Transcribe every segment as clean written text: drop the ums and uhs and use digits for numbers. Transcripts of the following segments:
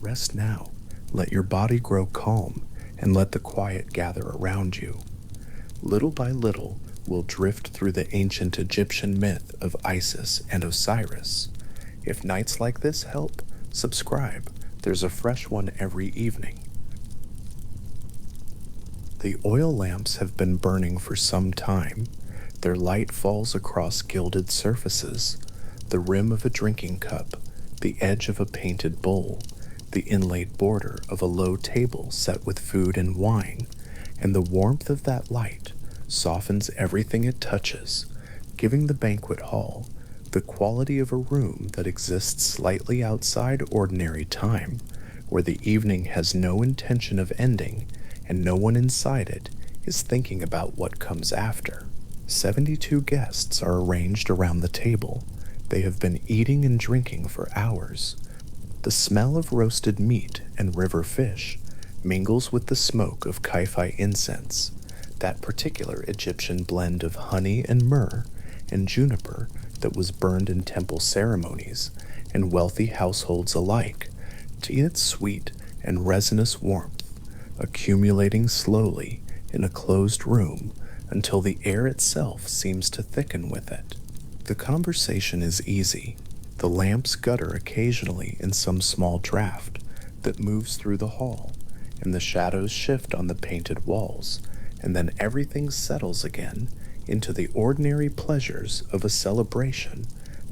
Rest now, let your body grow calm, and let the quiet gather around you. Little by little, we'll drift through the ancient Egyptian myth of Isis and Osiris. If nights like this help, subscribe. There's a fresh one every evening. The oil lamps have been burning for some time. Their light falls across gilded surfaces, the rim of a drinking cup, the edge of a painted bowl, the inlaid border of a low table set with food and wine, and the warmth of that light softens everything it touches, giving the banquet hall the quality of a room that exists slightly outside ordinary time, where the evening has no intention of ending and no one inside it is thinking about what comes after. 72 guests are arranged around the table. They have been eating and drinking for hours. The smell of roasted meat and river fish mingles with the smoke of Kaifi incense, that particular Egyptian blend of honey and myrrh and juniper that was burned in temple ceremonies and wealthy households alike, to its sweet and resinous warmth, accumulating slowly in a closed room until the air itself seems to thicken with it. The conversation is easy. The lamps gutter occasionally in some small draft that moves through the hall, and the shadows shift on the painted walls, and then everything settles again into the ordinary pleasures of a celebration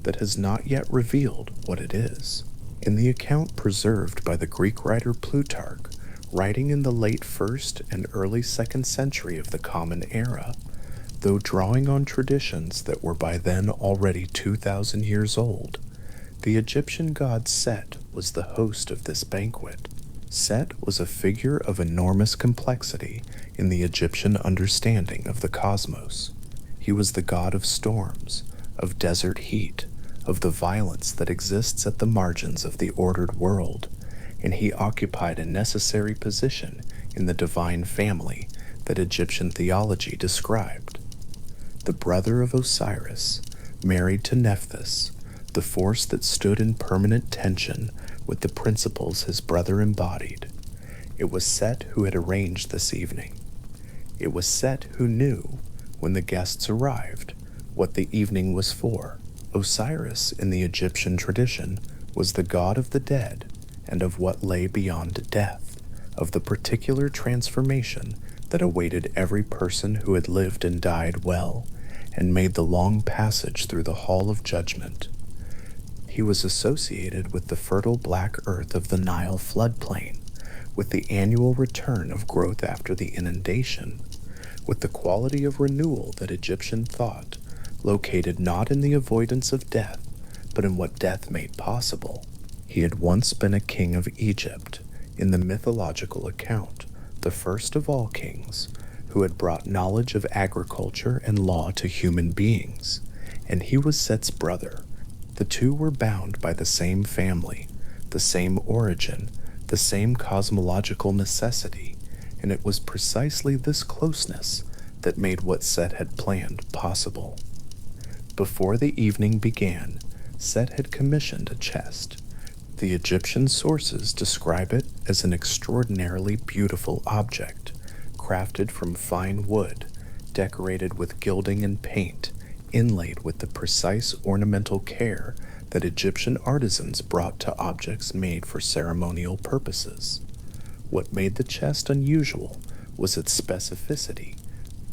that has not yet revealed what it is. In the account preserved by the Greek writer Plutarch, writing in the late 1st and early 2nd century of the Common Era, though drawing on traditions that were by then already 2,000 years old, the Egyptian god Set was the host of this banquet. Set was a figure of enormous complexity in the Egyptian understanding of the cosmos. He was the god of storms, of desert heat, of the violence that exists at the margins of the ordered world, and he occupied a necessary position in the divine family that Egyptian theology described. The brother of Osiris, married to Nephthys, the force that stood in permanent tension with the principles his brother embodied. It was Set who had arranged this evening. It was Set who knew, when the guests arrived, what the evening was for. Osiris, in the Egyptian tradition, was the god of the dead and of what lay beyond death, of the particular transformation that awaited every person who had lived and died well, and made the long passage through the hall of judgment. He was associated with the fertile black earth of the Nile floodplain, with the annual return of growth after the inundation, with the quality of renewal that Egyptian thought located not in the avoidance of death, but in what death made possible. He had once been a king of Egypt, in the mythological account, the first of all kings, who had brought knowledge of agriculture and law to human beings, and he was Set's brother. The two were bound by the same family, the same origin, the same cosmological necessity, and it was precisely this closeness that made what Set had planned possible. Before the evening began, Set had commissioned a chest. The Egyptian sources describe it as an extraordinarily beautiful object, crafted from fine wood, decorated with gilding and paint, inlaid with the precise ornamental care that Egyptian artisans brought to objects made for ceremonial purposes. What made the chest unusual was its specificity.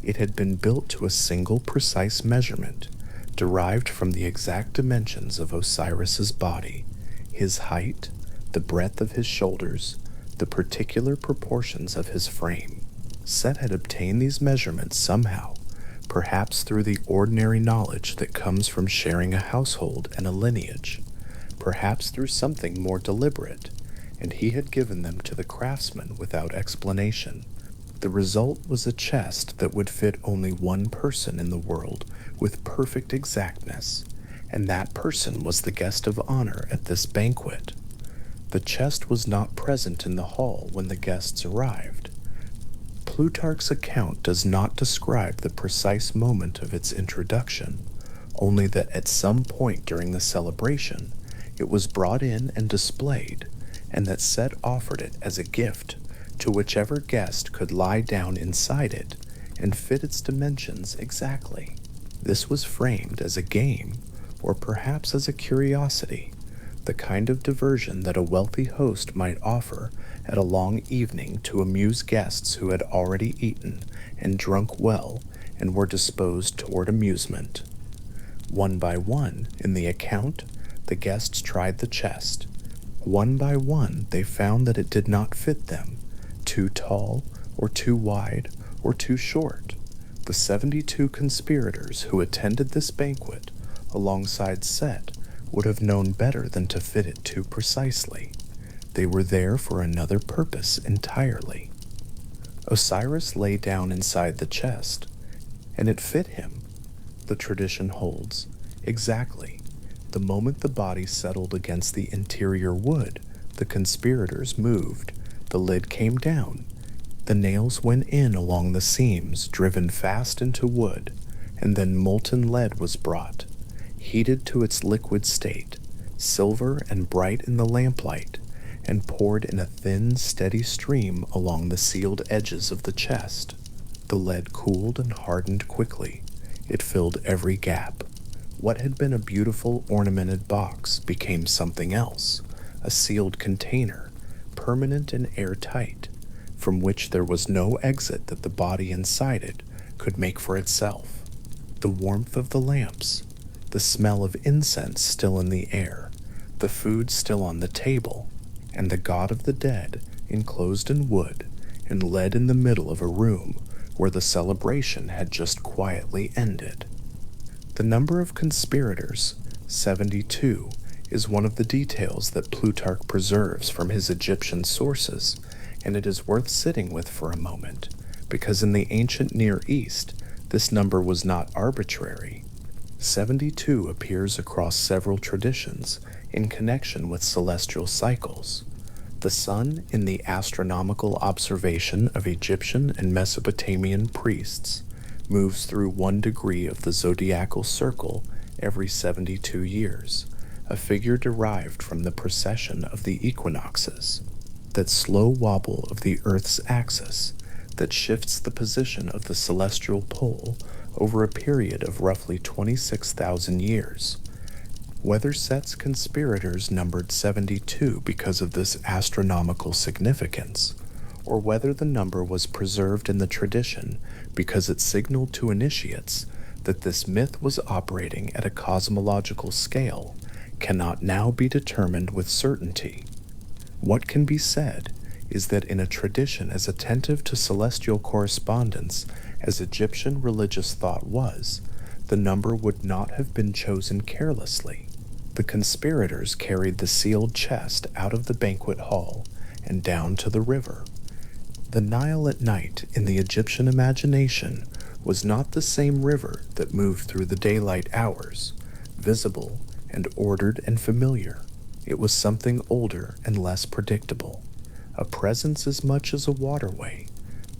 It had been built to a single precise measurement, derived from the exact dimensions of Osiris's body, his height, the breadth of his shoulders, the particular proportions of his frame. Set had obtained these measurements somehow, perhaps through the ordinary knowledge that comes from sharing a household and a lineage, perhaps through something more deliberate, and he had given them to the craftsman without explanation. The result was a chest that would fit only one person in the world with perfect exactness, and that person was the guest of honor at this banquet. The chest was not present in the hall when the guests arrived. Plutarch's account does not describe the precise moment of its introduction, only that at some point during the celebration, it was brought in and displayed, and that Set offered it as a gift to whichever guest could lie down inside it and fit its dimensions exactly. This was framed as a game, or perhaps as a curiosity, the kind of diversion that a wealthy host might offer at a long evening to amuse guests who had already eaten and drunk well and were disposed toward amusement. One by one, in the account, the guests tried the chest. One by one, they found that it did not fit them, too tall, or too wide, or too short. The 72 conspirators who attended this banquet alongside Set would have known better than to fit it too precisely. They were there for another purpose entirely. Osiris lay down inside the chest, and it fit him, the tradition holds, exactly. The moment the body settled against the interior wood, the conspirators moved, the lid came down, the nails went in along the seams, driven fast into wood, and then molten lead was brought, heated to its liquid state, silver and bright in the lamplight, and poured in a thin, steady stream along the sealed edges of the chest. The lead cooled and hardened quickly. It filled every gap. What had been a beautiful ornamented box became something else, a sealed container, permanent and airtight, from which there was no exit that the body inside it could make for itself. The warmth of the lamps, the smell of incense still in the air, the food still on the table, and the god of the dead, enclosed in wood and led in the middle of a room where the celebration had just quietly ended. The number of conspirators, 72, is one of the details that Plutarch preserves from his Egyptian sources, and it is worth sitting with for a moment, because in the ancient Near East, this number was not arbitrary. 72 appears across several traditions in connection with celestial cycles. The sun, in the astronomical observation of Egyptian and Mesopotamian priests, moves through 1 degree of the zodiacal circle every 72 years, a figure derived from the precession of the equinoxes, that slow wobble of the Earth's axis that shifts the position of the celestial pole over a period of roughly 26,000 years. Whether Set's conspirators numbered 72 because of this astronomical significance, or whether the number was preserved in the tradition because it signaled to initiates that this myth was operating at a cosmological scale, cannot now be determined with certainty. What can be said is that in a tradition as attentive to celestial correspondence as Egyptian religious thought was, the number would not have been chosen carelessly. The conspirators carried the sealed chest out of the banquet hall and down to the river. The Nile at night in the Egyptian imagination was not the same river that moved through the daylight hours, visible and ordered and familiar. It was something older and less predictable, a presence as much as a waterway,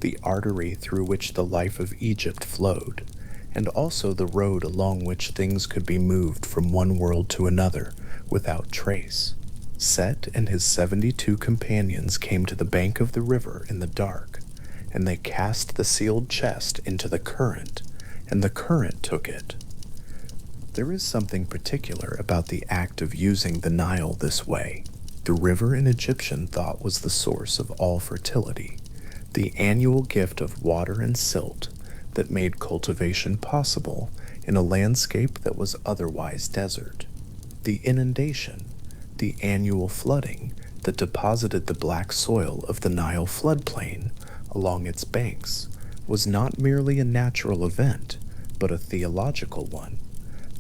the artery through which the life of Egypt flowed, and also the road along which things could be moved from one world to another without trace. Set and his 72 companions came to the bank of the river in the dark, and they cast the sealed chest into the current, and the current took it. There is something particular about the act of using the Nile this way. The river in Egyptian thought was the source of all fertility, the annual gift of water and silt that made cultivation possible in a landscape that was otherwise desert. The inundation, the annual flooding that deposited the black soil of the Nile floodplain along its banks, was not merely a natural event, but a theological one,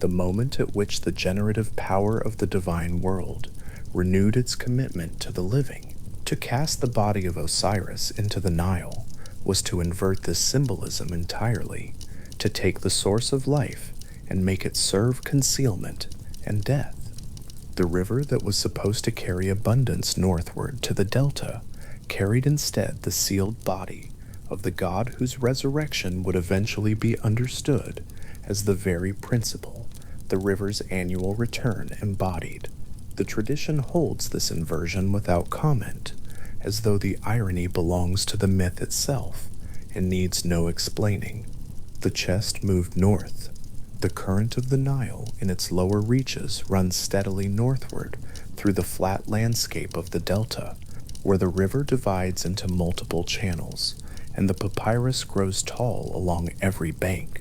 the moment at which the generative power of the divine world renewed its commitment to the living. To cast the body of Osiris into the Nile was to invert this symbolism entirely, to take the source of life and make it serve concealment and death. The river that was supposed to carry abundance northward to the delta carried instead the sealed body of the god whose resurrection would eventually be understood as the very principle the river's annual return embodied. The tradition holds this inversion without comment, as though the irony belongs to the myth itself and needs no explaining. The chest moved north. The current of the Nile in its lower reaches runs steadily northward through the flat landscape of the delta, where the river divides into multiple channels, and the papyrus grows tall along every bank,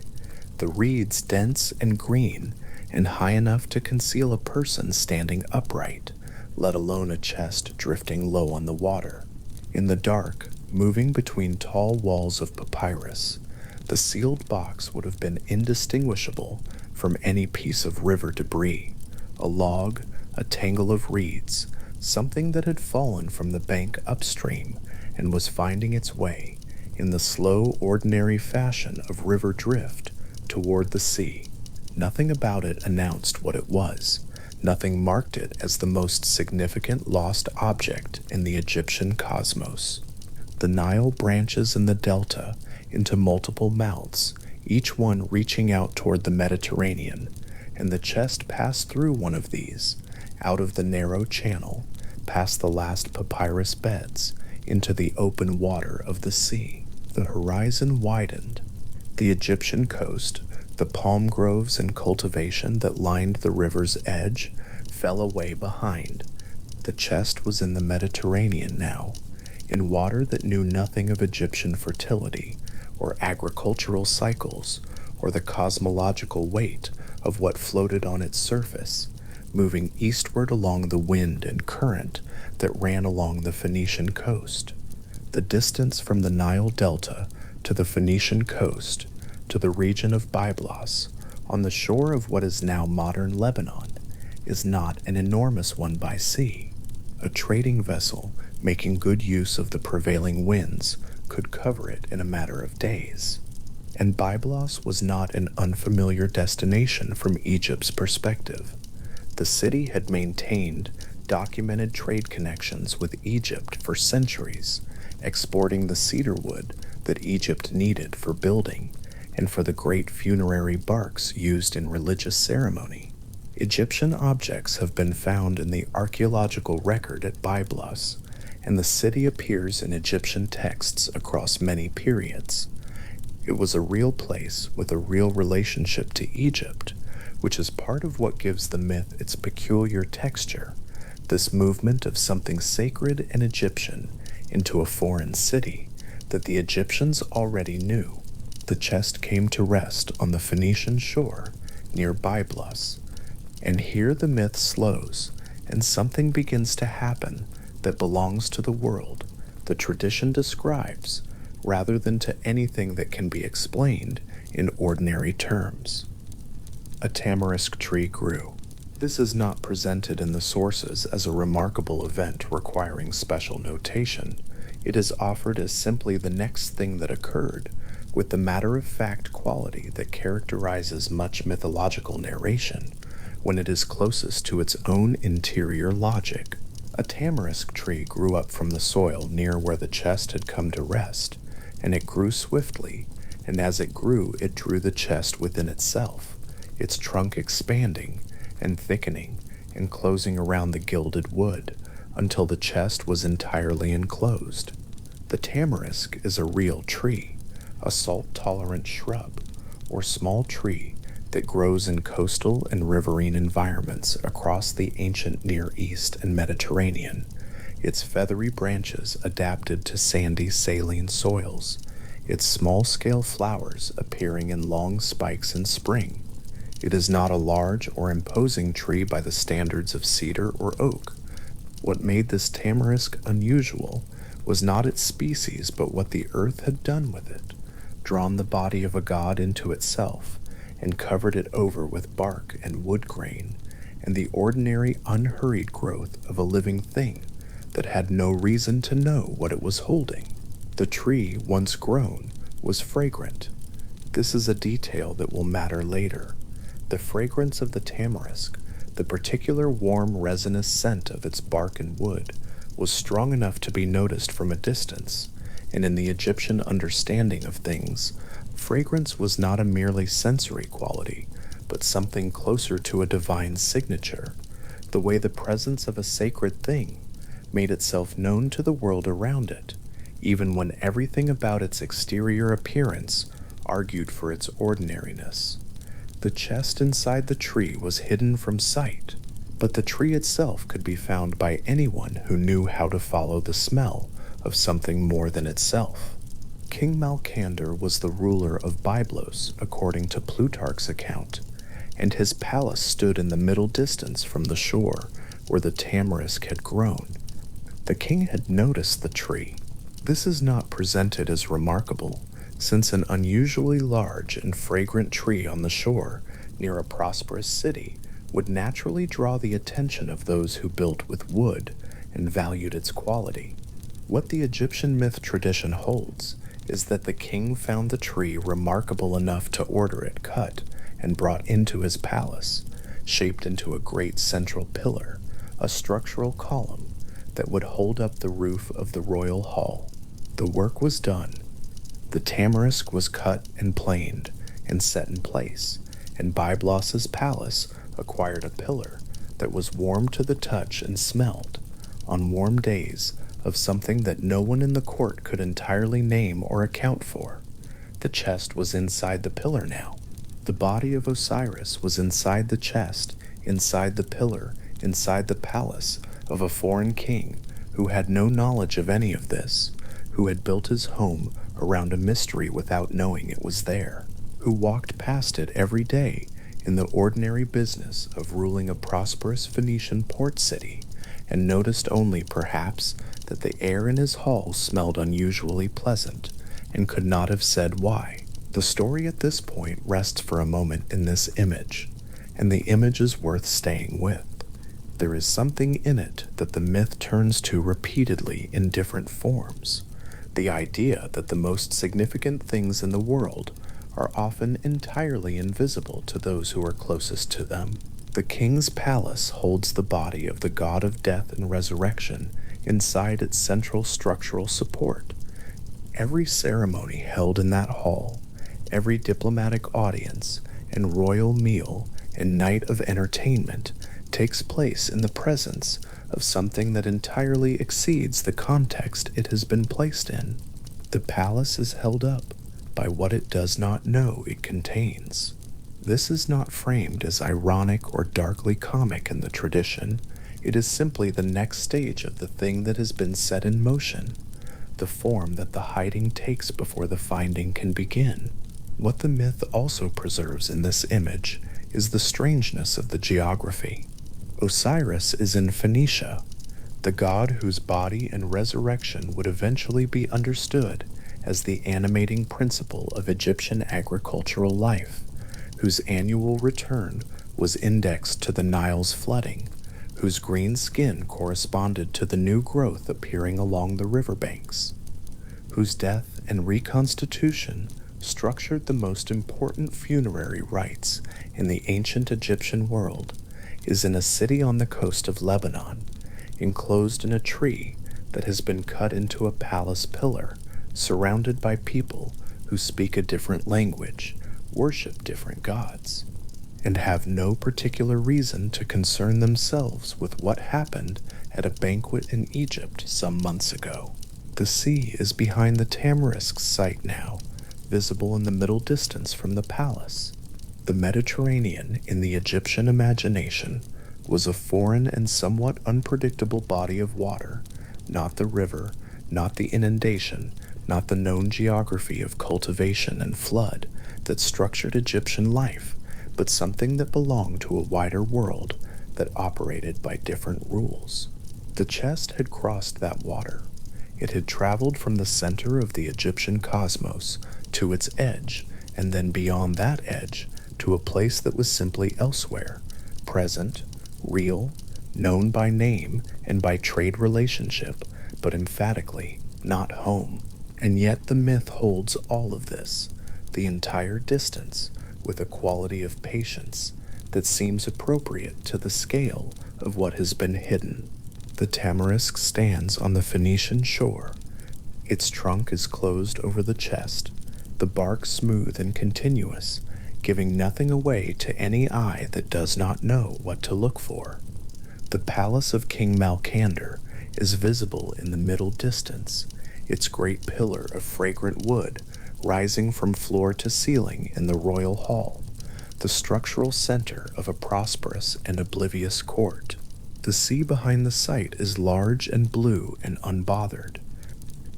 the reeds dense and green and high enough to conceal a person standing upright, let alone a chest drifting low on the water. In the dark, moving between tall walls of papyrus, the sealed box would have been indistinguishable from any piece of river debris, a log, a tangle of reeds, something that had fallen from the bank upstream and was finding its way, in the slow, ordinary fashion of river drift, toward the sea. Nothing about it announced what it was. Nothing marked it as the most significant lost object in the Egyptian cosmos. The Nile branches in the delta into multiple mouths, each one reaching out toward the Mediterranean, and the chest passed through one of these, out of the narrow channel, past the last papyrus beds, into the open water of the sea. The horizon widened. The Egyptian coast, the palm groves and cultivation that lined the river's edge, fell away behind. The chest was in the Mediterranean now, in water that knew nothing of Egyptian fertility, or agricultural cycles, or the cosmological weight of what floated on its surface, moving eastward along the wind and current that ran along the Phoenician coast. The distance from the Nile Delta to the Phoenician coast, to the region of Byblos, on the shore of what is now modern Lebanon, is not an enormous one by sea. A trading vessel making good use of the prevailing winds could cover it in a matter of days. And Byblos was not an unfamiliar destination from Egypt's perspective. The city had maintained documented trade connections with Egypt for centuries, exporting the cedar wood that Egypt needed for building and for the great funerary barks used in religious ceremony. Egyptian objects have been found in the archaeological record at Byblos, and the city appears in Egyptian texts across many periods. It was a real place with a real relationship to Egypt, which is part of what gives the myth its peculiar texture, this movement of something sacred and Egyptian into a foreign city that the Egyptians already knew. The chest came to rest on the Phoenician shore near Byblos, and here the myth slows, and something begins to happen that belongs to the world the tradition describes, rather than to anything that can be explained in ordinary terms. A tamarisk tree grew. This is not presented in the sources as a remarkable event requiring special notation. It is offered as simply the next thing that occurred, with the matter-of-fact quality that characterizes much mythological narration when it is closest to its own interior logic. A tamarisk tree grew up from the soil near where the chest had come to rest, and it grew swiftly, and as it grew, it drew the chest within itself, its trunk expanding and thickening and closing around the gilded wood until the chest was entirely enclosed. The tamarisk is a real tree, a salt-tolerant shrub, or small tree that grows in coastal and riverine environments across the ancient Near East and Mediterranean, its feathery branches adapted to sandy saline soils, its small-scale flowers appearing in long spikes in spring. It is not a large or imposing tree by the standards of cedar or oak. What made this tamarisk unusual was not its species but what the earth had done with it, drawn the body of a god into itself, and covered it over with bark and wood grain, and the ordinary unhurried growth of a living thing that had no reason to know what it was holding. The tree, once grown, was fragrant. This is a detail that will matter later. The fragrance of the tamarisk, the particular warm resinous scent of its bark and wood, was strong enough to be noticed from a distance, and in the Egyptian understanding of things, fragrance was not a merely sensory quality, but something closer to a divine signature. the way the presence of a sacred thing made itself known to the world around it, even when everything about its exterior appearance argued for its ordinariness. The chest inside the tree was hidden from sight, but the tree itself could be found by anyone who knew how to follow the smell of something more than itself. King Malkander was the ruler of Byblos, according to Plutarch's account, and his palace stood in the middle distance from the shore where the tamarisk had grown. The king had noticed the tree. This is not presented as remarkable, since an unusually large and fragrant tree on the shore near a prosperous city would naturally draw the attention of those who built with wood and valued its quality. What the Egyptian myth tradition holds is that the king found the tree remarkable enough to order it cut and brought into his palace, shaped into a great central pillar, a structural column that would hold up the roof of the royal hall. The work was done. The tamarisk was cut and planed and set in place, and Byblos's palace acquired a pillar that was warm to the touch and smelled, on warm days, of something that no one in the court could entirely name or account for. The chest was inside the pillar now. The body of Osiris was inside the chest, inside the pillar, inside the palace of a foreign king who had no knowledge of any of this, who had built his home around a mystery without knowing it was there, who walked past it every day in the ordinary business of ruling a prosperous Phoenician port city, and noticed only, perhaps, that the air in his hall smelled unusually pleasant, and could not have said why. The story at this point rests for a moment in this image, and the image is worth staying with. There is something in it that the myth turns to repeatedly in different forms. The idea that the most significant things in the world are often entirely invisible to those who are closest to them. The king's palace holds the body of the god of death and resurrection inside its central structural support. Every ceremony held in that hall, every diplomatic audience and royal meal and night of entertainment takes place in the presence of something that entirely exceeds the context it has been placed in. The palace is held up by what it does not know it contains. This is not framed as ironic or darkly comic in the tradition. It is simply the next stage of the thing that has been set in motion, the form that the hiding takes before the finding can begin. What the myth also preserves in this image is the strangeness of the geography. Osiris is in Phoenicia, the god whose body and resurrection would eventually be understood as the animating principle of Egyptian agricultural life, whose annual return was indexed to the Nile's flooding, whose green skin corresponded to the new growth appearing along the riverbanks, whose death and reconstitution structured the most important funerary rites in the ancient Egyptian world, is in a city on the coast of Lebanon, enclosed in a tree that has been cut into a palace pillar, surrounded by people who speak a different language, worship different gods, and have no particular reason to concern themselves with what happened at a banquet in Egypt some months ago. The sea is behind the tamarisk's site now, visible in the middle distance from the palace. The Mediterranean, in the Egyptian imagination, was a foreign and somewhat unpredictable body of water, not the river, not the inundation, not the known geography of cultivation and flood that structured Egyptian life, but something that belonged to a wider world that operated by different rules. The chest had crossed that water. It had traveled from the center of the Egyptian cosmos to its edge, and then beyond that edge to a place that was simply elsewhere, present, real, known by name and by trade relationship, but emphatically not home. And yet the myth holds all of this, the entire distance, with a quality of patience that seems appropriate to the scale of what has been hidden. The tamarisk stands on the Phoenician shore. Its trunk is closed over the chest, the bark smooth and continuous, giving nothing away to any eye that does not know what to look for. The palace of King Malcander is visible in the middle distance, its great pillar of fragrant wood rising from floor to ceiling in the royal hall, the structural center of a prosperous and oblivious court. The sea behind the site is large and blue and unbothered.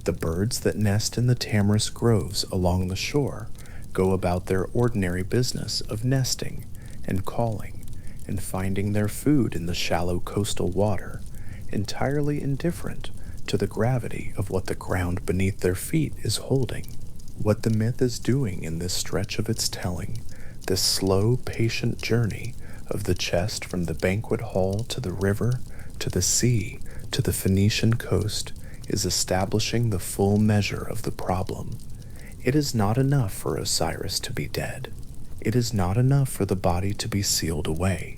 The birds that nest in the tamarisk groves along the shore go about their ordinary business of nesting and calling and finding their food in the shallow coastal water, entirely indifferent to the gravity of what the ground beneath their feet is holding. What the myth is doing in this stretch of its telling, this slow, patient journey of the chest from the banquet hall to the river, to the sea, to the Phoenician coast, is establishing the full measure of the problem. It is not enough for Osiris to be dead. It is not enough for the body to be sealed away.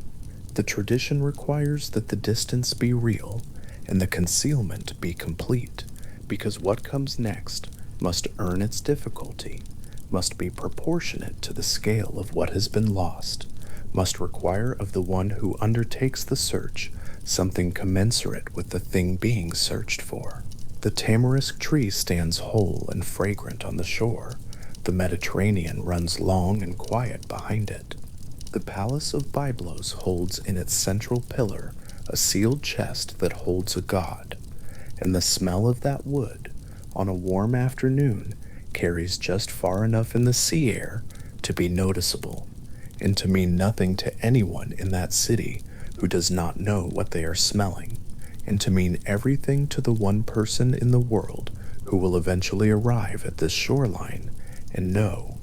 The tradition requires that the distance be real and the concealment be complete, because what comes next must earn its difficulty, must be proportionate to the scale of what has been lost, must require of the one who undertakes the search something commensurate with the thing being searched for. The tamarisk tree stands whole and fragrant on the shore. The Mediterranean runs long and quiet behind it. The palace of Byblos holds in its central pillar a sealed chest that holds a god, and the smell of that wood, on a warm afternoon, carries just far enough in the sea air to be noticeable, and to mean nothing to anyone in that city who does not know what they are smelling, and to mean everything to the one person in the world who will eventually arrive at this shoreline and know.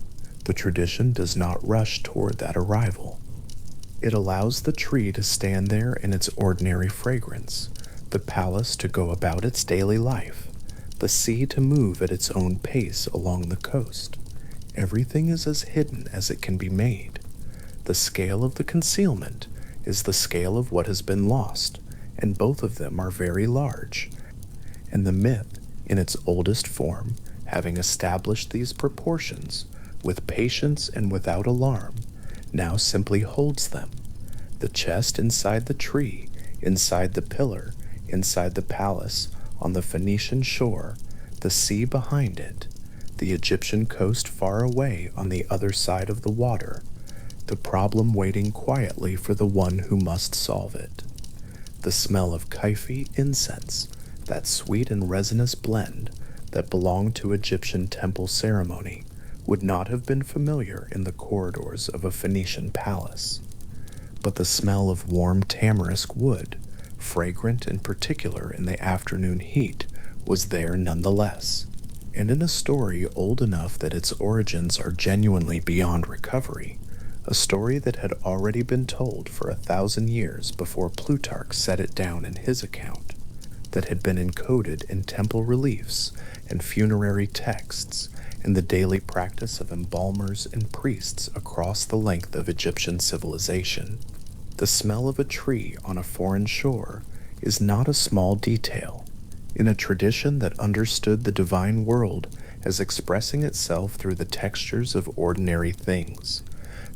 The tradition does not rush toward that arrival. It allows the tree to stand there in its ordinary fragrance, the palace to go about its daily life, the sea to move at its own pace along the coast. Everything is as hidden as it can be made. The scale of the concealment is the scale of what has been lost, and both of them are very large. And the myth, in its oldest form, having established these proportions, with patience and without alarm, now simply holds them. The chest inside the tree, inside the pillar, inside the palace, on the Phoenician shore, the sea behind it, the Egyptian coast far away on the other side of the water, the problem waiting quietly for the one who must solve it. The smell of Kaifi incense, that sweet and resinous blend that belonged to Egyptian temple ceremony, would not have been familiar in the corridors of a Phoenician palace. But the smell of warm tamarisk wood, fragrant and particular in the afternoon heat, was there nonetheless. And in a story old enough that its origins are genuinely beyond recovery, a story that had already been told for 1,000 years before Plutarch set it down in his account, that had been encoded in temple reliefs and funerary texts, in the daily practice of embalmers and priests across the length of Egyptian civilization. The smell of a tree on a foreign shore is not a small detail. In a tradition that understood the divine world as expressing itself through the textures of ordinary things,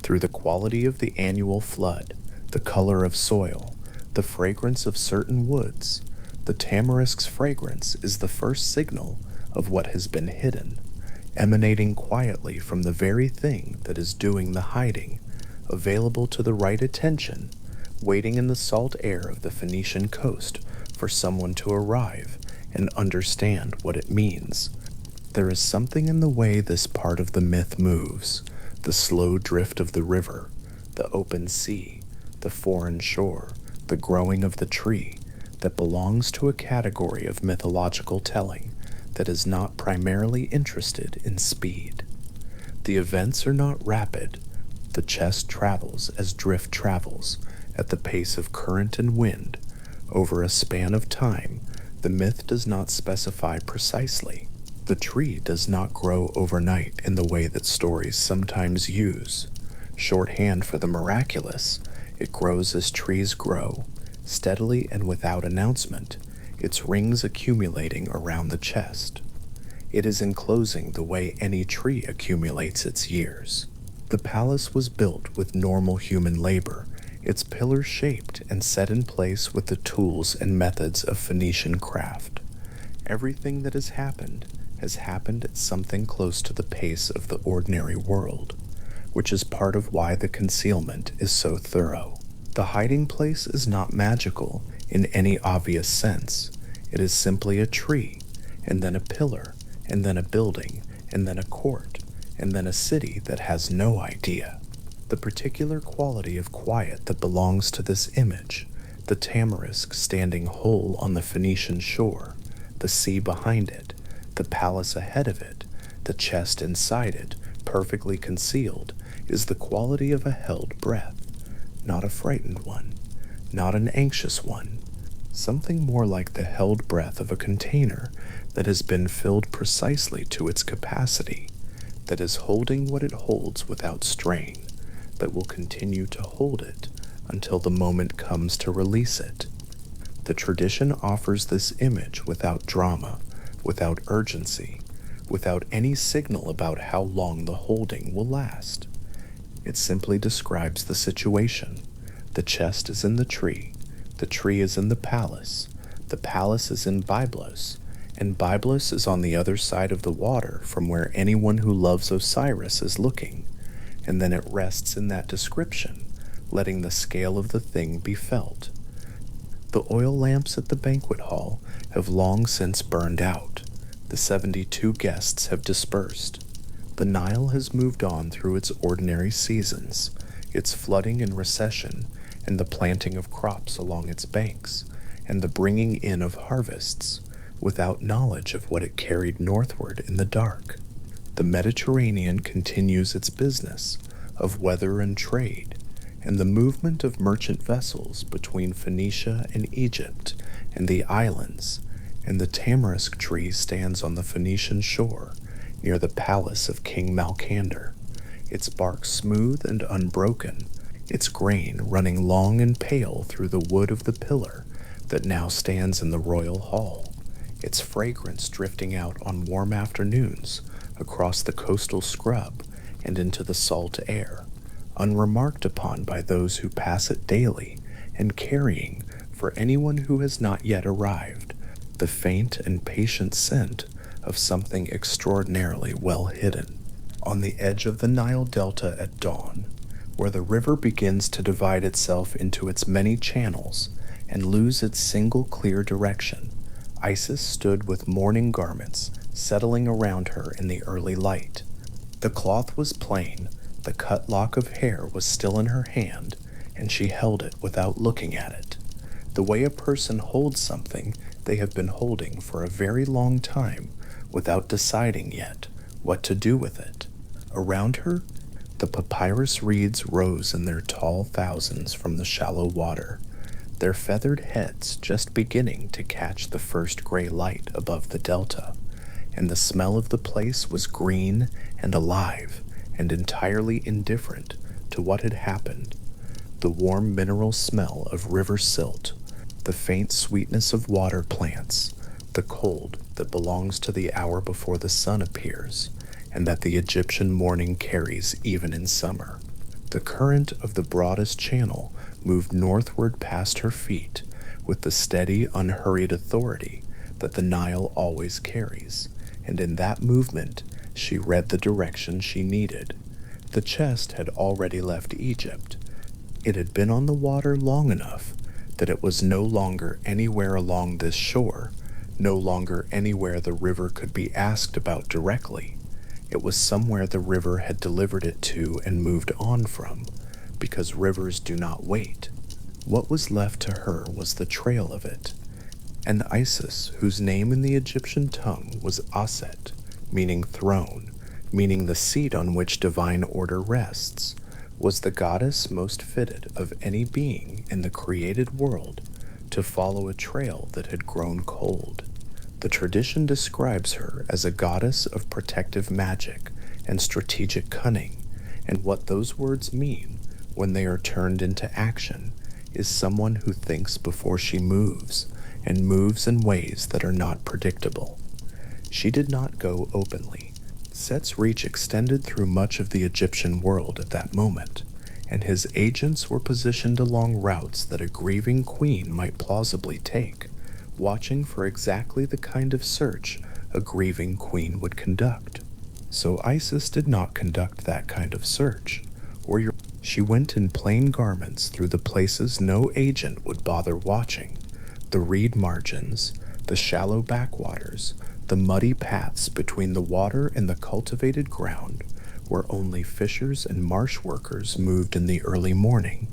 through the quality of the annual flood, the color of soil, the fragrance of certain woods, the tamarisk's fragrance is the first signal of what has been hidden, emanating quietly from the very thing that is doing the hiding, available to the right attention, waiting in the salt air of the Phoenician coast for someone to arrive and understand what it means. There is something in the way this part of the myth moves, the slow drift of the river, the open sea, the foreign shore, the growing of the tree, that belongs to a category of mythological telling that is not primarily interested in speed. The events are not rapid. The chest travels as drift travels, at the pace of current and wind. Over a span of time, the myth does not specify precisely. The tree does not grow overnight in the way that stories sometimes use. Shorthand for the miraculous, it grows as trees grow, steadily and without announcement, its rings accumulating around the chest. It is enclosing the way any tree accumulates its years. The palace was built with normal human labor its pillars shaped and set in place with the tools and methods of Phoenician craft. Everything that has happened at something close to the pace of the ordinary world, which is part of why the concealment is so thorough. The hiding place is not magical in any obvious sense. It is simply a tree, and then a pillar, and then a building, and then a court, and then a city that has no idea. The particular quality of quiet that belongs to this image, the tamarisk standing whole on the Phoenician shore, the sea behind it, the palace ahead of it, the chest inside it, perfectly concealed, is the quality of a held breath, not a frightened one, not an anxious one, something more like the held breath of a container that has been filled precisely to its capacity, that is holding what it holds without strain, that will continue to hold it until the moment comes to release it. The tradition offers this image without drama, without urgency, without any signal about how long the holding will last. It simply describes the situation. The chest is in the tree is in the palace is in Byblos, and Byblos is on the other side of the water from where anyone who loves Osiris is looking, and then it rests in that description, letting the scale of the thing be felt. The oil lamps at the banquet hall have long since burned out. The 72 guests have dispersed. The Nile has moved on through its ordinary seasons, its flooding and recession, and the planting of crops along its banks, and the bringing in of harvests, without knowledge of what it carried northward in the dark. The Mediterranean continues its business of weather and trade, and the movement of merchant vessels between Phoenicia and Egypt and the islands, and the tamarisk tree stands on the Phoenician shore near the palace of King Malcander, its bark smooth and unbroken, its grain running long and pale through the wood of the pillar that now stands in the royal hall, its fragrance drifting out on warm afternoons across the coastal scrub and into the salt air, unremarked upon by those who pass it daily, and carrying, for anyone who has not yet arrived, the faint and patient scent of something extraordinarily well hidden. On the edge of the Nile Delta at dawn, where the river begins to divide itself into its many channels and lose its single clear direction, Isis stood with mourning garments settling around her in the early light. The cloth was plain, the cut lock of hair was still in her hand, and she held it without looking at it. The way a person holds something they have been holding for a very long time without deciding yet what to do with it. Around her, the papyrus reeds rose in their tall thousands from the shallow water, their feathered heads just beginning to catch the first gray light above the delta, and the smell of the place was green and alive and entirely indifferent to what had happened. The warm mineral smell of river silt, the faint sweetness of water plants, the cold that belongs to the hour before the sun appears, and that the Egyptian morning carries even in summer. The current of the broadest channel moved northward past her feet with the steady, unhurried authority that the Nile always carries, and in that movement she read the direction she needed. The chest had already left Egypt. It had been on the water long enough that it was no longer anywhere along this shore, no longer anywhere the river could be asked about directly. It was somewhere the river had delivered it to and moved on from, because rivers do not wait. What was left to her was the trail of it. And Isis, whose name in the Egyptian tongue was Aset, meaning throne, meaning the seat on which divine order rests, was the goddess most fitted of any being in the created world to follow a trail that had grown cold. The tradition describes her as a goddess of protective magic and strategic cunning, and what those words mean when they are turned into action is someone who thinks before she moves, and moves in ways that are not predictable. She did not go openly. Set's reach extended through much of the Egyptian world at that moment. and his agents were positioned along routes that a grieving queen might plausibly take, watching for exactly the kind of search a grieving queen would conduct. So Isis did not conduct that kind of search, she went in plain garments through the places no agent would bother watching, the reed margins, the shallow backwaters, the muddy paths between the water and the cultivated ground, where only fishers and marsh workers moved in the early morning.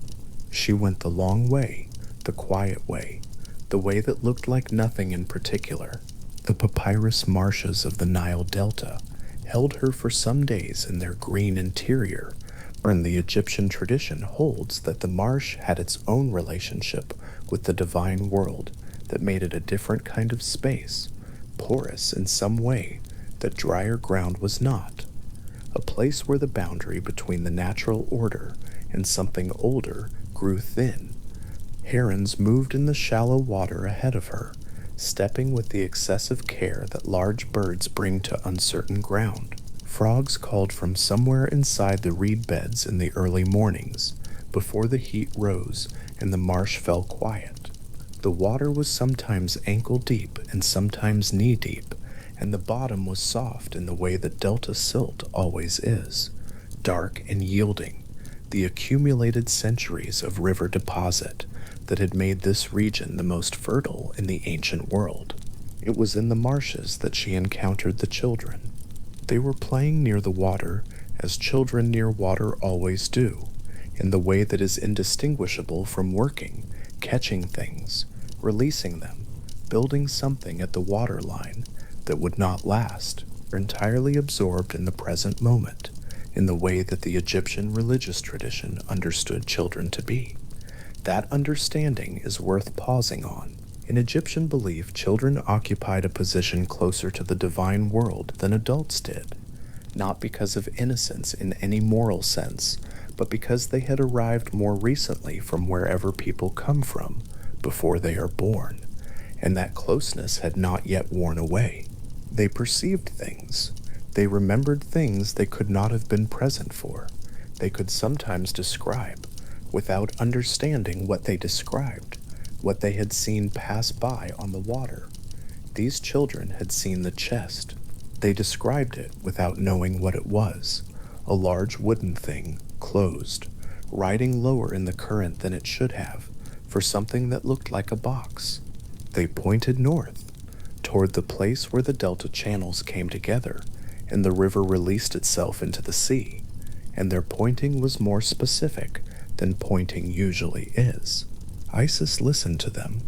She went the long way, the quiet way, the way that looked like nothing in particular. The papyrus marshes of the Nile Delta held her for some days in their green interior, and the Egyptian tradition holds that the marsh had its own relationship with the divine world that made it a different kind of space, porous in some way that drier ground was not, a place where the boundary between the natural order and something older grew thin. Herons moved in the shallow water ahead of her, stepping with the excessive care that large birds bring to uncertain ground. Frogs called from somewhere inside the reed beds in the early mornings, before the heat rose and the marsh fell quiet. The water was sometimes ankle deep and sometimes knee deep, and the bottom was soft in the way that delta silt always is, dark and yielding, the accumulated centuries of river deposit that had made this region the most fertile in the ancient world. It was in the marshes that she encountered the children. They were playing near the water, as children near water always do, in the way that is indistinguishable from working, catching things, releasing them, building something at the water line that would not last, or entirely absorbed in the present moment, in the way that the Egyptian religious tradition understood children to be. That understanding is worth pausing on. In Egyptian belief, children occupied a position closer to the divine world than adults did, not because of innocence in any moral sense, but because they had arrived more recently from wherever people come from, before they are born, and that closeness had not yet worn away. They perceived things. They remembered things they could not have been present for. They could sometimes describe, without understanding what they described, what they had seen pass by on the water. These children had seen the chest. They described it without knowing what it was, a large wooden thing, closed, riding lower in the current than it should have, for something that looked like a box. They pointed north, toward the place where the delta channels came together, and the river released itself into the sea, and their pointing was more specific than pointing usually is. Isis listened to them.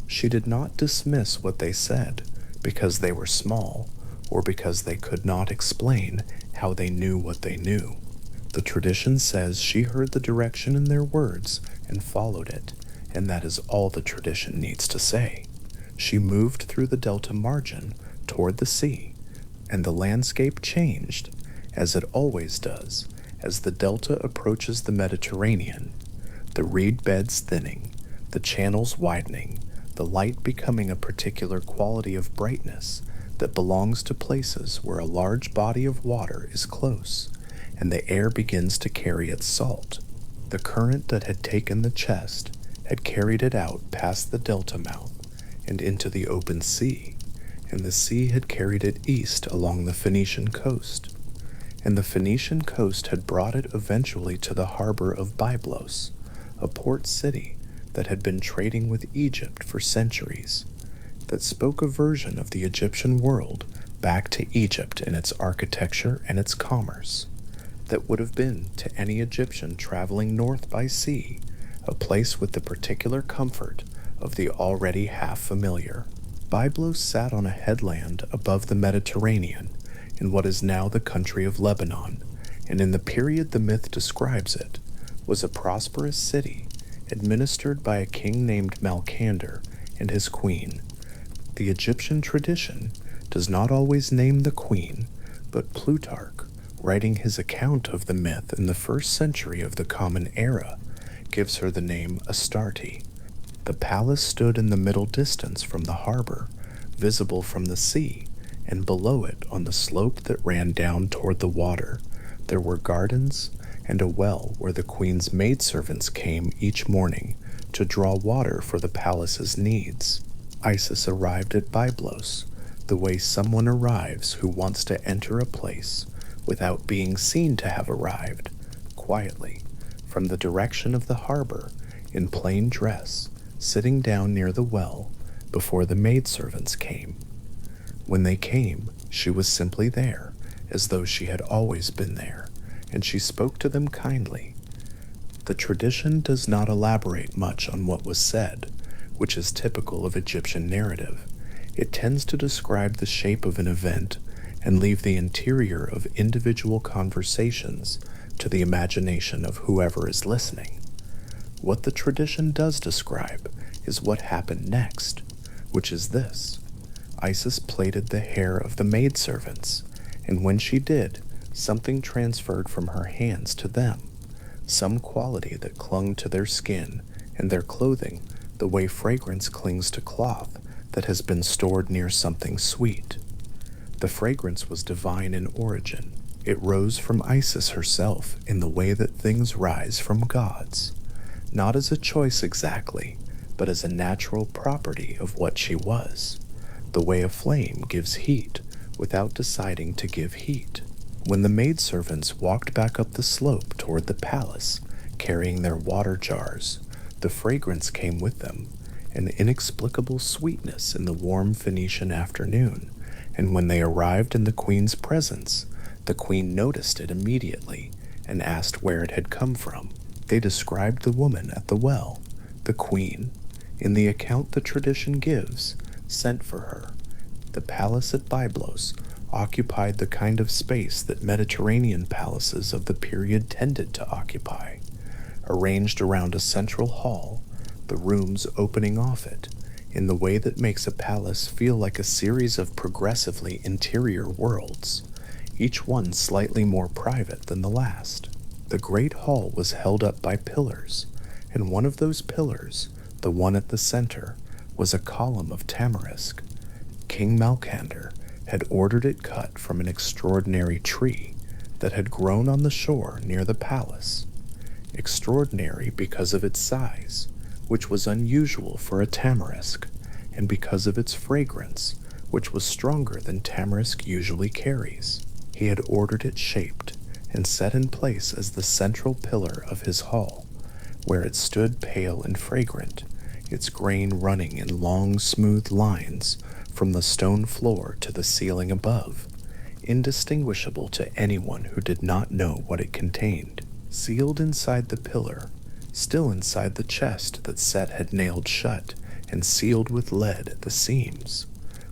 She did not dismiss what they said because they were small or because they could not explain how they knew what they knew. The tradition says she heard the direction in their words and followed it, and that is all the tradition needs to say. She moved through the delta margin toward the sea, and the landscape changed, as it always does, as the delta approaches the Mediterranean, the reed beds thinning, the channels widening, the light becoming a particular quality of brightness that belongs to places where a large body of water is close, and the air begins to carry its salt. The current that had taken the chest had carried it out past the delta mouth and into the open sea, and the sea had carried it east along the Phoenician coast, and the Phoenician coast had brought it eventually to the harbor of Byblos, a port city that had been trading with Egypt for centuries, that spoke a version of the Egyptian world back to Egypt in its architecture and its commerce, that would have been to any Egyptian traveling north by sea a place with the particular comfort of the already half-familiar. Byblos sat on a headland above the Mediterranean in what is now the country of Lebanon, and in the period the myth describes it, was a prosperous city administered by a king named Malcander and his queen. The Egyptian tradition does not always name the queen, but Plutarch, writing his account of the myth in the 1st century of the Common Era, gives her the name Astarte. The palace stood in the middle distance from the harbor, visible from the sea, and below it on the slope that ran down toward the water, there were gardens and a well where the queen's maidservants came each morning to draw water for the palace's needs. Isis arrived at Byblos the way someone arrives who wants to enter a place without being seen to have arrived, quietly, from the direction of the harbor, in plain dress, sitting down near the well before the maidservants came. When they came, she was simply there, as though she had always been there, and she spoke to them kindly. The tradition does not elaborate much on what was said, which is typical of Egyptian narrative. It tends to describe the shape of an event and leave the interior of individual conversations to the imagination of whoever is listening. What the tradition does describe is what happened next, which is this. Isis plaited the hair of the maidservants, and when she did, something transferred from her hands to them, some quality that clung to their skin and their clothing the way fragrance clings to cloth that has been stored near something sweet. The fragrance was divine in origin. It rose from Isis herself in the way that things rise from gods, not as a choice exactly, but as a natural property of what she was, the way a flame gives heat without deciding to give heat. When the maidservants walked back up the slope toward the palace, carrying their water jars, the fragrance came with them, an inexplicable sweetness in the warm Phoenician afternoon, and when they arrived in the queen's presence, the queen noticed it immediately and asked where it had come from. They described the woman at the well. The queen, in the account the tradition gives, sent for her. The palace at Byblos occupied the kind of space that Mediterranean palaces of the period tended to occupy, arranged around a central hall, the rooms opening off it, in the way that makes a palace feel like a series of progressively interior worlds, each one slightly more private than the last. The great hall was held up by pillars, and one of those pillars, the one at the center, was a column of tamarisk. King Malkander had ordered it cut from an extraordinary tree that had grown on the shore near the palace. Extraordinary because of its size, which was unusual for a tamarisk, and because of its fragrance, which was stronger than tamarisk usually carries. He had ordered it shaped and set in place as the central pillar of his hall, where it stood pale and fragrant, its grain running in long, smooth lines from the stone floor to the ceiling above, indistinguishable to anyone who did not know what it contained. Sealed inside the pillar, still inside the chest that Set had nailed shut and sealed with lead at the seams,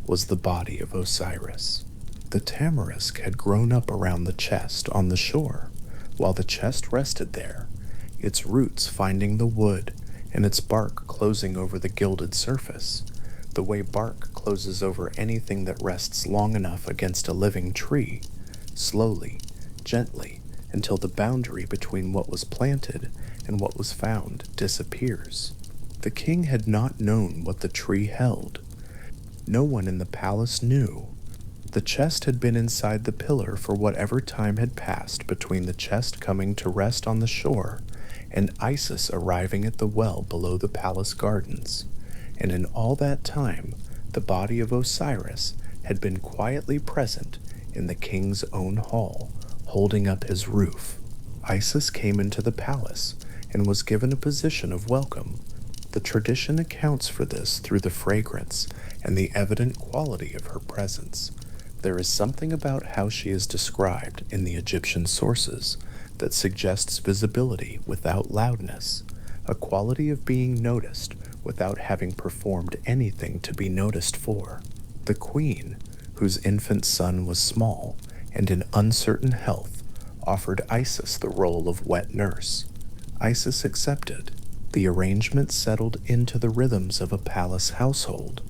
was the body of Osiris. The tamarisk had grown up around the chest on the shore, while the chest rested there, its roots finding the wood and its bark closing over the gilded surface, the way bark closes over anything that rests long enough against a living tree, slowly, gently, until the boundary between what was planted and what was found disappears. The king had not known what the tree held. No one in the palace knew. The chest had been inside the pillar for whatever time had passed between the chest coming to rest on the shore and Isis arriving at the well below the palace gardens, and in all that time the body of Osiris had been quietly present in the king's own hall, holding up his roof. Isis came into the palace and was given a position of welcome. The tradition accounts for this through the fragrance and the evident quality of her presence. There is something about how she is described in the Egyptian sources that suggests visibility without loudness, a quality of being noticed without having performed anything to be noticed for. The queen, whose infant son was small and in uncertain health, offered Isis the role of wet nurse. Isis accepted. The arrangement settled into the rhythms of a palace household,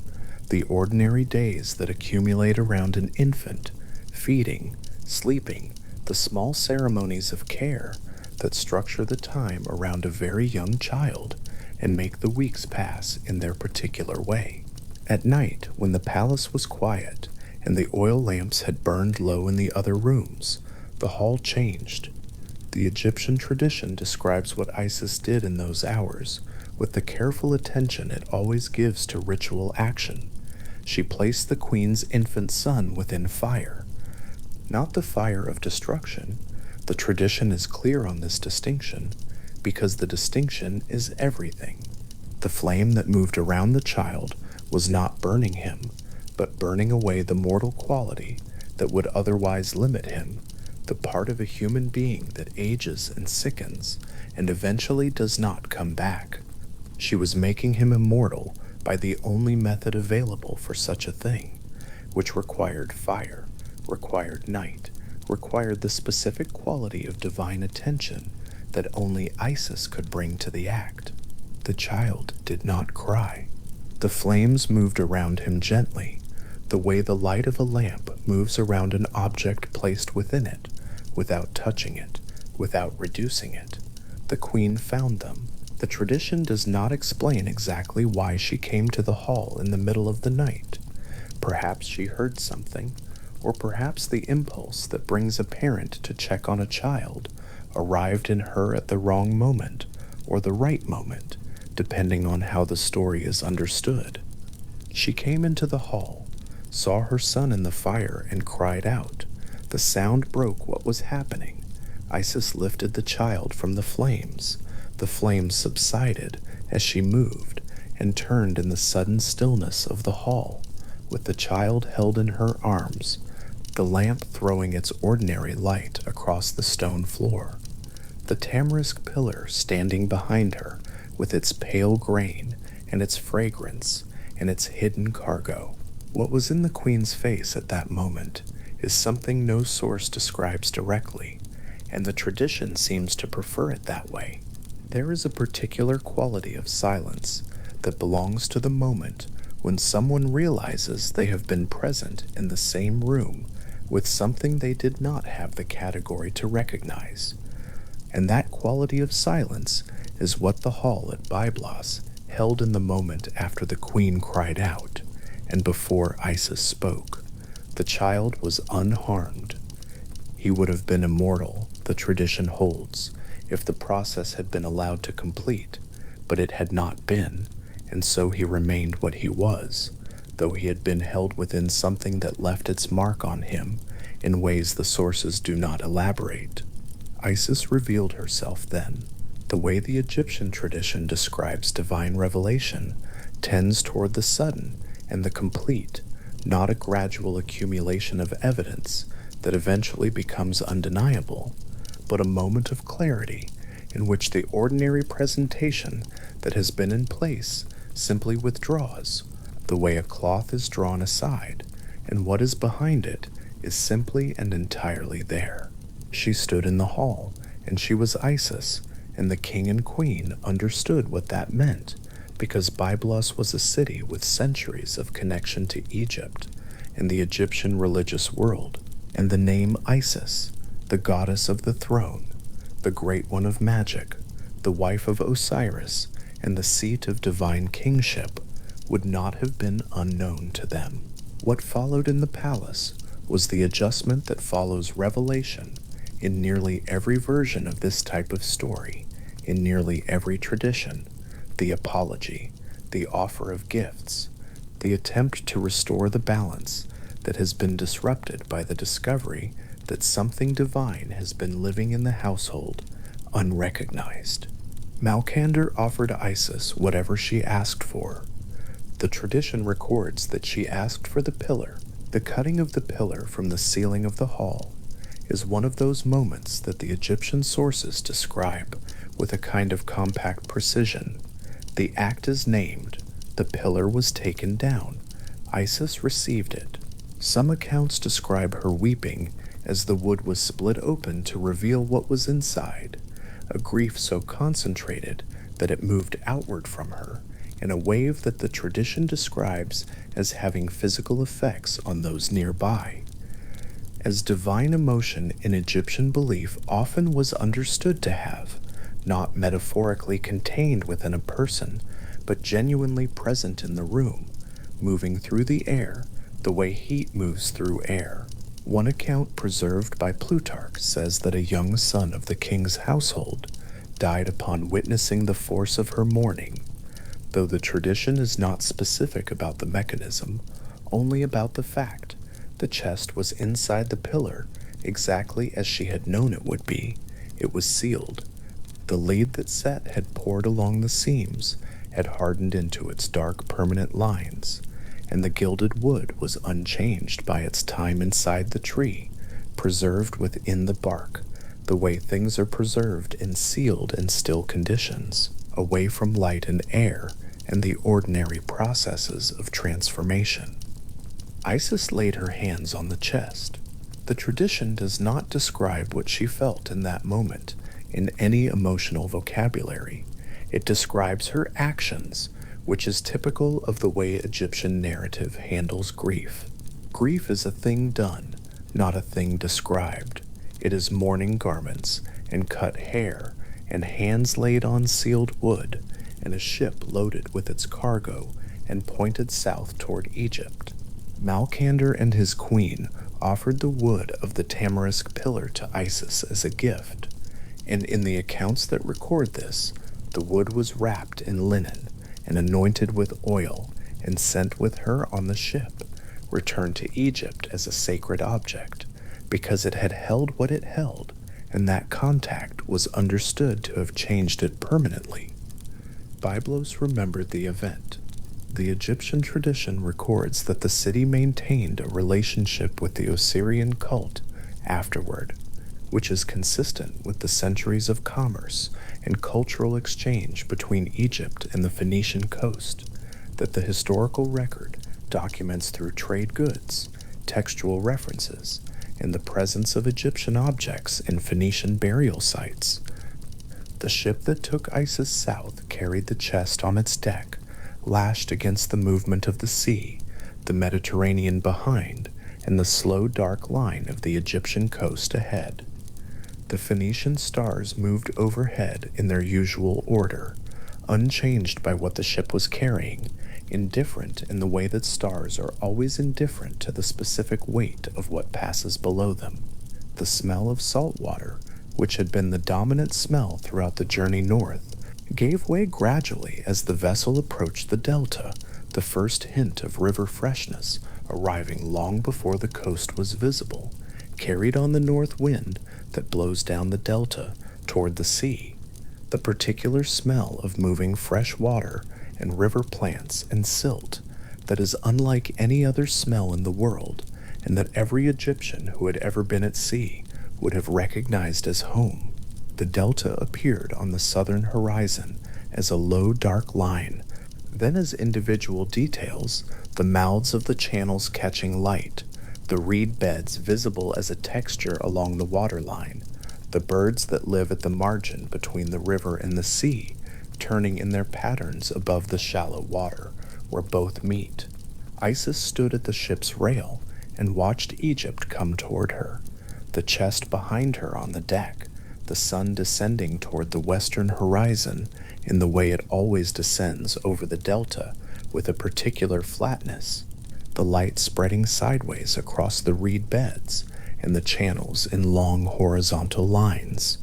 the ordinary days that accumulate around an infant, feeding, sleeping, the small ceremonies of care that structure the time around a very young child and make the weeks pass in their particular way. At night, when the palace was quiet and the oil lamps had burned low in the other rooms, the hall changed. The Egyptian tradition describes what Isis did in those hours with the careful attention it always gives to ritual action. She placed the queen's infant son within fire, not the fire of destruction. The tradition is clear on this distinction because the distinction is everything. The flame that moved around the child was not burning him, but burning away the mortal quality that would otherwise limit him, the part of a human being that ages and sickens and eventually does not come back. She was making him immortal by the only method available for such a thing, which required fire, required night, required the specific quality of divine attention that only Isis could bring to the act. The child did not cry. The flames moved around him gently, the way the light of a lamp moves around an object placed within it, without touching it, without reducing it. The queen found them. The tradition does not explain exactly why she came to the hall in the middle of the night. Perhaps she heard something, or perhaps the impulse that brings a parent to check on a child arrived in her at the wrong moment, or the right moment, depending on how the story is understood. She came into the hall, saw her son in the fire, and cried out. The sound broke what was happening. Isis lifted the child from the flames. The flames subsided as she moved and turned in the sudden stillness of the hall, with the child held in her arms, the lamp throwing its ordinary light across the stone floor. The tamarisk pillar standing behind her with its pale grain and its fragrance and its hidden cargo. What was in the queen's face at that moment is something no source describes directly, and the tradition seems to prefer it that way. There is a particular quality of silence that belongs to the moment when someone realizes they have been present in the same room with something they did not have the category to recognize. And that quality of silence is what the hall at Byblos held in the moment after the queen cried out, and before Isis spoke. The child was unharmed. He would have been immortal, the tradition holds, if the process had been allowed to complete, but it had not been, and so he remained what he was, though he had been held within something that left its mark on him in ways the sources do not elaborate. Isis revealed herself then. The way the Egyptian tradition describes divine revelation tends toward the sudden and the complete, not a gradual accumulation of evidence that eventually becomes undeniable, but a moment of clarity in which the ordinary presentation that has been in place simply withdraws, the way a cloth is drawn aside, and what is behind it is simply and entirely there. She stood in the hall, and she was Isis, and the king and queen understood what that meant, because Byblos was a city with centuries of connection to Egypt and the Egyptian religious world, and the name Isis, the goddess of the throne, the great one of magic, the wife of Osiris, and the seat of divine kingship, would not have been unknown to them. What followed in the palace was the adjustment that follows revelation in nearly every version of this type of story, in nearly every tradition: the apology, the offer of gifts, the attempt to restore the balance that has been disrupted by the discovery that something divine has been living in the household unrecognized. Malkander offered Isis whatever she asked for. The tradition records that she asked for the pillar. The cutting of the pillar from the ceiling of the hall is one of those moments that the Egyptian sources describe with a kind of compact precision. The act is named. The pillar was taken down. Isis received it. Some accounts describe her weeping as the wood was split open to reveal what was inside, a grief so concentrated that it moved outward from her in a wave that the tradition describes as having physical effects on those nearby. As divine emotion in Egyptian belief often was understood to have, not metaphorically contained within a person, but genuinely present in the room, moving through the air the way heat moves through air. One account preserved by Plutarch says that a young son of the king's household died upon witnessing the force of her mourning, though the tradition is not specific about the mechanism, only about the fact the chest was inside the pillar exactly as she had known it would be. It was sealed. The lead that Set had poured along the seams had hardened into its dark permanent lines, and the gilded wood was unchanged by its time inside the tree, preserved within the bark, the way things are preserved in sealed and still conditions, away from light and air and the ordinary processes of transformation. Isis laid her hands on the chest. The tradition does not describe what she felt in that moment in any emotional vocabulary. It describes her actions, which is typical of the way Egyptian narrative handles grief. Grief is a thing done, not a thing described. It is mourning garments, and cut hair, and hands laid on sealed wood, and a ship loaded with its cargo, and pointed south toward Egypt. Malcander and his queen offered the wood of the tamarisk pillar to Isis as a gift, and in the accounts that record this, the wood was wrapped in linen and anointed with oil and sent with her on the ship, returned to Egypt as a sacred object, because it had held what it held, and that contact was understood to have changed it permanently. Byblos remembered the event. The Egyptian tradition records that the city maintained a relationship with the Osirian cult afterward, which is consistent with the centuries of commerce and cultural exchange between Egypt and the Phoenician coast that the historical record documents through trade goods, textual references, and the presence of Egyptian objects in Phoenician burial sites. The ship that took Isis south carried the chest on its deck, lashed against the movement of the sea, the Mediterranean behind, and the slow dark line of the Egyptian coast ahead. The Phoenician stars moved overhead in their usual order, unchanged by what the ship was carrying, indifferent in the way that stars are always indifferent to the specific weight of what passes below them. The smell of salt water, which had been the dominant smell throughout the journey north, gave way gradually as the vessel approached the delta, the first hint of river freshness arriving long before the coast was visible, carried on the north wind that blows down the delta toward the sea. The particular smell of moving fresh water and river plants and silt that is unlike any other smell in the world, and that every Egyptian who had ever been at sea would have recognized as home. The delta appeared on the southern horizon as a low dark line, then as individual details, the mouths of the channels catching light, the reed beds visible as a texture along the waterline, the birds that live at the margin between the river and the sea, turning in their patterns above the shallow water, where both meet. Isis stood at the ship's rail and watched Egypt come toward her, the chest behind her on the deck, the sun descending toward the western horizon in the way it always descends over the delta with a particular flatness, the light spreading sideways across the reed beds and the channels in long horizontal lines.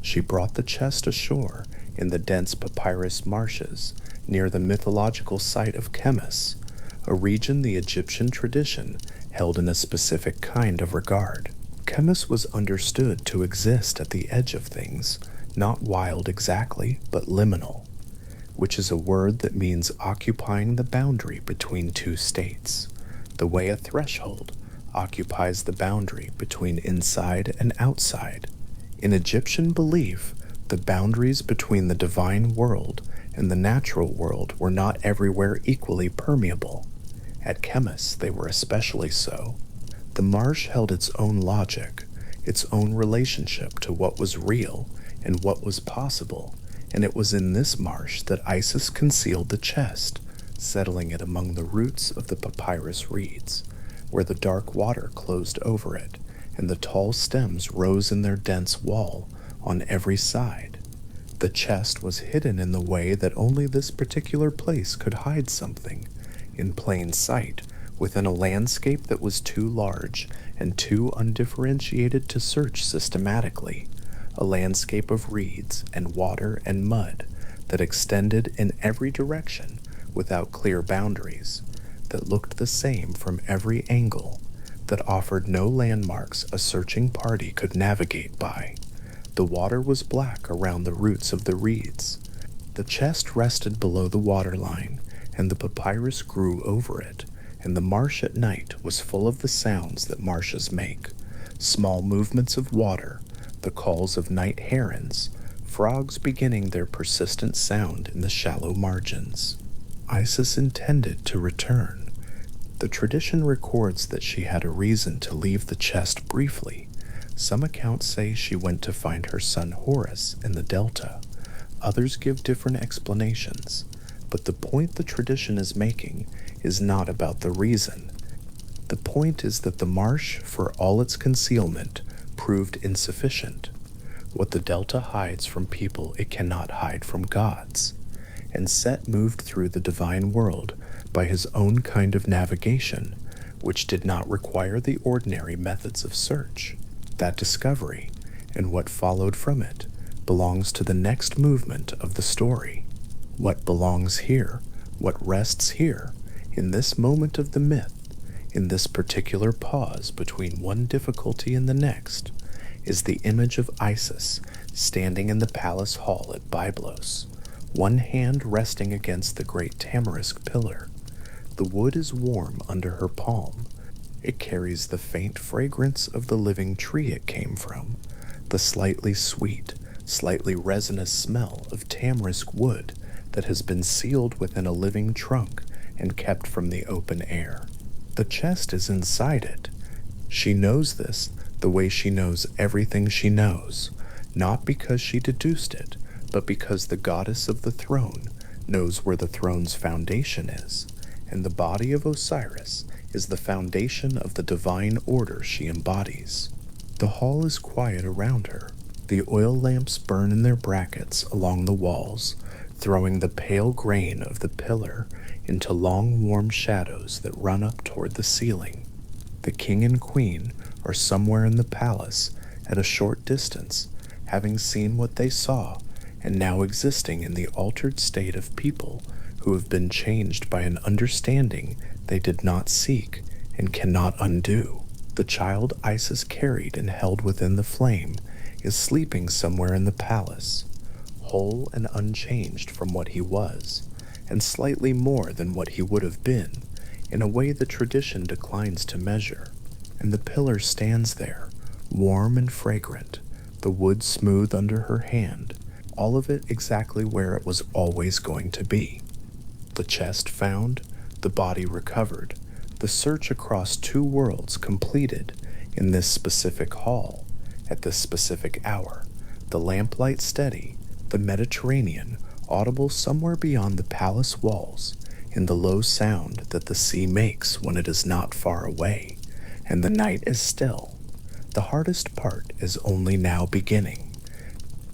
She brought the chest ashore in the dense papyrus marshes near the mythological site of Chemis, a region the Egyptian tradition held in a specific kind of regard. Chemis was understood to exist at the edge of things, not wild exactly, but liminal, which is a word that means occupying the boundary between two states, the way a threshold occupies the boundary between inside and outside. In Egyptian belief, the boundaries between the divine world and the natural world were not everywhere equally permeable. At Chemis, they were especially so. The marsh held its own logic, its own relationship to what was real and what was possible, and it was in this marsh that Isis concealed the chest, settling it among the roots of the papyrus reeds, where the dark water closed over it, and the tall stems rose in their dense wall on every side. The chest was hidden in the way that only this particular place could hide something, in plain sight, within a landscape that was too large and too undifferentiated to search systematically, a landscape of reeds and water and mud that extended in every direction without clear boundaries, that looked the same from every angle, that offered no landmarks a searching party could navigate by. The water was black around the roots of the reeds. The chest rested below the waterline, and the papyrus grew over it, and the marsh at night was full of the sounds that marshes make, small movements of water, the calls of night herons, frogs beginning their persistent sound in the shallow margins. Isis intended to return. The tradition records that she had a reason to leave the chest briefly. Some accounts say she went to find her son Horus in the delta. Others give different explanations, but the point the tradition is making is not about the reason. The point is that the marsh, for all its concealment, proved insufficient. What the delta hides from people, it cannot hide from gods. And Set moved through the divine world by his own kind of navigation, which did not require the ordinary methods of search. That discovery, and what followed from it, belongs to the next movement of the story. What belongs here, what rests here, in this moment of the myth, in this particular pause between one difficulty and the next, is the image of Isis standing in the palace hall at Byblos, one hand resting against the great tamarisk pillar. The wood is warm under her palm. It carries the faint fragrance of the living tree it came from, the slightly sweet, slightly resinous smell of tamarisk wood that has been sealed within a living trunk and kept from the open air. The chest is inside it. She knows this the way she knows everything she knows, not because she deduced it, but because the goddess of the throne knows where the throne's foundation is, and the body of Osiris is the foundation of the divine order she embodies. The hall is quiet around her. The oil lamps burn in their brackets along the walls, throwing the pale grain of the pillar into long warm shadows that run up toward the ceiling. The king and queen are somewhere in the palace at a short distance, having seen what they saw, and now existing in the altered state of people who have been changed by an understanding they did not seek and cannot undo. The child Isis carried and held within the flame is sleeping somewhere in the palace, whole and unchanged from what he was, and slightly more than what he would have been, in a way the tradition declines to measure. And the pillar stands there, warm and fragrant, the wood smooth under her hand, all of it exactly where it was always going to be. The chest found, the body recovered, the search across two worlds completed in this specific hall, at this specific hour, the lamplight steady, the Mediterranean audible somewhere beyond the palace walls, in the low sound that the sea makes when it is not far away, and the night is still. The hardest part is only now beginning.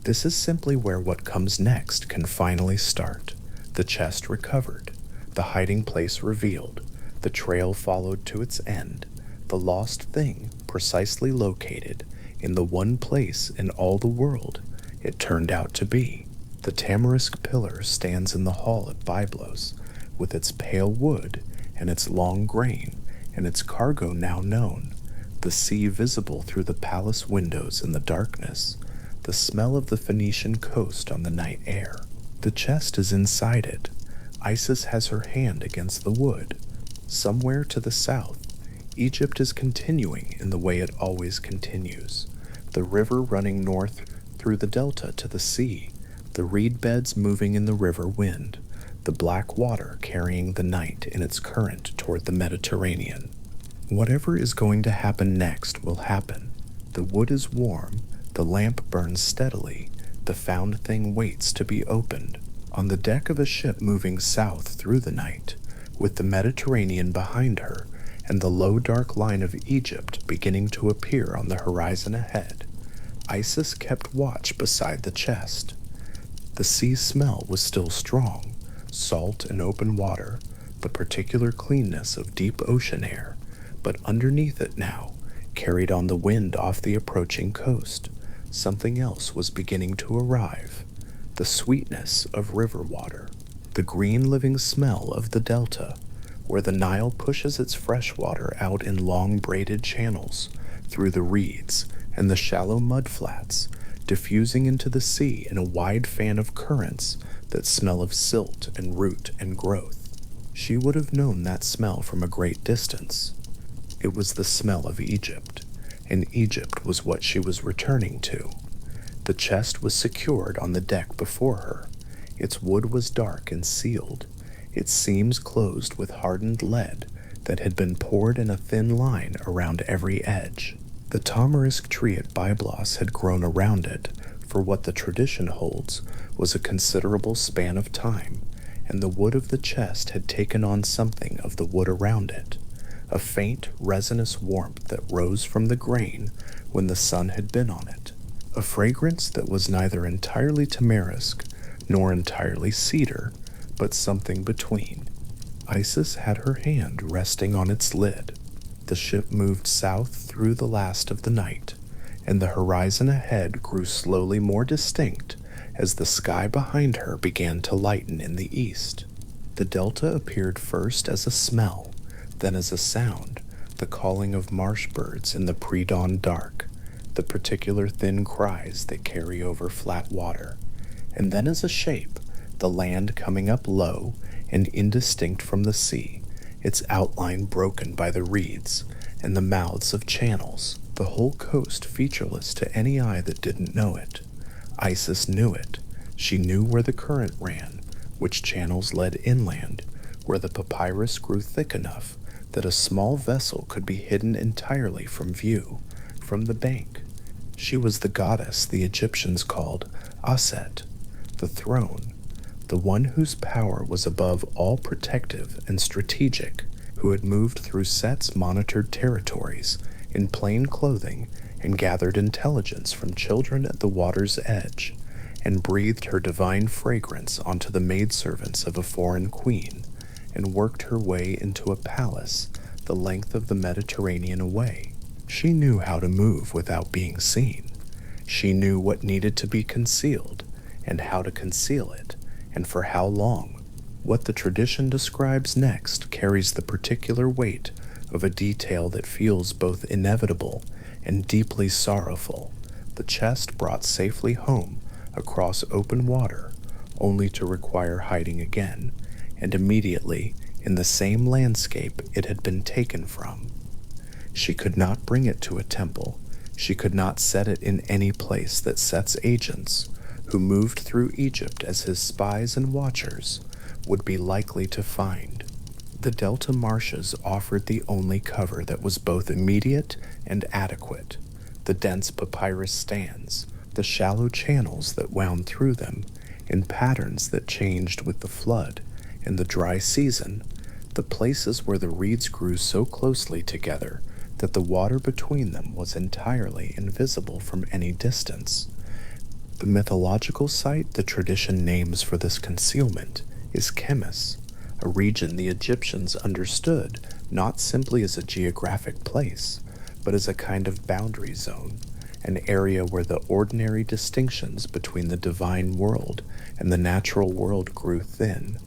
This is simply where what comes next can finally start. The chest recovered, the hiding place revealed, the trail followed to its end, the lost thing precisely located in the one place in all the world it turned out to be. The tamarisk pillar stands in the hall at Byblos, with its pale wood and its long grain and its cargo now known, the sea visible through the palace windows in the darkness, the smell of the Phoenician coast on the night air. The chest is inside it. Isis has her hand against the wood. Somewhere to the south, Egypt is continuing in the way it always continues, the river running north through the delta to the sea, the reed beds moving in the river wind, the black water carrying the night in its current toward the Mediterranean. Whatever is going to happen next will happen. The wood is warm, the lamp burns steadily, the found thing waits to be opened. On the deck of a ship moving south through the night, with the Mediterranean behind her, and the low dark line of Egypt beginning to appear on the horizon ahead, Isis kept watch beside the chest. The sea smell was still strong, salt and open water, the particular cleanness of deep ocean air, but underneath it now, carried on the wind off the approaching coast, something else was beginning to arrive, the sweetness of river water, the green living smell of the delta, where the Nile pushes its fresh water out in long braided channels through the reeds and the shallow mudflats, diffusing into the sea in a wide fan of currents that smell of silt and root and growth. She would have known that smell from a great distance. It was the smell of Egypt, and Egypt was what she was returning to. The chest was secured on the deck before her. Its wood was dark and sealed, its seams closed with hardened lead that had been poured in a thin line around every edge. The tamarisk tree at Byblos had grown around it for what the tradition holds was a considerable span of time, and the wood of the chest had taken on something of the wood around it, a faint resinous warmth that rose from the grain when the sun had been on it, a fragrance that was neither entirely tamarisk nor entirely cedar, but something between. Isis had her hand resting on its lid. The ship moved south through the last of the night, and the horizon ahead grew slowly more distinct as the sky behind her began to lighten in the east. The delta appeared first as a smell, then as a sound, the calling of marsh birds in the pre-dawn dark, the particular thin cries they carry over flat water, and then as a shape, the land coming up low and indistinct from the sea, its outline broken by the reeds and the mouths of channels, the whole coast featureless to any eye that didn't know it. Isis knew it. She knew where the current ran, which channels led inland, where the papyrus grew thick enough that a small vessel could be hidden entirely from view, from the bank. She was the goddess the Egyptians called Aset, the throne, the one whose power was above all protective and strategic, who had moved through Set's monitored territories in plain clothing and gathered intelligence from children at the water's edge, and breathed her divine fragrance onto the maidservants of a foreign queen, and worked her way into a palace the length of the Mediterranean away. She knew how to move without being seen. She knew what needed to be concealed, and how to conceal it, and for how long. What the tradition describes next carries the particular weight of a detail that feels both inevitable and deeply sorrowful. The chest brought safely home across open water, only to require hiding again, and immediately in the same landscape it had been taken from. She could not bring it to a temple. She could not set it in any place that Set's agents, who moved through Egypt as his spies and watchers, would be likely to find. The delta marshes offered the only cover that was both immediate and adequate. The dense papyrus stands, the shallow channels that wound through them, in patterns that changed with the flood and the dry season, the places where the reeds grew so closely together that the water between them was entirely invisible from any distance. The mythological site the tradition names for this concealment is Chemis, a region the Egyptians understood not simply as a geographic place, but as a kind of boundary zone, an area where the ordinary distinctions between the divine world and the natural world grew thin,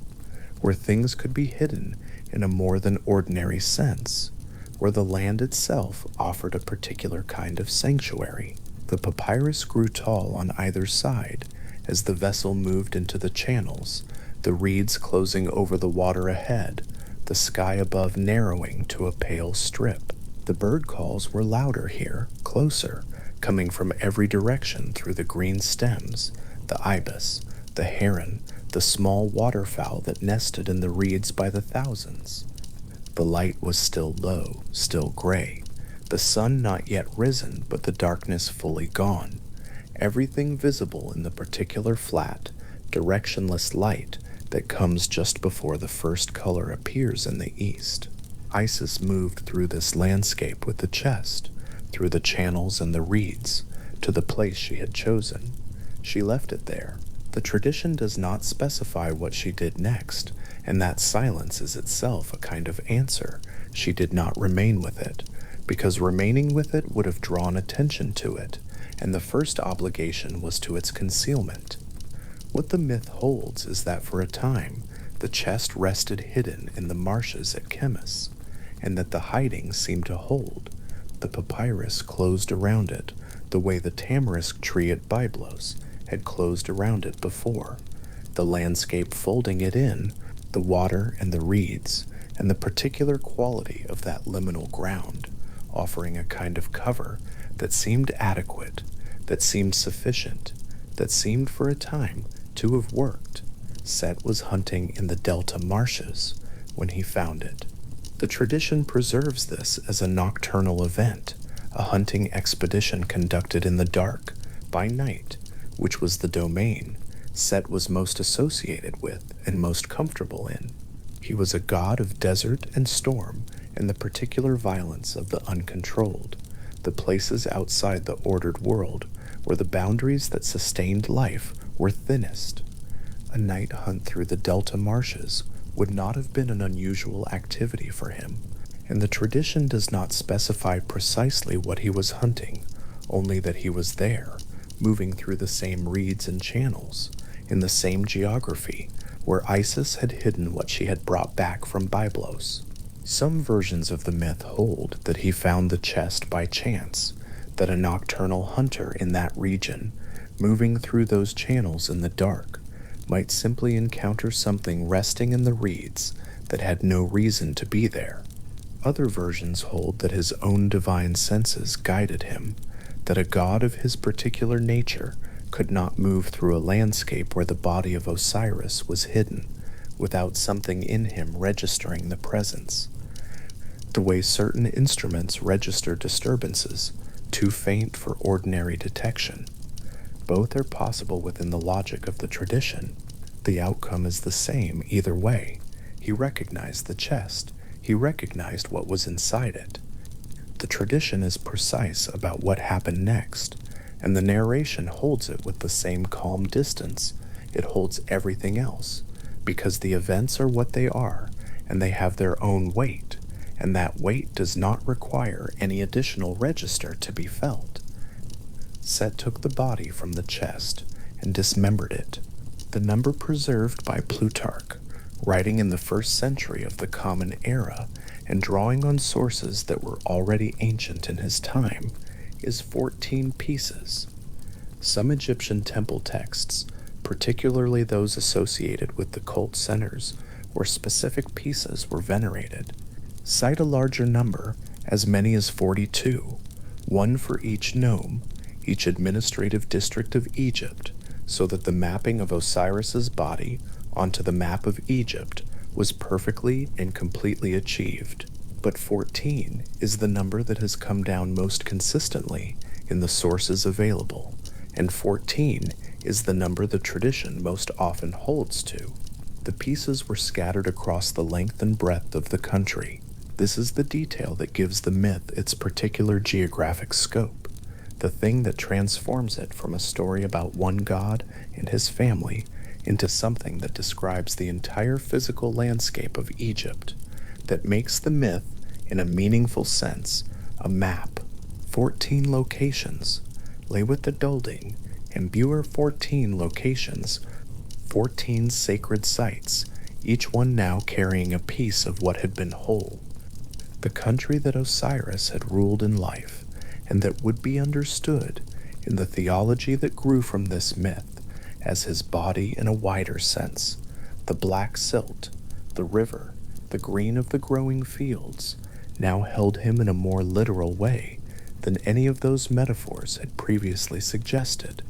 where things could be hidden in a more than ordinary sense, where the land itself offered a particular kind of sanctuary. The papyrus grew tall on either side as the vessel moved into the channels, the reeds closing over the water ahead, the sky above narrowing to a pale strip. The bird calls were louder here, closer, coming from every direction through the green stems, the ibis, the heron, the small waterfowl that nested in the reeds by the thousands. The light was still low, still gray, the sun not yet risen, but the darkness fully gone. Everything visible in the particular flat, directionless light that comes just before the first color appears in the east. Isis moved through this landscape with the chest, through the channels and the reeds, to the place she had chosen. She left it there. The tradition does not specify what she did next, and that silence is itself a kind of answer. She did not remain with it, because remaining with it would have drawn attention to it, and the first obligation was to its concealment. What the myth holds is that for a time, the chest rested hidden in the marshes at Chemis, and that the hiding seemed to hold. The papyrus closed around it, the way the tamarisk tree at Byblos had closed around it before, the landscape folding it in, the water and the reeds, and the particular quality of that liminal ground, offering a kind of cover that seemed adequate, that seemed sufficient, that seemed for a time to have worked. Set was hunting in the delta marshes when he found it. The tradition preserves this as a nocturnal event, a hunting expedition conducted in the dark, by night, which was the domain Set was most associated with and most comfortable in. He was a god of desert and storm and the particular violence of the uncontrolled, the places outside the ordered world where the boundaries that sustained life were thinnest. A night hunt through the delta marshes would not have been an unusual activity for him, and the tradition does not specify precisely what he was hunting, only that he was there, moving through the same reeds and channels, in the same geography, where Isis had hidden what she had brought back from Byblos. Some versions of the myth hold that he found the chest by chance, that a nocturnal hunter in that region, moving through those channels in the dark, might simply encounter something resting in the reeds that had no reason to be there. Other versions hold that his own divine senses guided him, that a god of his particular nature could not move through a landscape where the body of Osiris was hidden without something in him registering the presence. The way certain instruments register disturbances, too faint for ordinary detection. Both are possible within the logic of the tradition. The outcome is the same either way. He recognized the chest. He recognized what was inside it. The tradition is precise about what happened next, and the narration holds it with the same calm distance it holds everything else, because the events are what they are, and they have their own weight, and that weight does not require any additional register to be felt. Set took the body from the chest and dismembered it. The number preserved by Plutarch, writing in the 1st century of the Common Era and drawing on sources that were already ancient in his time, is 14 pieces. Some Egyptian temple texts, particularly those associated with the cult centers where specific pieces were venerated, cite a larger number, as many as 42, one for each nome, each administrative district of Egypt, so that the mapping of Osiris's body onto the map of Egypt was perfectly and completely achieved. But 14 is the number that has come down most consistently in the sources available, and 14 is the number the tradition most often holds to. The pieces were scattered across the length and breadth of the country. This is the detail that gives the myth its particular geographic scope, the thing that transforms it from a story about one god and his family into something that describes the entire physical landscape of Egypt, that makes the myth, in a meaningful sense, a map. 14 locations lay with the Dolding, and Buer 14 locations, 14 sacred sites, each one now carrying a piece of what had been whole. The country that Osiris had ruled in life, and that would be understood in the theology that grew from this myth as his body in a wider sense, the black silt, the river, the green of the growing fields, now held him in a more literal way than any of those metaphors had previously suggested.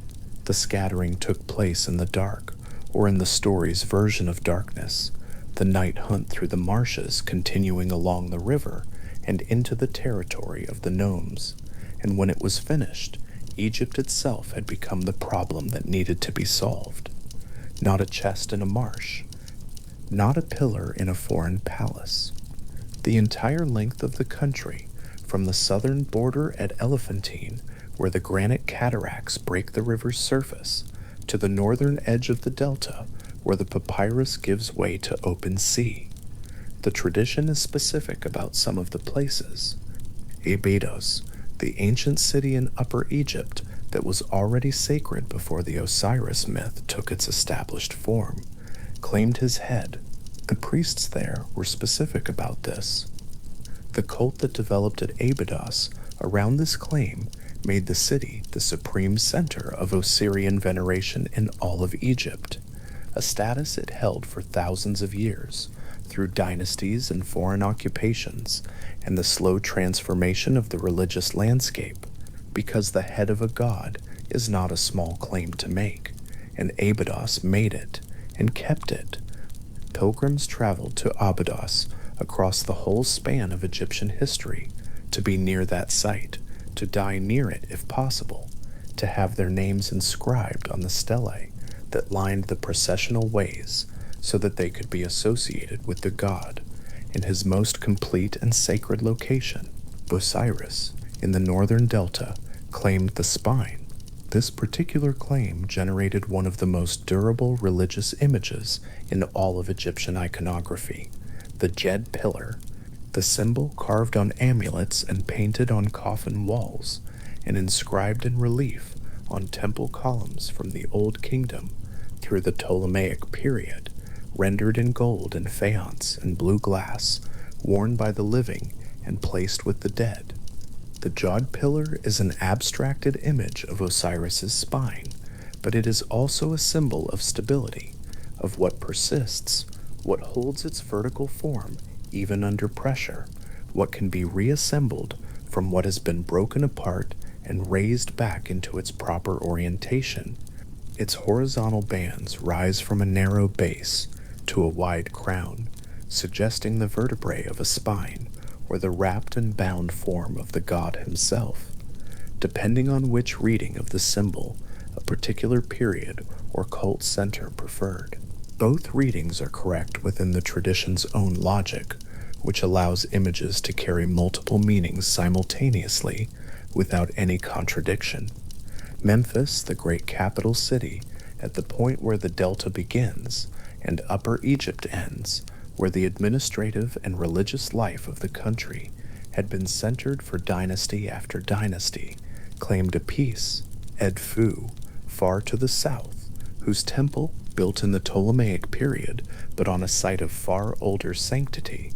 The scattering took place in the dark, or in the story's version of darkness, the night hunt through the marshes continuing along the river and into the territory of the gnomes, and when it was finished, Egypt itself had become the problem that needed to be solved. Not a chest in a marsh, not a pillar in a foreign palace. The entire length of the country, from the southern border at Elephantine, where the granite cataracts break the river's surface, to the northern edge of the delta, where the papyrus gives way to open sea. The tradition is specific about some of the places. Abydos, the ancient city in Upper Egypt that was already sacred before the Osiris myth took its established form, claimed his head. The priests there were specific about this. The cult that developed at Abydos around this claim made the city the supreme center of Osirian veneration in all of Egypt, a status it held for thousands of years through dynasties and foreign occupations and the slow transformation of the religious landscape, because the head of a god is not a small claim to make, and Abydos made it and kept it. Pilgrims traveled to Abydos across the whole span of Egyptian history to be near that site, to die near it if possible, to have their names inscribed on the stelae that lined the processional ways so that they could be associated with the god in his most complete and sacred location. Osiris, in the northern delta, claimed the spine. This particular claim generated one of the most durable religious images in all of Egyptian iconography, the Djed pillar, the symbol carved on amulets and painted on coffin walls and inscribed in relief on temple columns from the Old Kingdom through the Ptolemaic period, rendered in gold and faience and blue glass, worn by the living and placed with the dead. The Djed pillar is an abstracted image of Osiris's spine, but it is also a symbol of stability, of what persists, what holds its vertical form even under pressure, what can be reassembled from what has been broken apart and raised back into its proper orientation. Its horizontal bands rise from a narrow base to a wide crown, suggesting the vertebrae of a spine or the wrapped and bound form of the god himself, depending on which reading of the symbol a particular period or cult center preferred. Both readings are correct within the tradition's own logic, which allows images to carry multiple meanings simultaneously without any contradiction. Memphis, the great capital city, at the point where the delta begins, and Upper Egypt ends, where the administrative and religious life of the country had been centered for dynasty after dynasty, claimed a piece, Edfu, far to the south, whose temple, built in the Ptolemaic period but on a site of far older sanctity,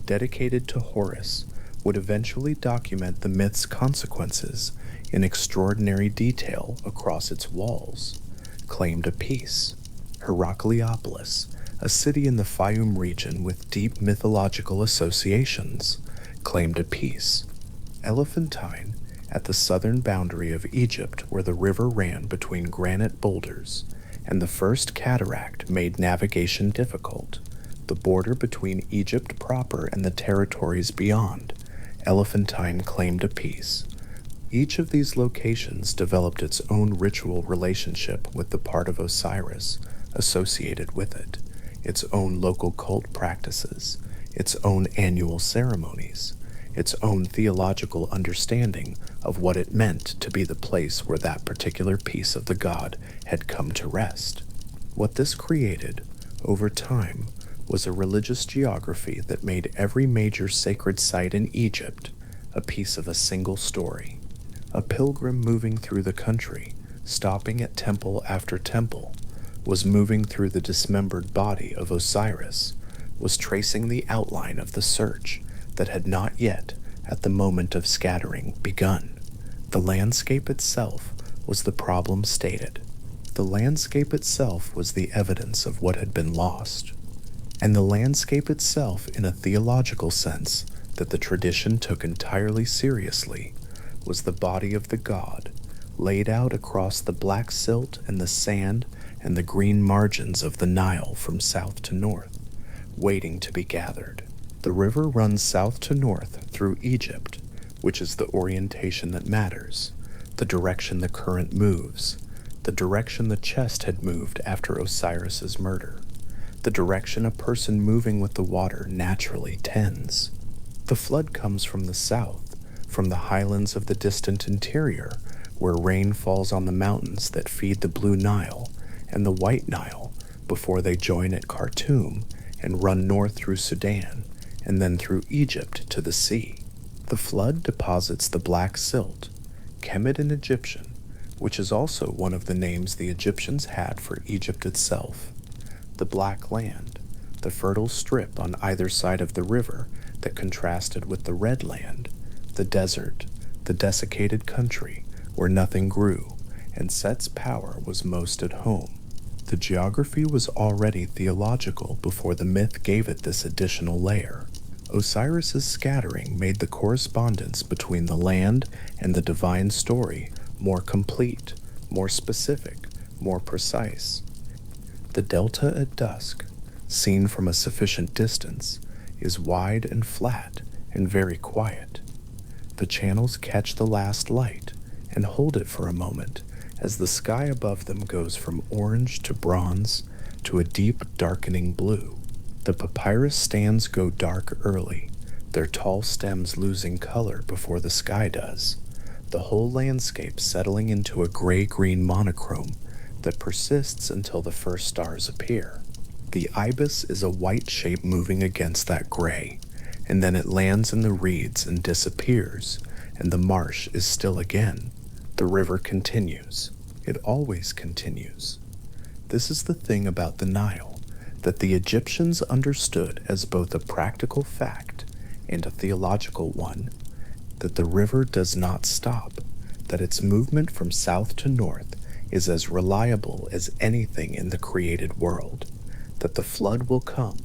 dedicated to Horus, would eventually document the myth's consequences in extraordinary detail across its walls, claimed a piece. Heracleopolis, a city in the Fayum region with deep mythological associations, claimed a piece. Elephantine, at the southern boundary of Egypt where the river ran between granite boulders, and the first cataract made navigation difficult, the border between Egypt proper and the territories beyond, Elephantine claimed a piece. Each of these locations developed its own ritual relationship with the part of Osiris associated with it, its own local cult practices, its own annual ceremonies, its own theological understanding of what it meant to be the place where that particular piece of the god had come to rest. What this created, over time, was a religious geography that made every major sacred site in Egypt a piece of a single story. A pilgrim moving through the country, stopping at temple after temple, was moving through the dismembered body of Osiris, was tracing the outline of the search that had not yet, at the moment of scattering, begun. The landscape itself was the problem stated. The landscape itself was the evidence of what had been lost. And the landscape itself, in a theological sense that the tradition took entirely seriously, was the body of the god, laid out across the black silt and the sand and the green margins of the Nile from south to north, waiting to be gathered. The river runs south to north through Egypt, which is the orientation that matters, the direction the current moves, the direction the chest had moved after Osiris's murder, the direction a person moving with the water naturally tends. The flood comes from the south, from the highlands of the distant interior, where rain falls on the mountains that feed the Blue Nile and the White Nile, before they join at Khartoum and run north through Sudan and then through Egypt to the sea. The flood deposits the black silt, Kemet in Egyptian, which is also one of the names the Egyptians had for Egypt itself. The black land, the fertile strip on either side of the river that contrasted with the red land, the desert, the desiccated country where nothing grew, and Set's power was most at home. The geography was already theological before the myth gave it this additional layer. Osiris's scattering made the correspondence between the land and the divine story more complete, more specific, more precise. The delta at dusk, seen from a sufficient distance, is wide and flat and very quiet. The channels catch the last light and hold it for a moment as the sky above them goes from orange to bronze to a deep darkening blue. The papyrus stands go dark early, their tall stems losing color before the sky does, the whole landscape settling into a gray-green monochrome that persists until the first stars appear. The ibis is a white shape moving against that gray, and then it lands in the reeds and disappears, and the marsh is still again. The river continues. It always continues. This is the thing about the Nile that the Egyptians understood as both a practical fact and a theological one, that the river does not stop, that its movement from south to north is as reliable as anything in the created world, that the flood will come,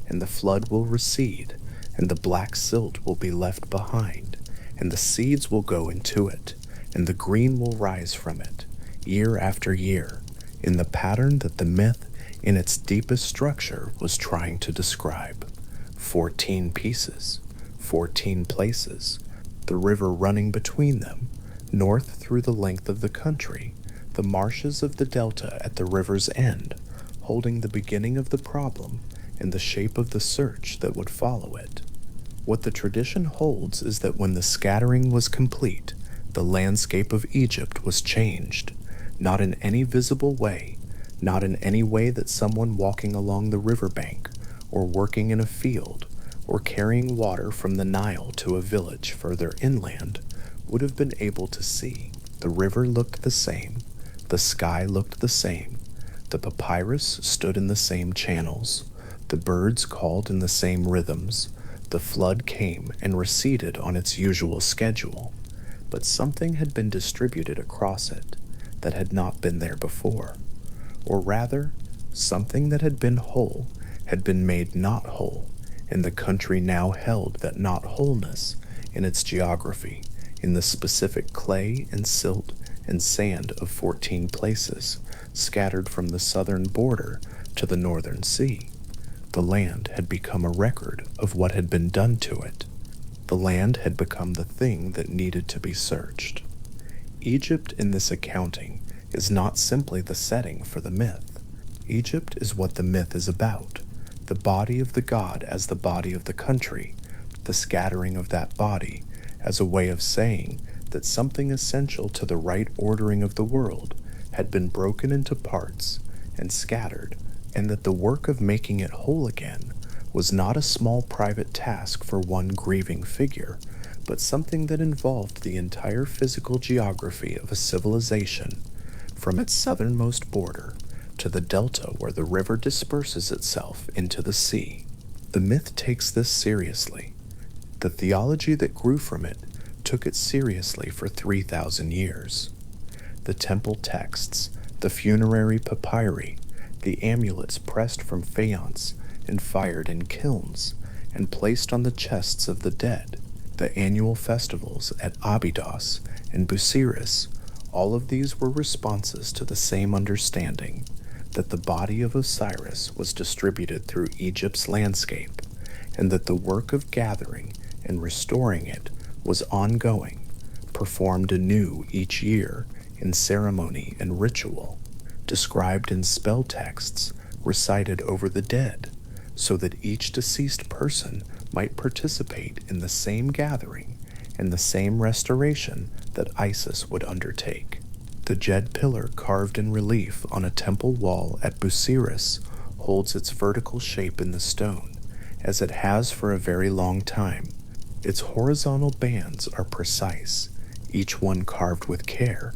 and the flood will recede, and the black silt will be left behind, and the seeds will go into it, and the green will rise from it, year after year, in the pattern that the myth in its deepest structure was trying to describe. 14 pieces, 14 places, the river running between them, north through the length of the country, the marshes of the delta at the river's end, holding the beginning of the problem and the shape of the search that would follow it. What the tradition holds is that when the scattering was complete, the landscape of Egypt was changed, not in any visible way, not in any way that someone walking along the riverbank, or working in a field, or carrying water from the Nile to a village further inland would have been able to see. The river looked the same, the sky looked the same, the papyrus stood in the same channels, the birds called in the same rhythms, the flood came and receded on its usual schedule, but something had been distributed across it that had not been there before, or rather, something that had been whole had been made not whole, and the country now held that not wholeness in its geography, in the specific clay and silt and sand of 14 places, scattered from the southern border to the northern sea. The land had become a record of what had been done to it. The land had become the thing that needed to be searched. Egypt in this accounting is not simply the setting for the myth. Egypt is what the myth is about, the body of the god as the body of the country, the scattering of that body as a way of saying that something essential to the right ordering of the world had been broken into parts and scattered, and that the work of making it whole again was not a small private task for one grieving figure, but something that involved the entire physical geography of a civilization, from its southernmost border to the delta where the river disperses itself into the sea. The myth takes this seriously. The theology that grew from it took it seriously for 3,000 years. The temple texts, the funerary papyri, the amulets pressed from faience and fired in kilns and placed on the chests of the dead, the annual festivals at Abydos and Busiris, all of these were responses to the same understanding that the body of Osiris was distributed through Egypt's landscape, and that the work of gathering and restoring it was ongoing, performed anew each year in ceremony and ritual, described in spell texts recited over the dead, so that each deceased person might participate in the same gathering and the same restoration that Isis would undertake. The Jed pillar carved in relief on a temple wall at Busiris holds its vertical shape in the stone, as it has for a very long time. Its horizontal bands are precise, each one carved with care,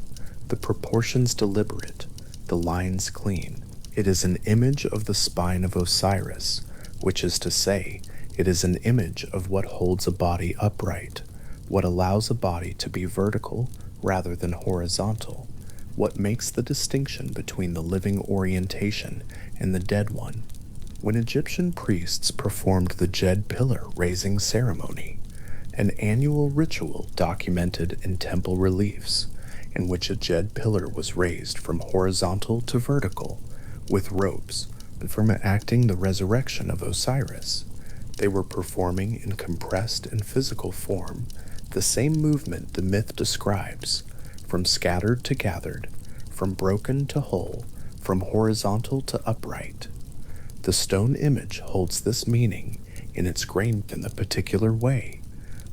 the proportions deliberate, the lines clean. It is an image of the spine of Osiris, which is to say, it is an image of what holds a body upright, what allows a body to be vertical rather than horizontal, what makes the distinction between the living orientation and the dead one. When Egyptian priests performed the Djed pillar raising ceremony, an annual ritual documented in temple reliefs, in which a Djed pillar was raised from horizontal to vertical with ropes, and from enacting the resurrection of Osiris, they were performing in compressed and physical form the same movement the myth describes, from scattered to gathered, from broken to whole, from horizontal to upright. The stone image holds this meaning in its grain in the particular way.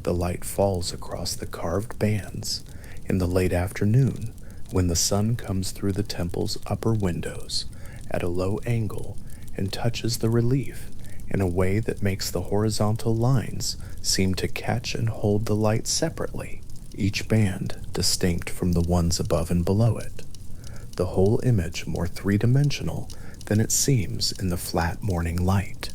The light falls across the carved bands in the late afternoon when the sun comes through the temple's upper windows at a low angle and touches the relief in a way that makes the horizontal lines seem to catch and hold the light separately, each band distinct from the ones above and below it. The whole image more three-dimensional than it seems in the flat morning light.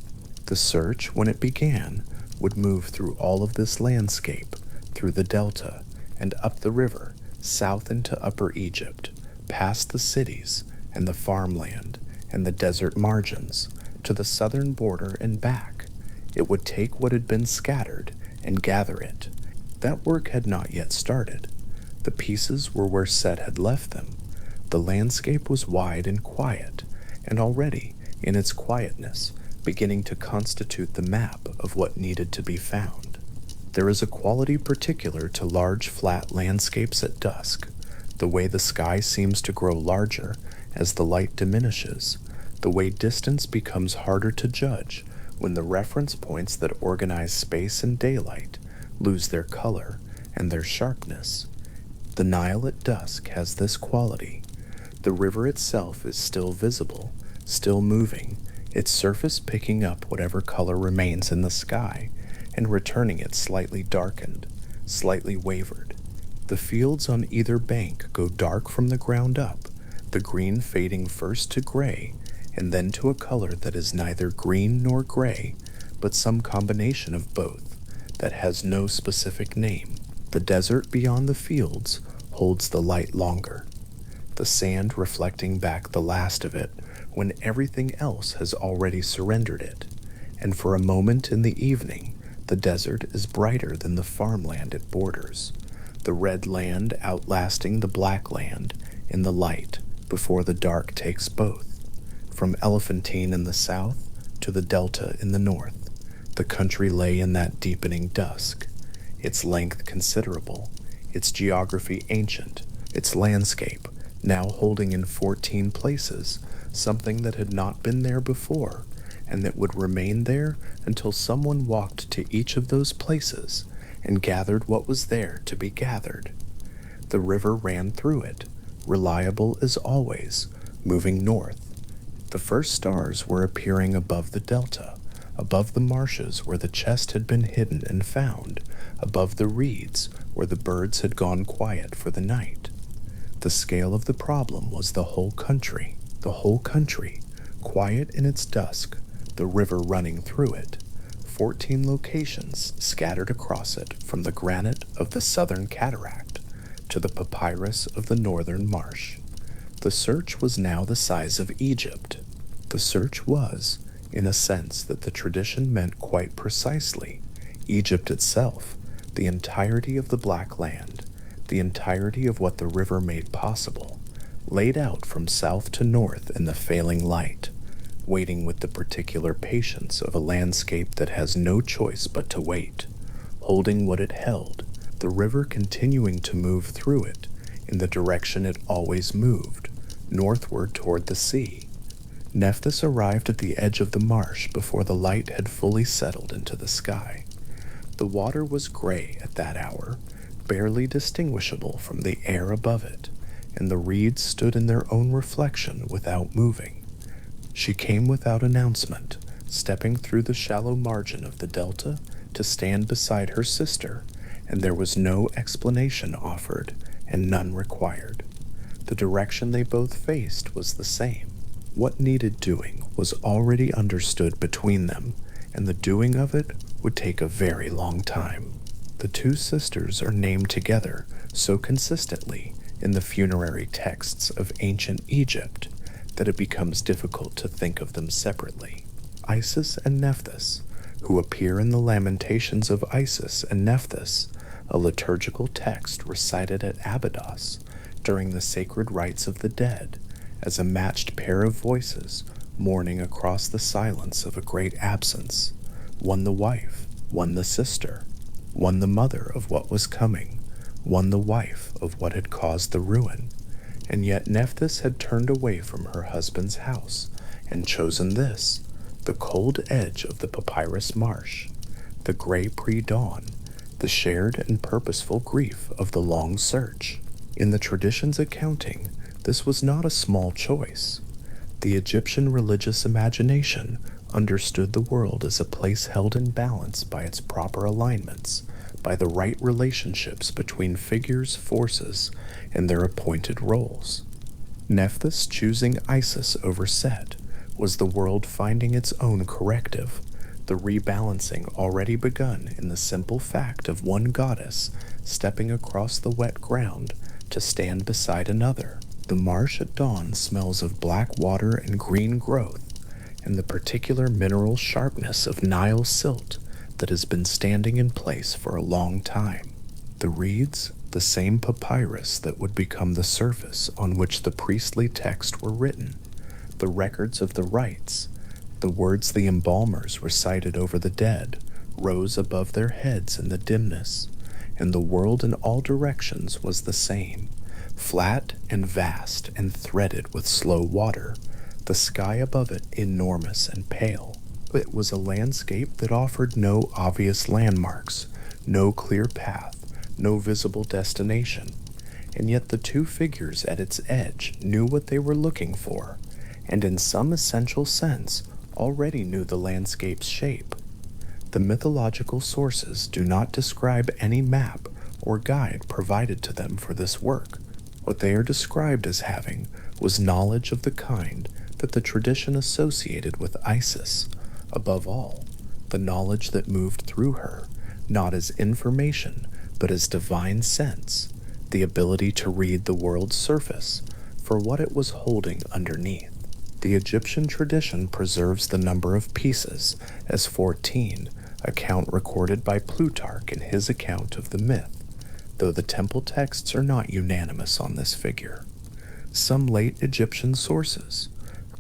The search, when it began, would move through all of this landscape, through the delta, and up the river, south into Upper Egypt, past the cities, and the farmland, and the desert margins, to the southern border and back. It would take what had been scattered and gather it. That work had not yet started. The pieces were where Set had left them. The landscape was wide and quiet, and already, in its quietness, beginning to constitute the map of what needed to be found. There is a quality particular to large flat landscapes at dusk, the way the sky seems to grow larger as the light diminishes, the way distance becomes harder to judge when the reference points that organize space and daylight lose their color and their sharpness. The Nile at dusk has this quality. The river itself is still visible, still moving, its surface picking up whatever color remains in the sky and returning it slightly darkened, slightly wavered. The fields on either bank go dark from the ground up, the green fading first to gray and then to a color that is neither green nor gray, but some combination of both that has no specific name. The desert beyond the fields holds the light longer, the sand reflecting back the last of it when everything else has already surrendered it, and for a moment in the evening the desert is brighter than the farmland it borders, the red land outlasting the black land in the light before the dark takes both. From Elephantine in the south to the delta in the north, the country lay in that deepening dusk, its length considerable, its geography ancient, its landscape now holding in 14 places something that had not been there before, and that would remain there until someone walked to each of those places and gathered what was there to be gathered. The river ran through it, reliable as always, moving north. The first stars were appearing above the delta, above the marshes where the chest had been hidden and found, above the reeds where the birds had gone quiet for the night. The scale of the problem was the whole country, quiet in its dusk, the river running through it, 14 locations scattered across it from the granite of the southern cataract to the papyrus of the northern marsh. The search was now the size of Egypt. The search was, in a sense that the tradition meant quite precisely, Egypt itself, the entirety of the Black Land, the entirety of what the river made possible, laid out from south to north in the failing light, waiting with the particular patience of a landscape that has no choice but to wait, holding what it held, the river continuing to move through it in the direction it always moved, northward toward the sea. Nephthys arrived at the edge of the marsh before the light had fully settled into the sky. The water was gray at that hour, barely distinguishable from the air above it, and the reeds stood in their own reflection without moving. She came without announcement, stepping through the shallow margin of the delta to stand beside her sister, and there was no explanation offered and none required. The direction they both faced was the same. What needed doing was already understood between them, and the doing of it would take a very long time. The two sisters are named together so consistently in the funerary texts of ancient Egypt that it becomes difficult to think of them separately. Isis and Nephthys, who appear in the Lamentations of Isis and Nephthys, a liturgical text recited at Abydos during the sacred rites of the dead, as a matched pair of voices mourning across the silence of a great absence, one the wife, one the sister, one the mother of what was coming, one the wife of what had caused the ruin. And yet Nephthys had turned away from her husband's house and chosen this, the cold edge of the papyrus marsh, the gray pre-dawn, the shared and purposeful grief of the long search. In the tradition's accounting, this was not a small choice. The Egyptian religious imagination understood the world as a place held in balance by its proper alignments, by the right relationships between figures, forces, and their appointed roles. Nephthys choosing Isis over Set was the world finding its own corrective, the rebalancing already begun in the simple fact of one goddess stepping across the wet ground to stand beside another. The marsh at dawn smells of black water and green growth, and the particular mineral sharpness of Nile silt that has been standing in place for a long time. The reeds, the same papyrus that would become the surface on which the priestly texts were written, the records of the rites, the words the embalmers recited over the dead, rose above their heads in the dimness, and the world in all directions was the same, flat and vast and threaded with slow water, the sky above it enormous and pale. It was a landscape that offered no obvious landmarks, no clear path, no visible destination, and yet the two figures at its edge knew what they were looking for, and in some essential sense already knew the landscape's shape. The mythological sources do not describe any map or guide provided to them for this work. What they are described as having was knowledge of the kind that the tradition associated with Isis, above all, the knowledge that moved through her, not as information, but as divine sense, the ability to read the world's surface for what it was holding underneath. The Egyptian tradition preserves the number of pieces as 14, a count recorded by Plutarch in his account of the myth, though the temple texts are not unanimous on this figure. Some late Egyptian sources,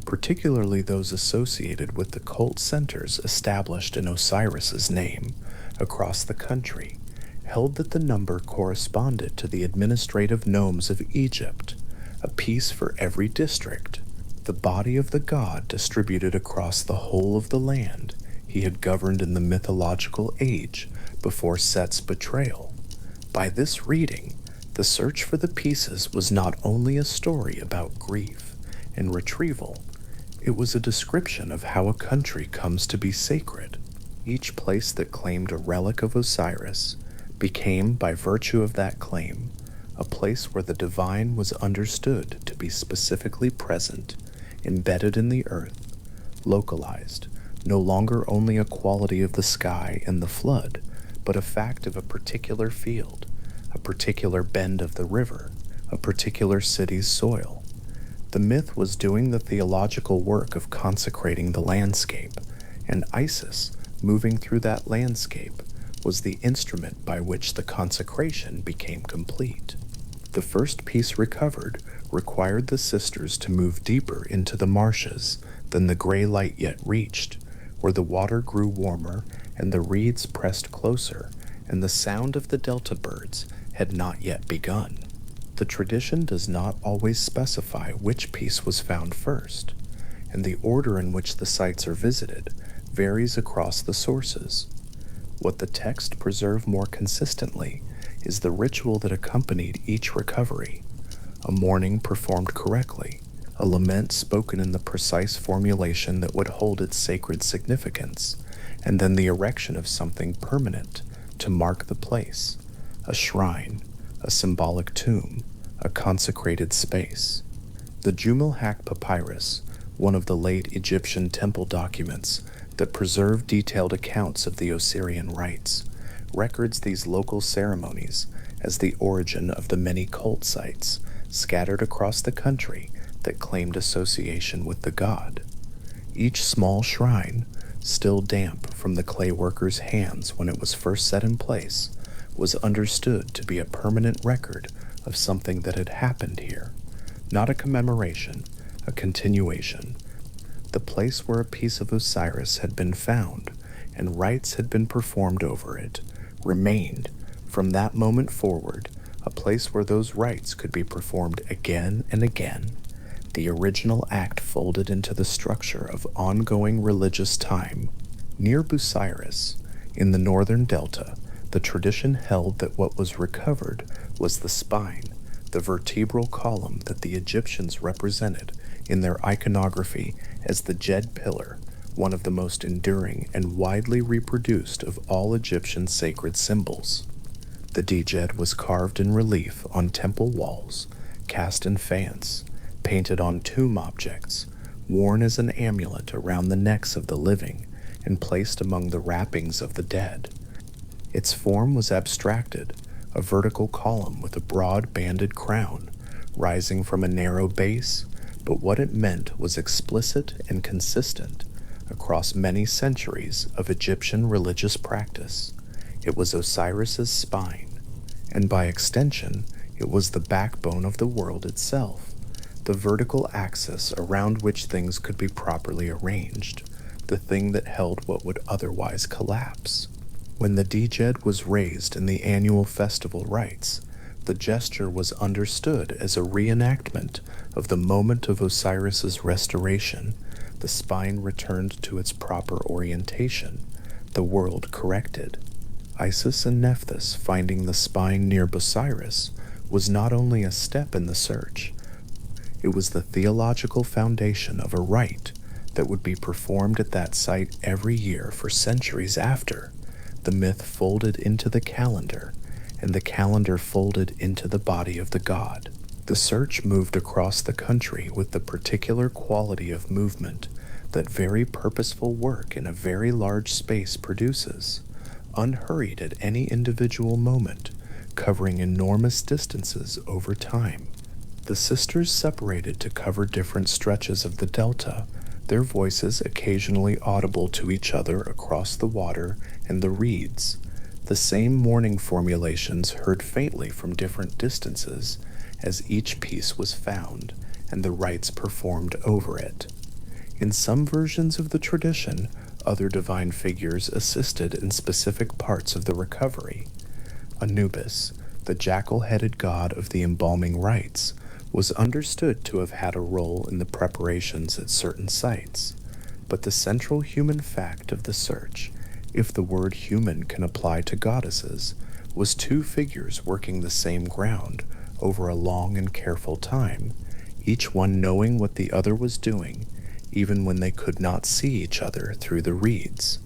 particularly those associated with the cult centers established in Osiris's name across the country, held that the number corresponded to the administrative nomes of Egypt, a piece for every district, the body of the god distributed across the whole of the land he had governed in the mythological age before Set's betrayal. By this reading, the search for the pieces was not only a story about grief and retrieval, it was a description of how a country comes to be sacred. Each place that claimed a relic of Osiris became, by virtue of that claim, a place where the divine was understood to be specifically present, embedded in the earth, localized, no longer only a quality of the sky and the flood, but a fact of a particular field, a particular bend of the river, a particular city's soil. The myth was doing the theological work of consecrating the landscape, and Isis, moving through that landscape, was the instrument by which the consecration became complete. The first piece recovered required the sisters to move deeper into the marshes than the gray light yet reached, where the water grew warmer and the reeds pressed closer, and the sound of the delta birds had not yet begun. The tradition does not always specify which piece was found first, and the order in which the sites are visited varies across the sources. What the text preserve more consistently is the ritual that accompanied each recovery, a mourning performed correctly, a lament spoken in the precise formulation that would hold its sacred significance, and then the erection of something permanent to mark the place, a shrine, a symbolic tomb, a consecrated space. The Jumel-Hak Papyrus, one of the late Egyptian temple documents that preserve detailed accounts of the Osirian rites, records these local ceremonies as the origin of the many cult sites scattered across the country that claimed association with the god. Each small shrine, still damp from the clay worker's hands when it was first set in place, was understood to be a permanent record of something that had happened here, not a commemoration, a continuation. The place where a piece of Osiris had been found and rites had been performed over it remained, from that moment forward, a place where those rites could be performed again and again, the original act folded into the structure of ongoing religious time. Near Busiris, in the northern delta, the tradition held that what was recovered was the spine, the vertebral column that the Egyptians represented in their iconography as the Djed pillar, one of the most enduring and widely reproduced of all Egyptian sacred symbols. The Djed was carved in relief on temple walls, cast in faience, painted on tomb objects, worn as an amulet around the necks of the living, and placed among the wrappings of the dead. Its form was abstracted, a vertical column with a broad banded crown, rising from a narrow base, but what it meant was explicit and consistent across many centuries of Egyptian religious practice. It was Osiris's spine, and by extension, it was the backbone of the world itself, the vertical axis around which things could be properly arranged, the thing that held what would otherwise collapse. When the Djed was raised in the annual festival rites, the gesture was understood as a reenactment of the moment of Osiris's restoration. The spine returned to its proper orientation, the world corrected. Isis and Nephthys finding the spine near Busiris was not only a step in the search, it was the theological foundation of a rite that would be performed at that site every year for centuries after. The myth folded into the calendar, and the calendar folded into the body of the god. The search moved across the country with the particular quality of movement that very purposeful work in a very large space produces, unhurried at any individual moment, covering enormous distances over time. The sisters separated to cover different stretches of the delta, their voices occasionally audible to each other across the water and the reeds, the same mourning formulations heard faintly from different distances as each piece was found and the rites performed over it. In some versions of the tradition, other divine figures assisted in specific parts of the recovery. Anubis, the jackal-headed god of the embalming rites, was understood to have had a role in the preparations at certain sites, but the central human fact of the search, if the word human can apply to goddesses, was two figures working the same ground over a long and careful time, each one knowing what the other was doing, even when they could not see each other through the reeds.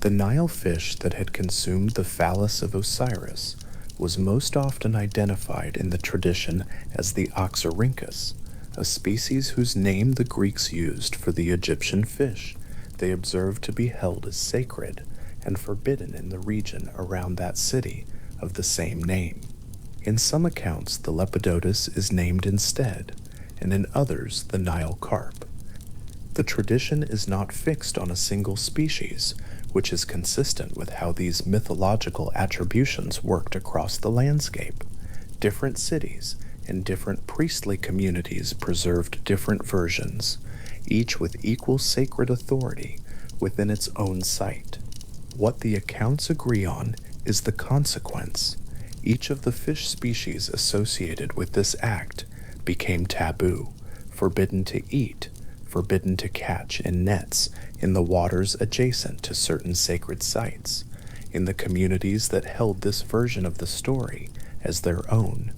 The Nile fish that had consumed the phallus of Osiris was most often identified in the tradition as the Oxyrhynchus, a species whose name the Greeks used for the Egyptian fish they observed to be held as sacred and forbidden in the region around that city of the same name. In some accounts, the Lepidotus is named instead, and in others, the Nile carp. The tradition is not fixed on a single species, which is consistent with how these mythological attributions worked across the landscape. Different cities and different priestly communities preserved different versions, each with equal sacred authority within its own site. What the accounts agree on is the consequence. Each of the fish species associated with this act became taboo, forbidden to eat, forbidden to catch in nets in the waters adjacent to certain sacred sites, in the communities that held this version of the story as their own.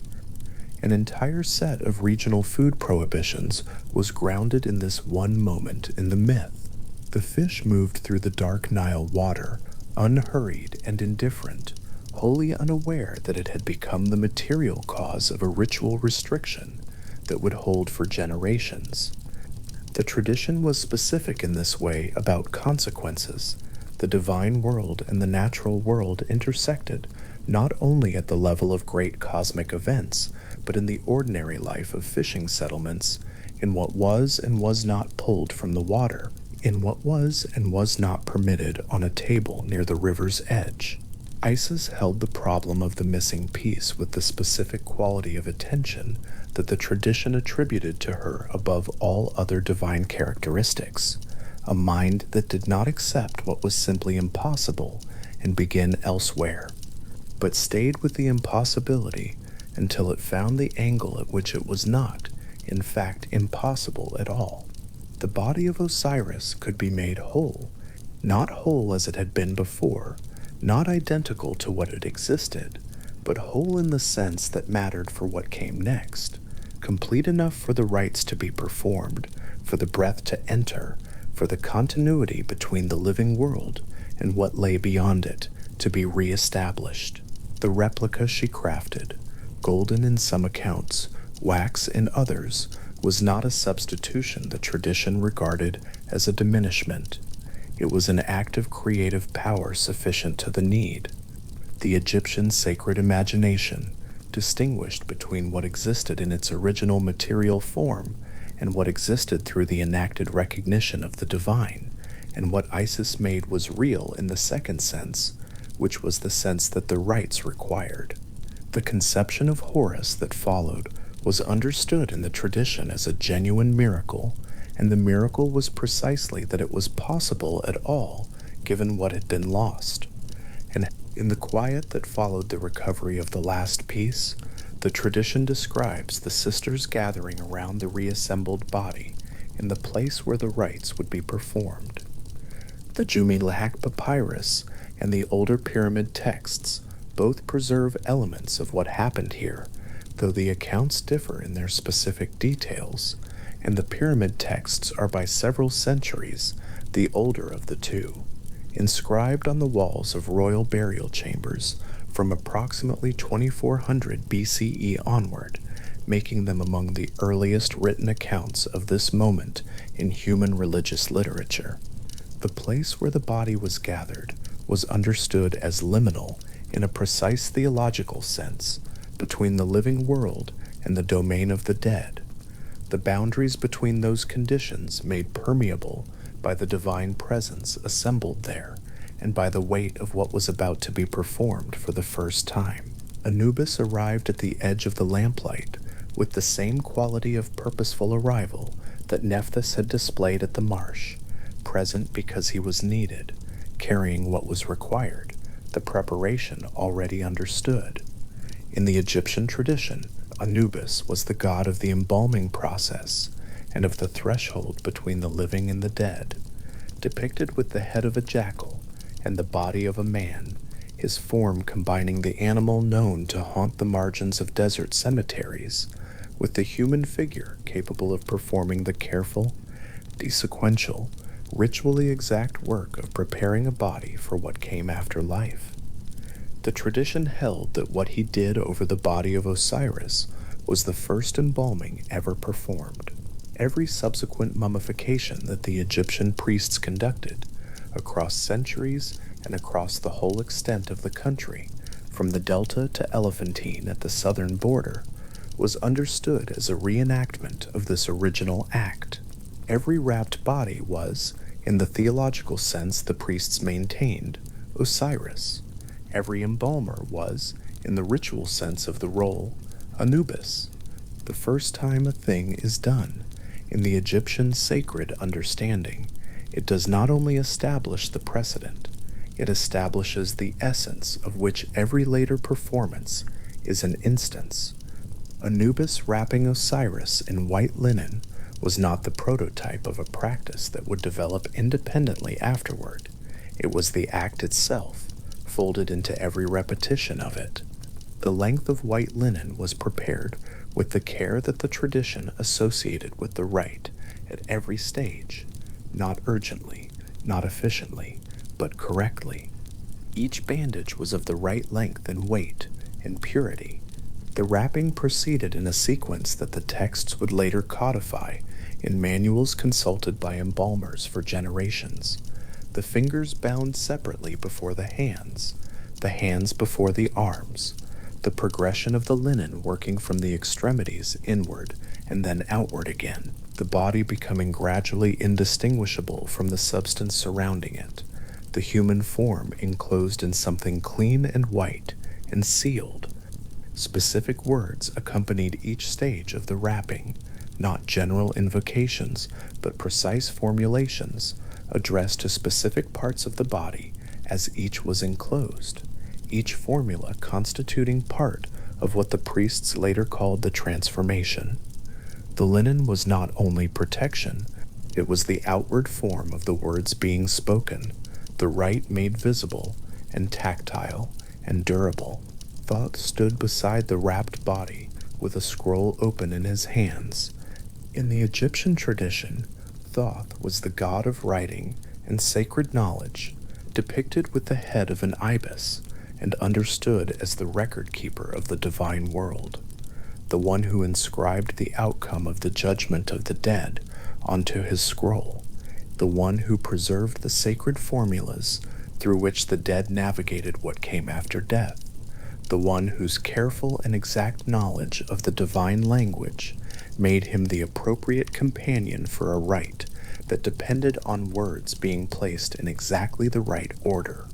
An entire set of regional food prohibitions was grounded in this one moment in the myth. The fish moved through the dark Nile water, unhurried and indifferent, wholly unaware that it had become the material cause of a ritual restriction that would hold for generations. The tradition was specific in this way about consequences. The divine world and the natural world intersected not only at the level of great cosmic events, but in the ordinary life of fishing settlements, in what was and was not pulled from the water, in what was and was not permitted on a table near the river's edge. Isis held the problem of the missing piece with the specific quality of attention that the tradition attributed to her above all other divine characteristics, a mind that did not accept what was simply impossible and begin elsewhere, but stayed with the impossibility until it found the angle at which it was not, in fact, impossible at all. The body of Osiris could be made whole, not whole as it had been before, not identical to what had existed, but whole in the sense that mattered for what came next, complete enough for the rites to be performed, for the breath to enter, for the continuity between the living world and what lay beyond it to be re-established. The replica she crafted, golden in some accounts, wax in others, was not a substitution the tradition regarded as a diminishment. It was an act of creative power sufficient to the need. The Egyptian sacred imagination distinguished between what existed in its original material form and what existed through the enacted recognition of the divine, and what Isis made was real in the second sense, which was the sense that the rites required. The conception of Horus that followed was understood in the tradition as a genuine miracle, and the miracle was precisely that it was possible at all, given what had been lost. And in the quiet that followed the recovery of the last piece, the tradition describes the sisters gathering around the reassembled body in the place where the rites would be performed. The Jumilahak papyrus and the older pyramid texts both preserve elements of what happened here, though the accounts differ in their specific details, and the pyramid texts are by several centuries the older of the two, inscribed on the walls of royal burial chambers from approximately 2400 BCE onward, making them among the earliest written accounts of this moment in human religious literature. The place where the body was gathered was understood as liminal in a precise theological sense between the living world and the domain of the dead, the boundaries between those conditions made permeable by the divine presence assembled there and by the weight of what was about to be performed for the first time. Anubis arrived at the edge of the lamplight with the same quality of purposeful arrival that Nephthys had displayed at the marsh, present because he was needed, carrying what was required, the preparation already understood. In the Egyptian tradition, Anubis was the god of the embalming process and of the threshold between the living and the dead. Depicted with the head of a jackal and the body of a man, his form combining the animal known to haunt the margins of desert cemeteries with the human figure capable of performing the careful, sequential, ritually exact work of preparing a body for what came after life. The tradition held that what he did over the body of Osiris was the first embalming ever performed. Every subsequent mummification that the Egyptian priests conducted, across centuries and across the whole extent of the country, from the Delta to Elephantine at the southern border, was understood as a reenactment of this original act. Every wrapped body was, in the theological sense the priests maintained, Osiris. Every embalmer was, in the ritual sense of the role, Anubis. The first time a thing is done, in the Egyptian sacred understanding, it does not only establish the precedent, it establishes the essence of which every later performance is an instance. Anubis wrapping Osiris in white linen was not the prototype of a practice that would develop independently afterward. It was the act itself, folded into every repetition of it. The length of white linen was prepared with the care that the tradition associated with the rite at every stage, not urgently, not efficiently, but correctly. Each bandage was of the right length and weight and purity. The wrapping proceeded in a sequence that the texts would later codify in manuals consulted by embalmers for generations. The fingers bound separately before the hands before the arms, the progression of the linen working from the extremities inward and then outward again, the body becoming gradually indistinguishable from the substance surrounding it, the human form enclosed in something clean and white and sealed. Specific words accompanied each stage of the wrapping, not general invocations, but precise formulations addressed to specific parts of the body as each was enclosed, each formula constituting part of what the priests later called the transformation. The linen was not only protection, it was the outward form of the words being spoken, the rite made visible and tactile and durable. Thoth stood beside the wrapped body with a scroll open in his hands. In the Egyptian tradition, Thoth was the god of writing and sacred knowledge, depicted with the head of an ibis and understood as the record keeper of the divine world, the one who inscribed the outcome of the judgment of the dead onto his scroll, the one who preserved the sacred formulas through which the dead navigated what came after death, the one whose careful and exact knowledge of the divine language made him the appropriate companion for a rite that depended on words being placed in exactly the right order.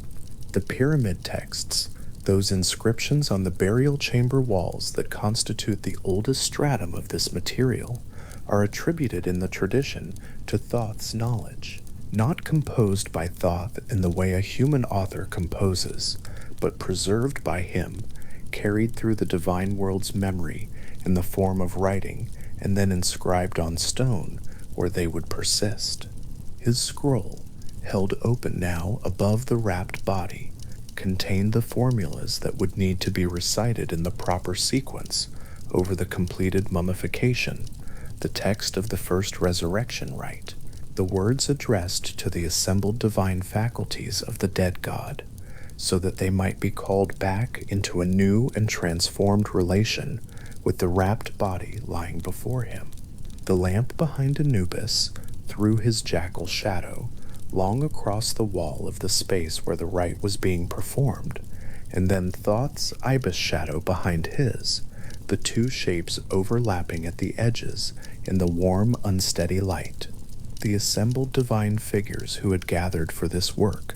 The pyramid texts, those inscriptions on the burial chamber walls that constitute the oldest stratum of this material, are attributed in the tradition to Thoth's knowledge, not composed by Thoth in the way a human author composes, but preserved by him, carried through the divine world's memory in the form of writing, and then inscribed on stone where they would persist. His scroll, held open now above the wrapped body, contained the formulas that would need to be recited in the proper sequence over the completed mummification, the text of the first resurrection rite, the words addressed to the assembled divine faculties of the dead god, so that they might be called back into a new and transformed relation with the wrapped body lying before him. The lamp behind Anubis threw his jackal shadow long across the wall of the space where the rite was being performed, and then Thoth's ibis shadow behind his, the two shapes overlapping at the edges in the warm, unsteady light. The assembled divine figures who had gathered for this work,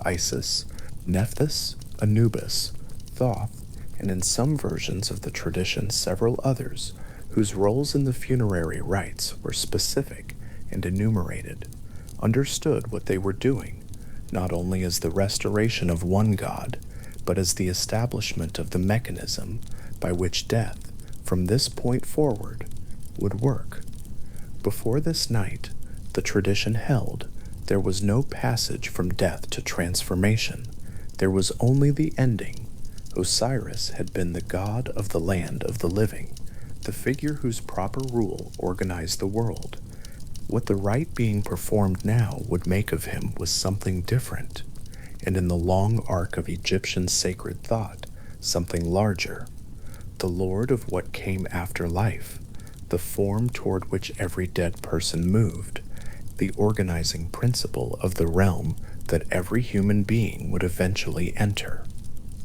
Isis, Nephthys, Anubis, Thoth, and in some versions of the tradition several others, whose roles in the funerary rites were specific and enumerated, understood what they were doing, not only as the restoration of one god, but as the establishment of the mechanism by which death, from this point forward, would work. Before this night, the tradition held, there was no passage from death to transformation. There was only the ending. Osiris had been the god of the land of the living, the figure whose proper rule organized the world. What the rite being performed now would make of him was something different, and in the long arc of Egyptian sacred thought, something larger. The lord of what came after life, the form toward which every dead person moved, the organizing principle of the realm that every human being would eventually enter.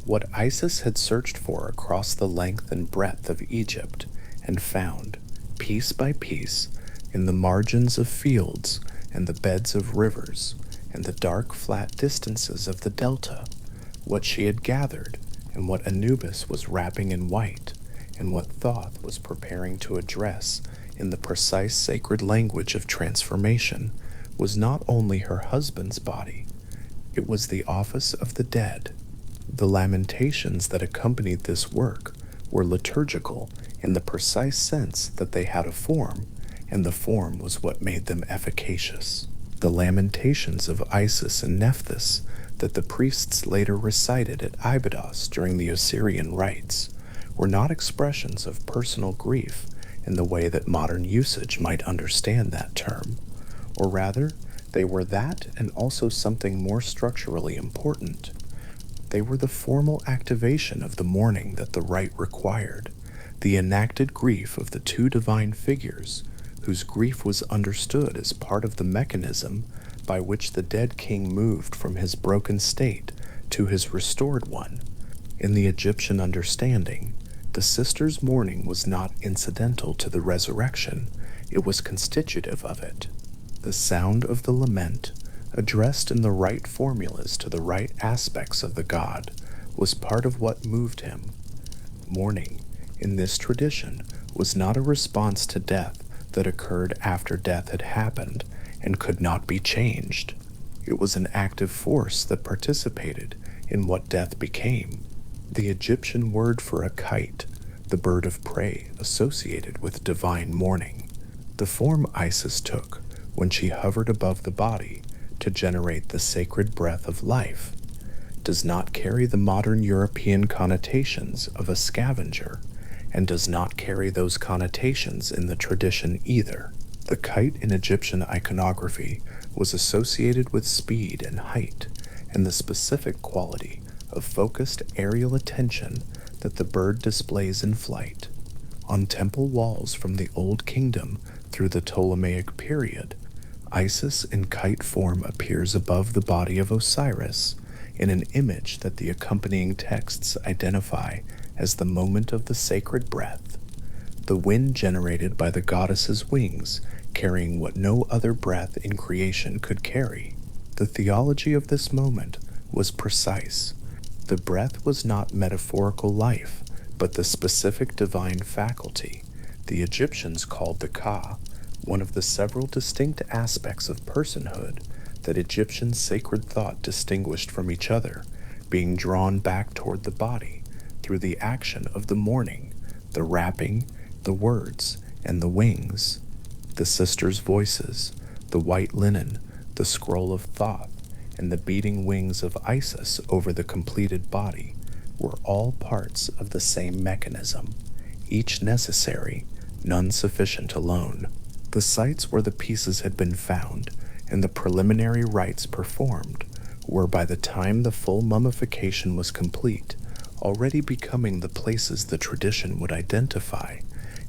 What Isis had searched for across the length and breadth of Egypt and found, piece by piece, in the margins of fields and the beds of rivers and the dark flat distances of the delta, what she had gathered and what Anubis was wrapping in white and what Thoth was preparing to address in the precise sacred language of transformation, was not only her husband's body, it was the office of the dead. The lamentations that accompanied this work were liturgical in the precise sense that they had a form, and the form was what made them efficacious. The lamentations of Isis and Nephthys that the priests later recited at Abydos during the Osirian rites were not expressions of personal grief in the way that modern usage might understand that term, or rather, they were that and also something more structurally important. They were the formal activation of the mourning that the rite required, the enacted grief of the two divine figures, whose grief was understood as part of the mechanism by which the dead king moved from his broken state to his restored one. In the Egyptian understanding, the sisters' mourning was not incidental to the resurrection, it was constitutive of it. The sound of the lament, addressed in the right formulas to the right aspects of the god, was part of what moved him. Mourning, in this tradition, was not a response to death that occurred after death had happened and could not be changed. It was an active force that participated in what death became. The Egyptian word for a kite, the bird of prey associated with divine mourning, the form Isis took when she hovered above the body to generate the sacred breath of life, does not carry the modern European connotations of a scavenger, and does not carry those connotations in the tradition either. The kite in Egyptian iconography was associated with speed and height, and the specific quality of focused aerial attention that the bird displays in flight. On temple walls from the Old Kingdom through the Ptolemaic period, Isis in kite form appears above the body of Osiris in an image that the accompanying texts identify as the moment of the sacred breath, the wind generated by the goddess's wings carrying what no other breath in creation could carry. The theology of this moment was precise. The breath was not metaphorical life, but the specific divine faculty the Egyptians called the Ka, one of the several distinct aspects of personhood that Egyptian sacred thought distinguished from each other, being drawn back toward the body through the action of the mourning, the wrapping, the words, and the wings. The sisters' voices, the white linen, the scroll of Thoth, and the beating wings of Isis over the completed body were all parts of the same mechanism, each necessary, none sufficient alone. The sites where the pieces had been found and the preliminary rites performed were, by the time the full mummification was complete, already becoming the places the tradition would identify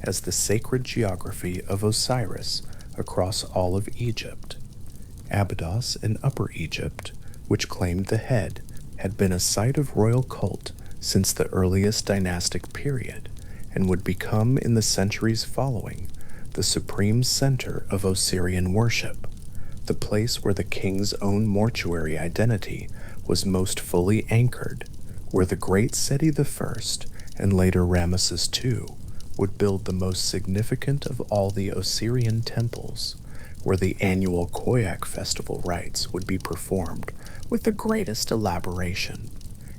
as the sacred geography of Osiris across all of Egypt. Abydos in Upper Egypt, which claimed the head, had been a site of royal cult since the earliest dynastic period, and would become in the centuries following the supreme center of Osirian worship, the place where the king's own mortuary identity was most fully anchored, where the great Seti I and later Ramesses II would build the most significant of all the Osirian temples, where the annual Koyak festival rites would be performed with the greatest elaboration.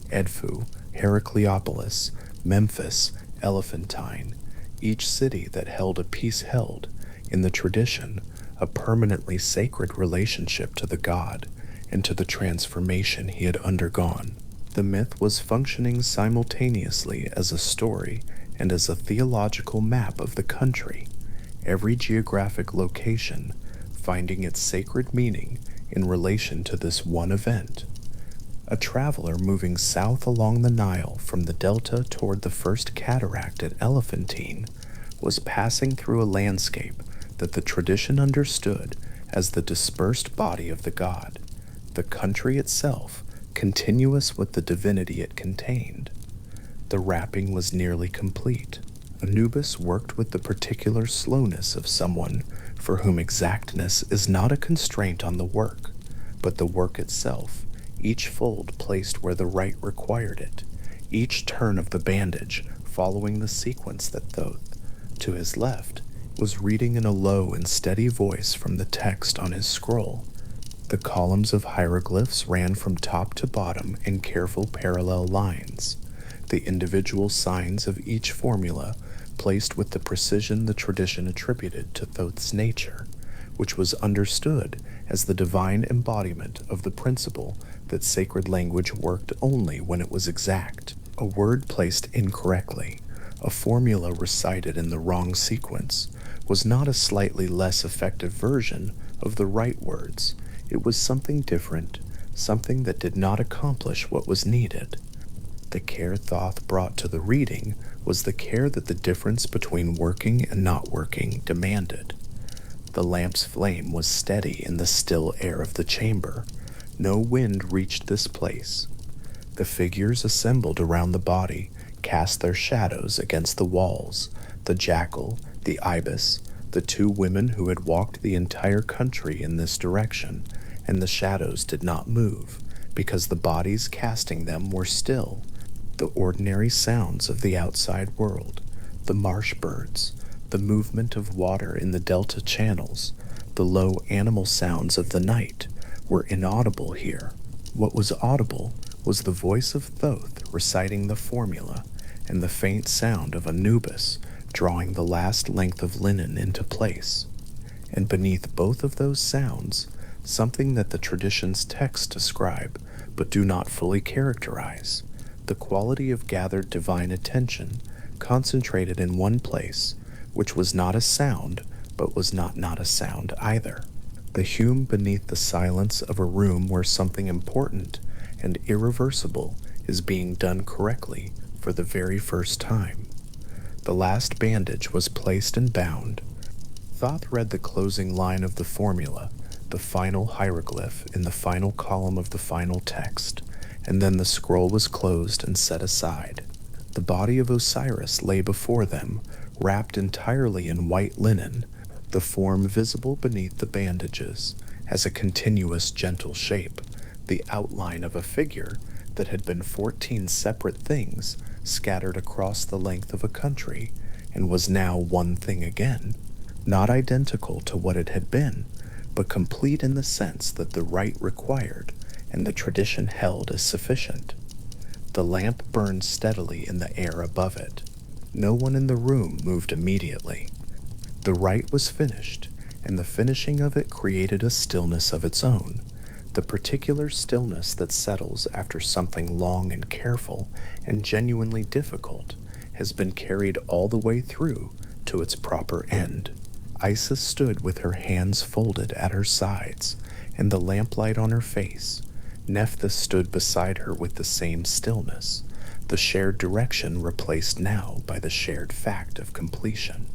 Edfu, Heracleopolis, Memphis, Elephantine, each city that held a piece held, in the tradition, a permanently sacred relationship to the god and to the transformation he had undergone. The myth was functioning simultaneously as a story and as a theological map of the country, every geographic location finding its sacred meaning in relation to this one event. A traveler moving south along the Nile from the delta toward the first cataract at Elephantine was passing through a landscape that the tradition understood as the dispersed body of the god, the country itself continuous with the divinity it contained. The wrapping was nearly complete. Anubis worked with the particular slowness of someone for whom exactness is not a constraint on the work, but the work itself, each fold placed where the rite required it, each turn of the bandage following the sequence that Thoth, to his left, was reading in a low and steady voice from the text on his scroll. The columns of hieroglyphs ran from top to bottom in careful parallel lines, the individual signs of each formula placed with the precision the tradition attributed to Thoth's nature, which was understood as the divine embodiment of the principle that sacred language worked only when it was exact. A word placed incorrectly, A formula recited in the wrong sequence was not a slightly less effective version of the right words. It was something different, something that did not accomplish what was needed. The care Thoth brought to the reading was the care that the difference between working and not working demanded. The lamp's flame was steady in the still air of the chamber. No wind reached this place. The figures assembled around the body cast their shadows against the walls, the jackal, the ibis, the two women who had walked the entire country in this direction, and the shadows did not move, because the bodies casting them were still. The ordinary sounds of the outside world, the marsh birds, the movement of water in the delta channels, the low animal sounds of the night, were inaudible here. What was audible was the voice of Thoth reciting the formula, and the faint sound of Anubis drawing the last length of linen into place. And beneath both of those sounds, something that the tradition's texts describe but do not fully characterize, the quality of gathered divine attention concentrated in one place, which was not a sound, but was not a sound either. The hum beneath the silence of a room where something important and irreversible is being done correctly for the very first time. The last bandage was placed and bound. Thoth read the closing line of the formula, the final hieroglyph in the final column of the final text, and then the scroll was closed and set aside. The body of Osiris lay before them, wrapped entirely in white linen, the form visible beneath the bandages as a continuous gentle shape, the outline of a figure that had been 14 separate things scattered across the length of a country, and was now one thing again, not identical to what it had been, but complete in the sense that the rite required and the tradition held as sufficient. The lamp burned steadily in the air above it. No one in the room moved immediately. The rite was finished, and the finishing of it created a stillness of its own, the particular stillness that settles after something long and careful and genuinely difficult has been carried all the way through to its proper end. Isis stood with her hands folded at her sides and the lamplight on her face. Nephthys stood beside her with the same stillness, the shared direction replaced now by the shared fact of completion.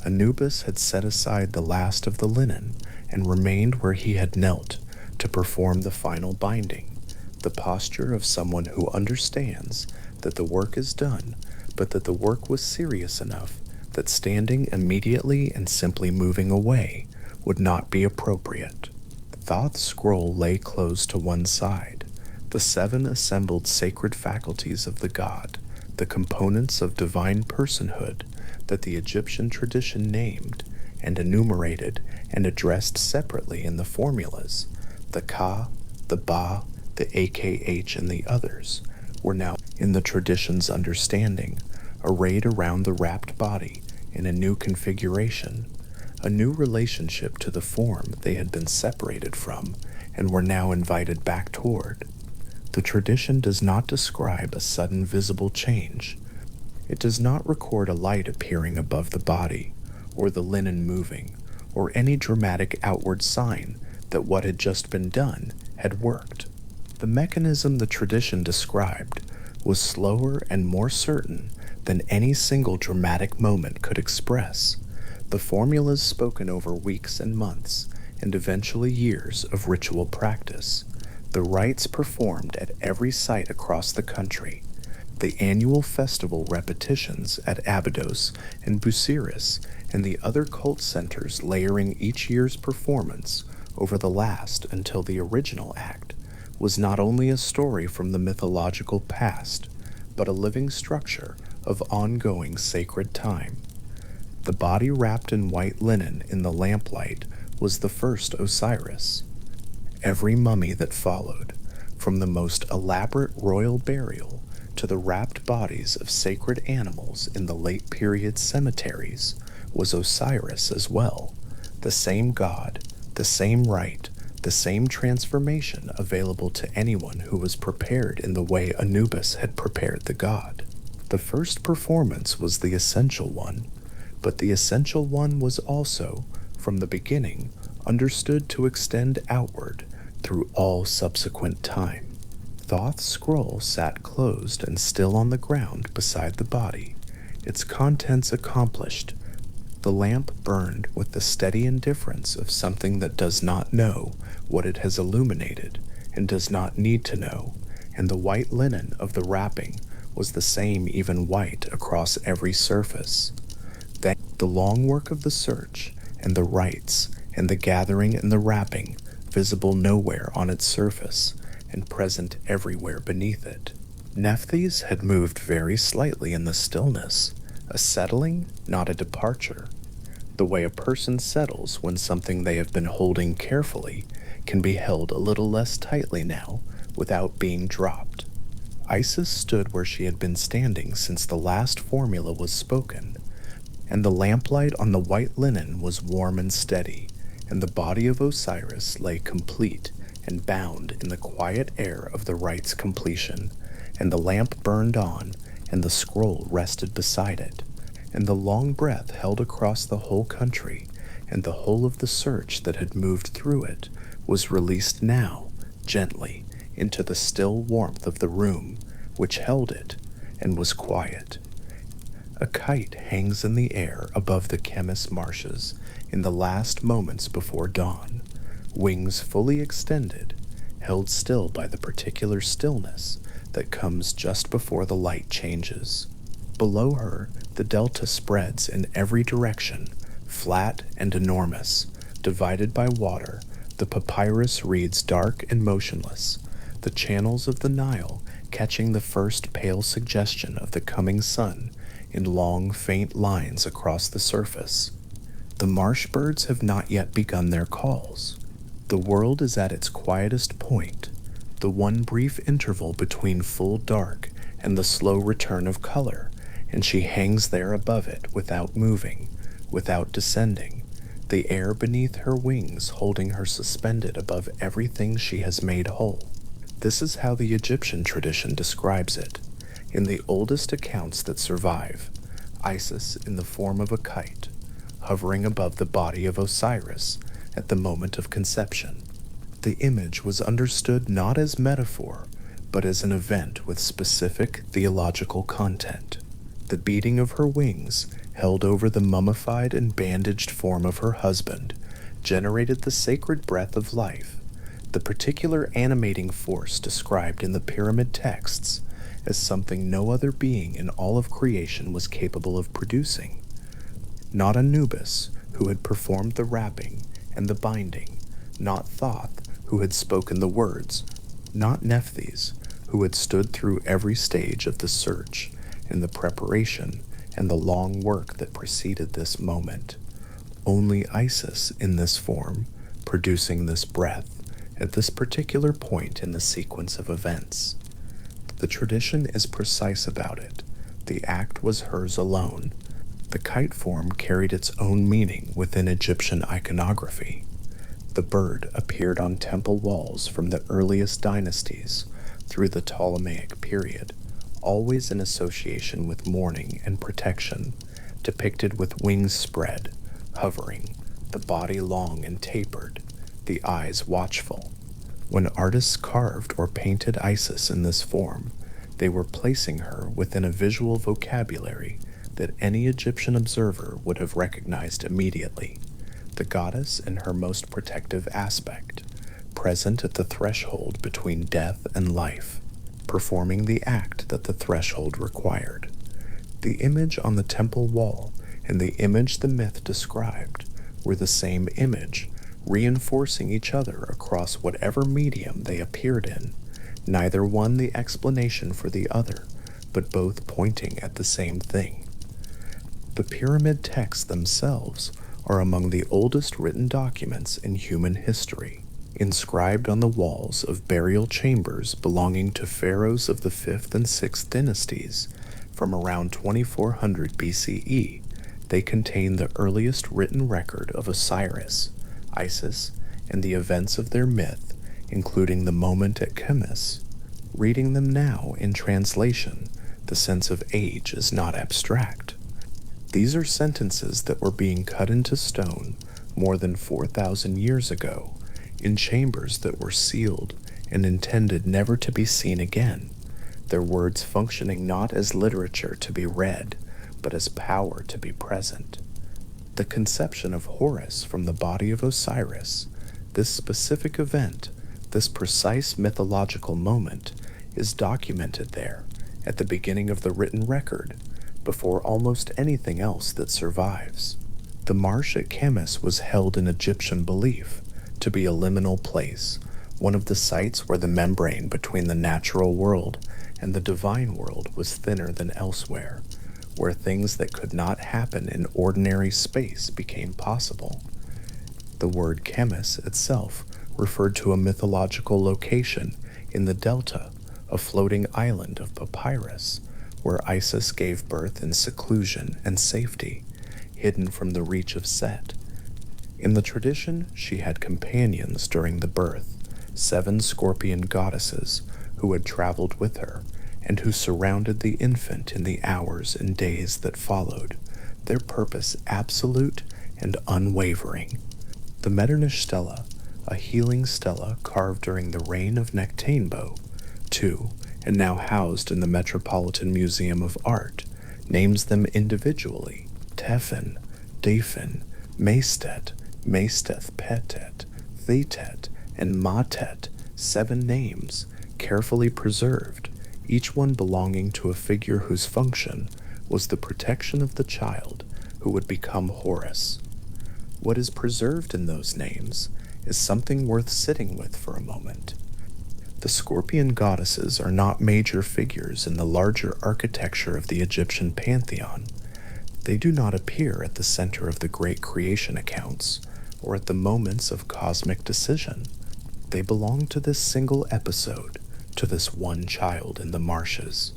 Anubis had set aside the last of the linen and remained where he had knelt to perform the final binding, the posture of someone who understands that the work is done, but that the work was serious enough that standing immediately and simply moving away would not be appropriate. Thoth's scroll lay closed to one side. The 7 assembled sacred faculties of the god, the components of divine personhood that the Egyptian tradition named and enumerated and addressed separately in the formulas, the Ka, the Ba, the AKH, and the others, were now, in the tradition's understanding, arrayed around the wrapped body in a new configuration, a new relationship to the form they had been separated from and were now invited back toward. The tradition does not describe a sudden visible change. It does not record a light appearing above the body, or the linen moving, or any dramatic outward sign that what had just been done had worked. The mechanism the tradition described was slower and more certain than any single dramatic moment could express. The formulas spoken over weeks and months, and eventually years of ritual practice. The rites performed at every site across the country. The annual festival repetitions at Abydos and Busiris and the other cult centers layering each year's performance over the last until the original act was not only a story from the mythological past, but a living structure of ongoing sacred time. The body wrapped in white linen in the lamplight was the first Osiris. Every mummy that followed, from the most elaborate royal burial to the wrapped bodies of sacred animals in the late period cemeteries, was Osiris as well, the same god, the same rite, the same transformation available to anyone who was prepared in the way Anubis had prepared the god. The first performance was the essential one, but the essential one was also, from the beginning, understood to extend outward through all subsequent time. Thoth's scroll sat closed and still on the ground beside the body, its contents accomplished. The lamp burned with the steady indifference of something that does not know what it has illuminated and does not need to know, and the white linen of the wrapping was the same even white across every surface. Then the long work of the search, and the rites, and the gathering and the wrapping, visible nowhere on its surface, and present everywhere beneath it. Nephthys had moved very slightly in the stillness, a settling, not a departure. The way a person settles when something they have been holding carefully can be held a little less tightly now without being dropped. Isis stood where she had been standing since the last formula was spoken, and the lamplight on the white linen was warm and steady, and the body of Osiris lay complete and bound in the quiet air of the rite's completion, and the lamp burned on, and the scroll rested beside it, and the long breath held across the whole country, and the whole of the search that had moved through it was released now, gently, into the still warmth of the room, which held it, and was quiet. A kite hangs in the air above the chemist's marshes in the last moments before dawn, wings fully extended, held still by the particular stillness that comes just before the light changes. Below her, the delta spreads in every direction, flat and enormous, divided by water. The papyrus reads dark and motionless, the channels of the Nile catching the first pale suggestion of the coming sun in long, faint lines across the surface. The marsh birds have not yet begun their calls. The world is at its quietest point, the one brief interval between full dark and the slow return of color, and she hangs there above it without moving, without descending, the air beneath her wings holding her suspended above everything she has made whole. This is how the Egyptian tradition describes it. In the oldest accounts that survive, Isis in the form of a kite, hovering above the body of Osiris at the moment of conception. The image was understood not as metaphor, but as an event with specific theological content. The beating of her wings, held over the mummified and bandaged form of her husband, generated the sacred breath of life, the particular animating force described in the pyramid texts as something no other being in all of creation was capable of producing. Not Anubis, who had performed the wrapping and the binding, not Thoth, who had spoken the words, not Nephthys, who had stood through every stage of the search and the preparation and the long work that preceded this moment. Only Isis in this form, producing this breath at this particular point in the sequence of events. The tradition is precise about it. The act was hers alone. The kite form carried its own meaning within Egyptian iconography. The bird appeared on temple walls from the earliest dynasties through the Ptolemaic period, always in association with mourning and protection, depicted with wings spread, hovering, the body long and tapered, the eyes watchful. When artists carved or painted Isis in this form, they were placing her within a visual vocabulary that any Egyptian observer would have recognized immediately. The goddess in her most protective aspect, present at the threshold between death and life, performing the act that the threshold required. The image on the temple wall and the image the myth described were the same image, reinforcing each other across whatever medium they appeared in, neither one the explanation for the other, but both pointing at the same thing. The pyramid texts themselves are among the oldest written documents in human history, inscribed on the walls of burial chambers belonging to pharaohs of the 5th and 6th dynasties from around 2400 BCE. They contain the earliest written record of Osiris, Isis, and the events of their myth, including the moment at Chemis. Reading them now in translation, The sense of age is not abstract. These are sentences that were being cut into stone more than 4,000 years ago in chambers that were sealed and intended never to be seen again, their words functioning not as literature to be read, but as power to be present. The conception of Horus from the body of Osiris, this specific event, this precise mythological moment, is documented there at the beginning of the written record, before almost anything else that survives. The marsh at Chemis was held in Egyptian belief to be a liminal place, one of the sites where the membrane between the natural world and the divine world was thinner than elsewhere, where things that could not happen in ordinary space became possible. The word Chemis itself referred to a mythological location in the delta, a floating island of papyrus, where Isis gave birth in seclusion and safety, hidden from the reach of Set. In the tradition, she had companions during the birth, 7 scorpion goddesses who had traveled with her and who surrounded the infant in the hours and days that followed, their purpose absolute and unwavering. The Metternich stela, a healing stela carved during the reign of Nectanebo, II, and now housed in the Metropolitan Museum of Art, names them individually: Tefin, Defin, Maestet, Maesteth Petet, Thetet, and Matet, 7 names, carefully preserved, each one belonging to a figure whose function was the protection of the child who would become Horus. What is preserved in those names is something worth sitting with for a moment. The scorpion goddesses are not major figures in the larger architecture of the Egyptian pantheon. They do not appear at the center of the great creation accounts or at the moments of cosmic decision. They belong to this single episode, to this one child in the marshes,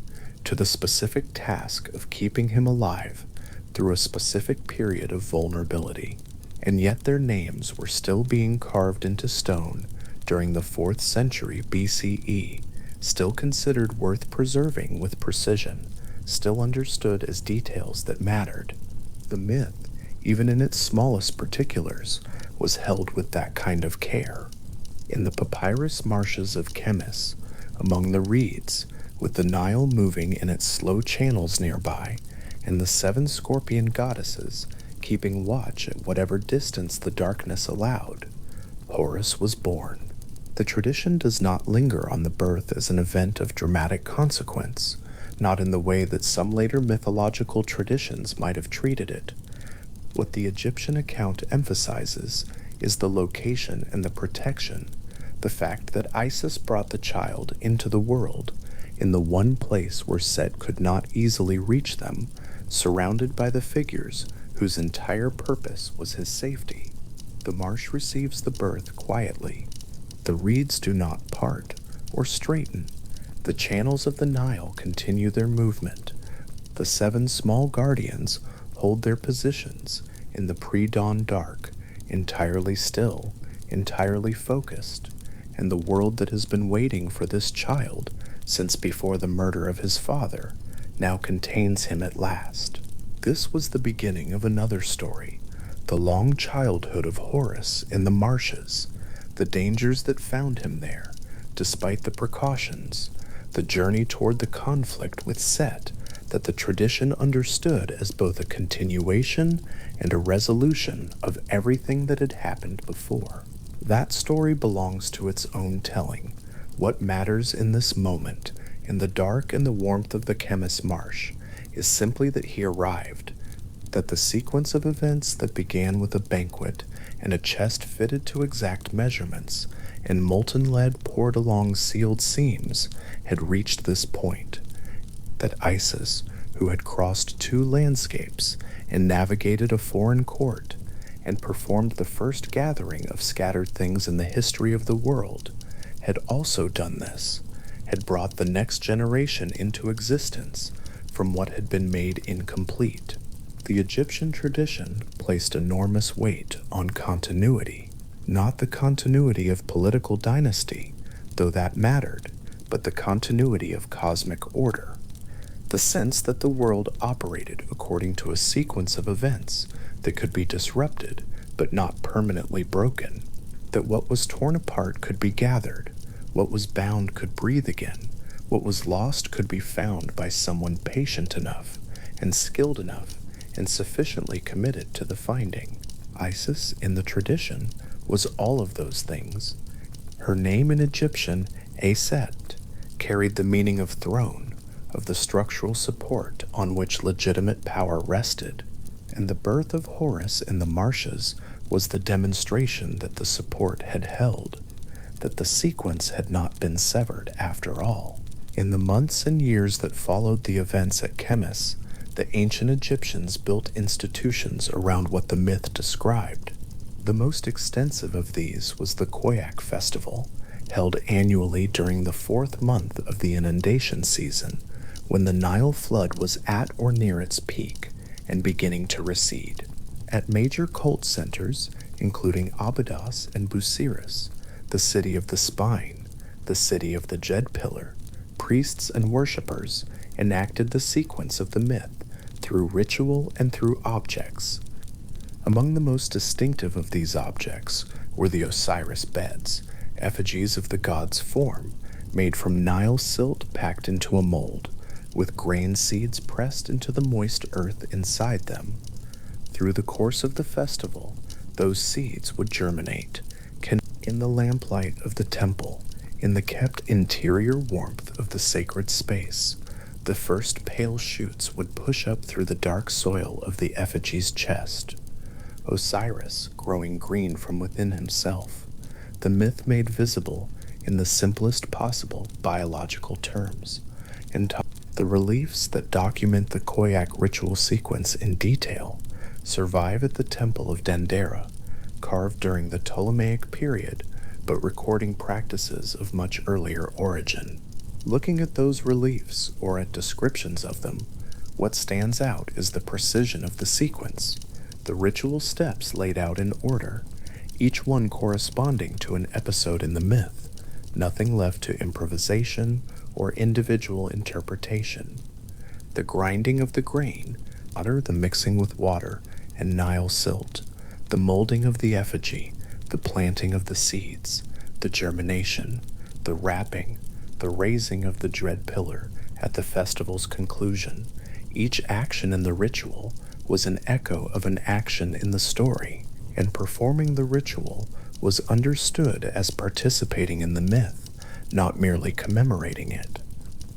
to the specific task of keeping him alive through a specific period of vulnerability. And yet their names were still being carved into stone during the 4th century BCE, still considered worth preserving with precision, still understood as details that mattered. The myth, even in its smallest particulars, was held with that kind of care. In the papyrus marshes of Chemis, among the reeds, with the Nile moving in its slow channels nearby, and the 7 scorpion goddesses keeping watch at whatever distance the darkness allowed, Horus was born. The tradition does not linger on the birth as an event of dramatic consequence, not in the way that some later mythological traditions might have treated it. What the Egyptian account emphasizes is the location and the protection, the fact that Isis brought the child into the world, in the one place where Set could not easily reach them, surrounded by the figures whose entire purpose was his safety. The marsh receives the birth quietly. The reeds do not part or straighten. The channels of the Nile continue their movement. The 7 small guardians hold their positions in the pre-dawn dark, entirely still, entirely focused, and the world that has been waiting for this child since before the murder of his father now contains him at last. This was the beginning of another story, the long childhood of Horus in the marshes, the dangers that found him there, despite the precautions, the journey toward the conflict with Set that the tradition understood as both a continuation and a resolution of everything that had happened before. That story belongs to its own telling. What matters in this moment, in the dark and the warmth of the Chemis marsh, is simply that he arrived, that the sequence of events that began with a banquet and a chest fitted to exact measurements and molten lead poured along sealed seams had reached this point, that Isis, who had crossed 2 landscapes and navigated a foreign court and performed the first gathering of scattered things in the history of the world, had also done this, had brought the next generation into existence from what had been made incomplete. The Egyptian tradition placed enormous weight on continuity, not the continuity of political dynasty, though that mattered, but the continuity of cosmic order. The sense that the world operated according to a sequence of events that could be disrupted but not permanently broken, that what was torn apart could be gathered, what was bound could breathe again, what was lost could be found by someone patient enough and skilled enough and sufficiently committed to the finding. Isis, in the tradition, was all of those things. Her name in Egyptian, Aset, carried the meaning of throne, of the structural support on which legitimate power rested, and the birth of Horus in the marshes was the demonstration that the support had held, that the sequence had not been severed after all. In the months and years that followed the events at Chemis, the ancient Egyptians built institutions around what the myth described. The most extensive of these was the Koyak festival, held annually during the 4th month of the inundation season, when the Nile flood was at or near its peak and beginning to recede. At major cult centers, including Abydos and Busiris, the city of the spine, the city of the Jed pillar, priests and worshippers enacted the sequence of the myth through ritual and through objects. Among the most distinctive of these objects were the Osiris beds, effigies of the god's form, made from Nile silt packed into a mold, with grain seeds pressed into the moist earth inside them. Through the course of the festival, those seeds would germinate, in the lamplight of the temple, in the kept interior warmth of the sacred space. The first pale shoots would push up through the dark soil of the effigy's chest. Osiris growing green from within himself, the myth made visible in the simplest possible biological terms, and the reliefs that document the Koyak ritual sequence in detail survive at the Temple of Dendera, carved during the Ptolemaic period, but recording practices of much earlier origin. Looking at those reliefs, or at descriptions of them, what stands out is the precision of the sequence, the ritual steps laid out in order, each one corresponding to an episode in the myth, nothing left to improvisation or individual interpretation. The grinding of the grain, the mixing with water and Nile silt, the molding of the effigy, the planting of the seeds, the germination, the wrapping, the raising of the dread pillar at the festival's conclusion. Each action in the ritual was an echo of an action in the story, and performing the ritual was understood as participating in the myth, not merely commemorating it.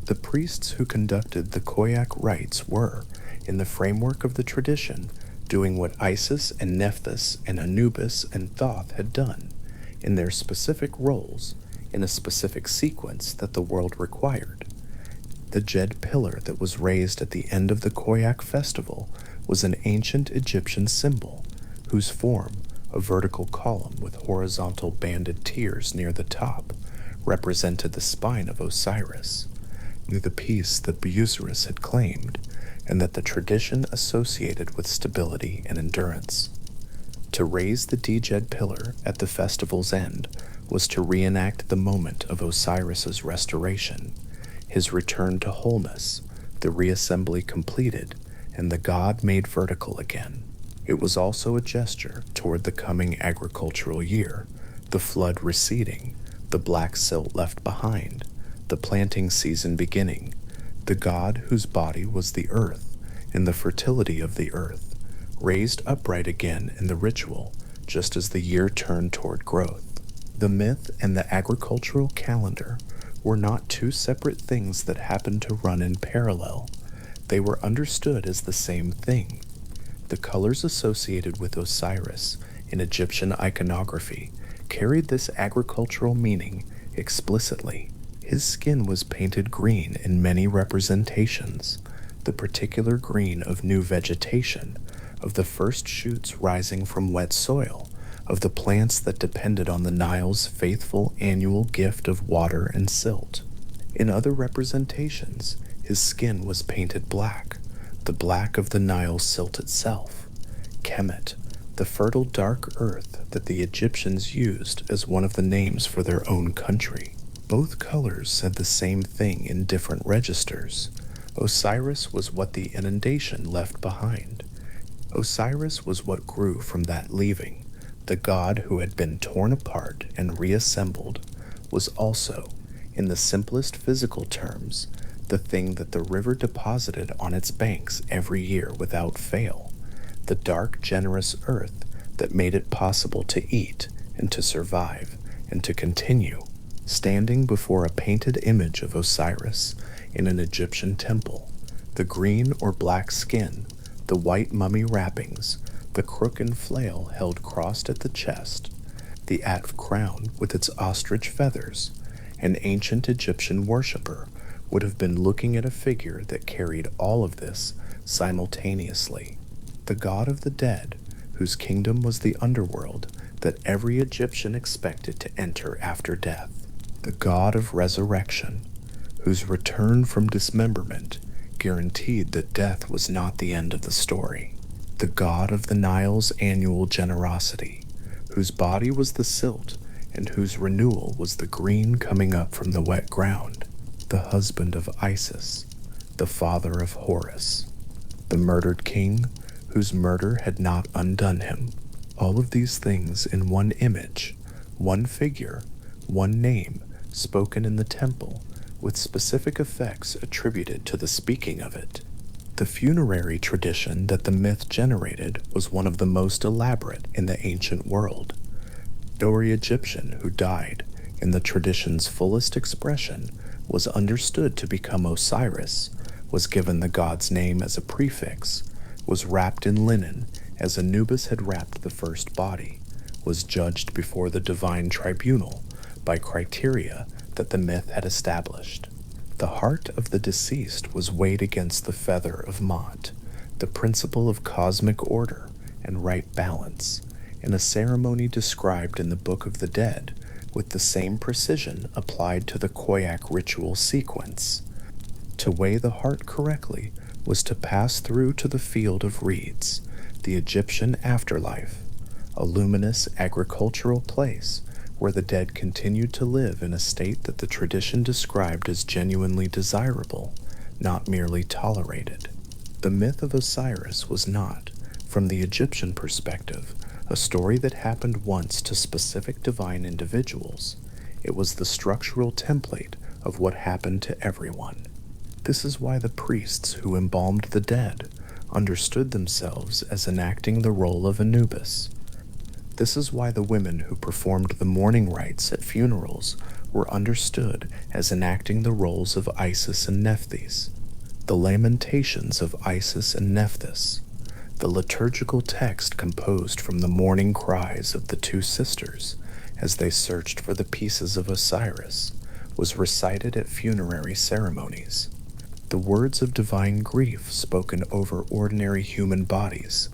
The priests who conducted the Koyak rites were, in the framework of the tradition, doing what Isis and Nephthys and Anubis and Thoth had done, in their specific roles, in a specific sequence that the world required. The Jed pillar that was raised at the end of the Koyak festival was an ancient Egyptian symbol, whose form, a vertical column with horizontal banded tiers near the top, represented the spine of Osiris, the piece that Busiris had claimed, and that the tradition associated with stability and endurance. To raise the Djed pillar at the festival's end was to reenact the moment of Osiris's restoration, his return to wholeness, the reassembly completed, and the god made vertical again. It was also a gesture toward the coming agricultural year, the flood receding, the black silt left behind, the planting season beginning, the god whose body was the earth, and the fertility of the earth, raised upright again in the ritual, just as the year turned toward growth. The myth and the agricultural calendar were not two separate things that happened to run in parallel. They were understood as the same thing. The colors associated with Osiris in Egyptian iconography carried this agricultural meaning explicitly. His skin was painted green in many representations, the particular green of new vegetation, of the first shoots rising from wet soil, of the plants that depended on the Nile's faithful annual gift of water and silt. In other representations, his skin was painted black, the black of the Nile silt itself, Kemet, the fertile dark earth that the Egyptians used as one of the names for their own country. Both colors said the same thing in different registers. Osiris was what the inundation left behind. Osiris was what grew from that leaving. The god who had been torn apart and reassembled was also, in the simplest physical terms, the thing that the river deposited on its banks every year without fail, the dark, generous earth that made it possible to eat and to survive and to continue, standing before a painted image of Osiris in an Egyptian temple, the green or black skin, the white mummy wrappings, the crook and flail held crossed at the chest, the atf crown with its ostrich feathers. An ancient Egyptian worshipper would have been looking at a figure that carried all of this simultaneously. The god of the dead, whose kingdom was the underworld that every Egyptian expected to enter after death. The god of resurrection, whose return from dismemberment guaranteed that death was not the end of the story. The god of the Nile's annual generosity, whose body was the silt and whose renewal was the green coming up from the wet ground. The husband of Isis, the father of Horus, the murdered king whose murder had not undone him. All of these things in one image, one figure, one name, spoken in the temple, with specific effects attributed to the speaking of it. The funerary tradition that the myth generated was one of the most elaborate in the ancient world. Every Egyptian who died, in the tradition's fullest expression, was understood to become Osiris, was given the god's name as a prefix, was wrapped in linen as Anubis had wrapped the first body, was judged before the divine tribunal by criteria that the myth had established. The heart of the deceased was weighed against the feather of Ma'at, the principle of cosmic order and right balance, in a ceremony described in the Book of the Dead with the same precision applied to the Koyak ritual sequence. To weigh the heart correctly was to pass through to the field of reeds, the Egyptian afterlife, a luminous agricultural place where the dead continued to live in a state that the tradition described as genuinely desirable, not merely tolerated. The myth of Osiris was not, from the Egyptian perspective, a story that happened once to specific divine individuals. It was the structural template of what happened to everyone. This is why the priests who embalmed the dead understood themselves as enacting the role of Anubis. This is why the women who performed the mourning rites at funerals were understood as enacting the roles of Isis and Nephthys. The lamentations of Isis and Nephthys, the liturgical text composed from the mourning cries of the two sisters as they searched for the pieces of Osiris, was recited at funerary ceremonies. The words of divine grief spoken over ordinary human bodies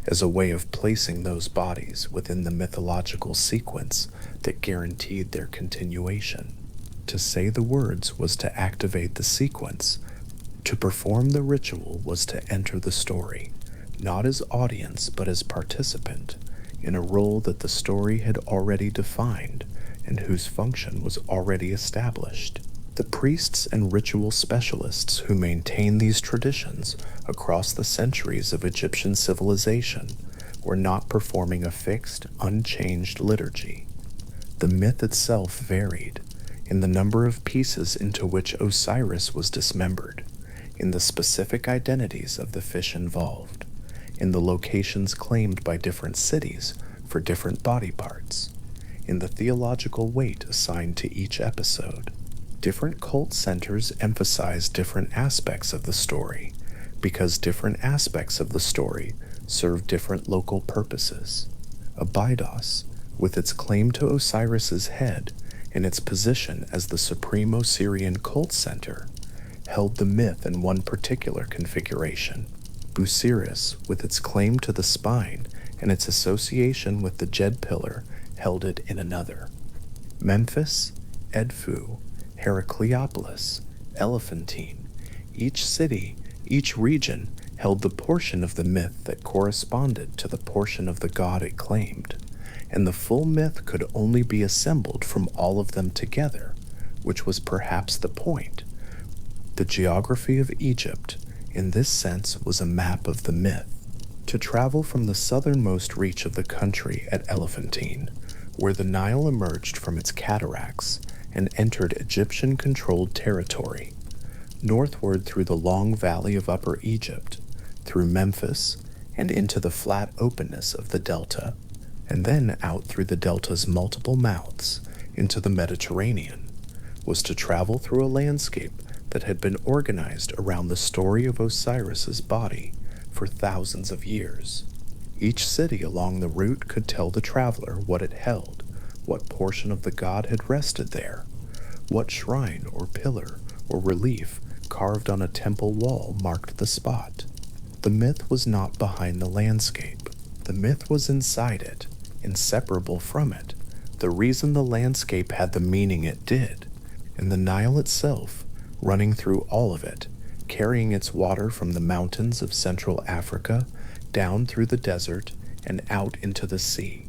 as a way of placing those bodies within the mythological sequence that guaranteed their continuation. To say the words was to activate the sequence. To perform the ritual was to enter the story, not as audience but as participant, in a role that the story had already defined and whose function was already established. The priests and ritual specialists who maintain these traditions across the centuries of Egyptian civilization were not performing a fixed, unchanged liturgy. The myth itself varied in the number of pieces into which Osiris was dismembered, in the specific identities of the fish involved, in the locations claimed by different cities for different body parts, in the theological weight assigned to each episode. Different cult centers emphasize different aspects of the story because different aspects of the story serve different local purposes. Abydos, with its claim to Osiris's head and its position as the supreme Osirian cult center, held the myth in one particular configuration. Osiris, with its claim to the spine and its association with the Jed pillar, held it in another. Memphis, Edfu, Heracleopolis, Elephantine, each city, each region held the portion of the myth that corresponded to the portion of the god it claimed, and the full myth could only be assembled from all of them together, which was perhaps the point. The geography of Egypt, in this sense, was a map of the myth. To travel from the southernmost reach of the country at Elephantine, where the Nile emerged from its cataracts and entered Egyptian-controlled territory, northward through the long valley of Upper Egypt, through Memphis, and into the flat openness of the delta, and then out through the delta's multiple mouths into the Mediterranean, was to travel through a landscape that had been organized around the story of Osiris's body for thousands of years. Each city along the route could tell the traveler what it held, what portion of the god had rested there, what shrine or pillar or relief carved on a temple wall marked the spot. The myth was not behind the landscape. The myth was inside it, inseparable from it, the reason the landscape had the meaning it did, and the Nile itself, running through all of it, carrying its water from the mountains of Central Africa down through the desert and out into the sea.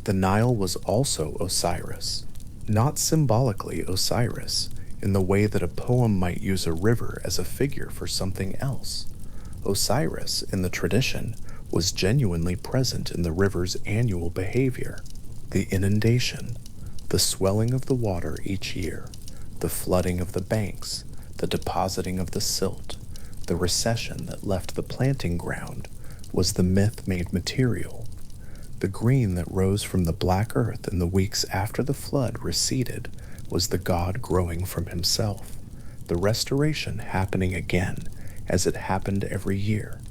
The Nile was also Osiris, not symbolically Osiris, in the way that a poem might use a river as a figure for something else. Osiris, in the tradition, was genuinely present in the river's annual behavior, the inundation, the swelling of the water each year, the flooding of the banks, the depositing of the silt, the recession that left the planting ground, was the myth made material. The green that rose from the black earth in the weeks after the flood receded was the god growing from himself, the restoration happening again as it happened every year,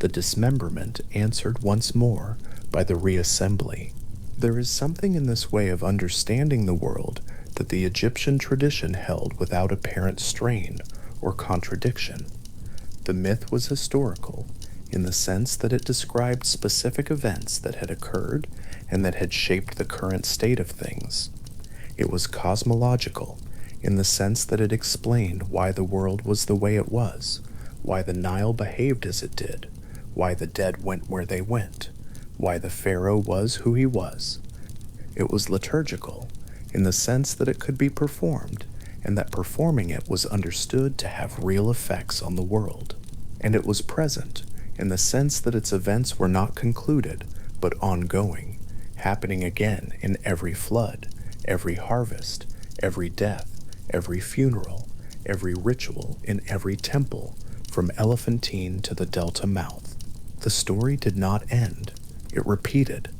the dismemberment answered once more by the reassembly. There is something in this way of understanding the world that the Egyptian tradition held without apparent strain or contradiction. The myth was historical, in the sense that it described specific events that had occurred and that had shaped the current state of things. It was cosmological, in the sense that it explained why the world was the way it was, why the Nile behaved as it did, why the dead went where they went, why the pharaoh was who he was. It was liturgical, in the sense that it could be performed, and that performing it was understood to have real effects on the world. And it was present, in the sense that its events were not concluded, but ongoing, happening again in every flood, every harvest, every death, every funeral, every ritual in every temple, from Elephantine to the delta mouth. The story did not end, it repeated,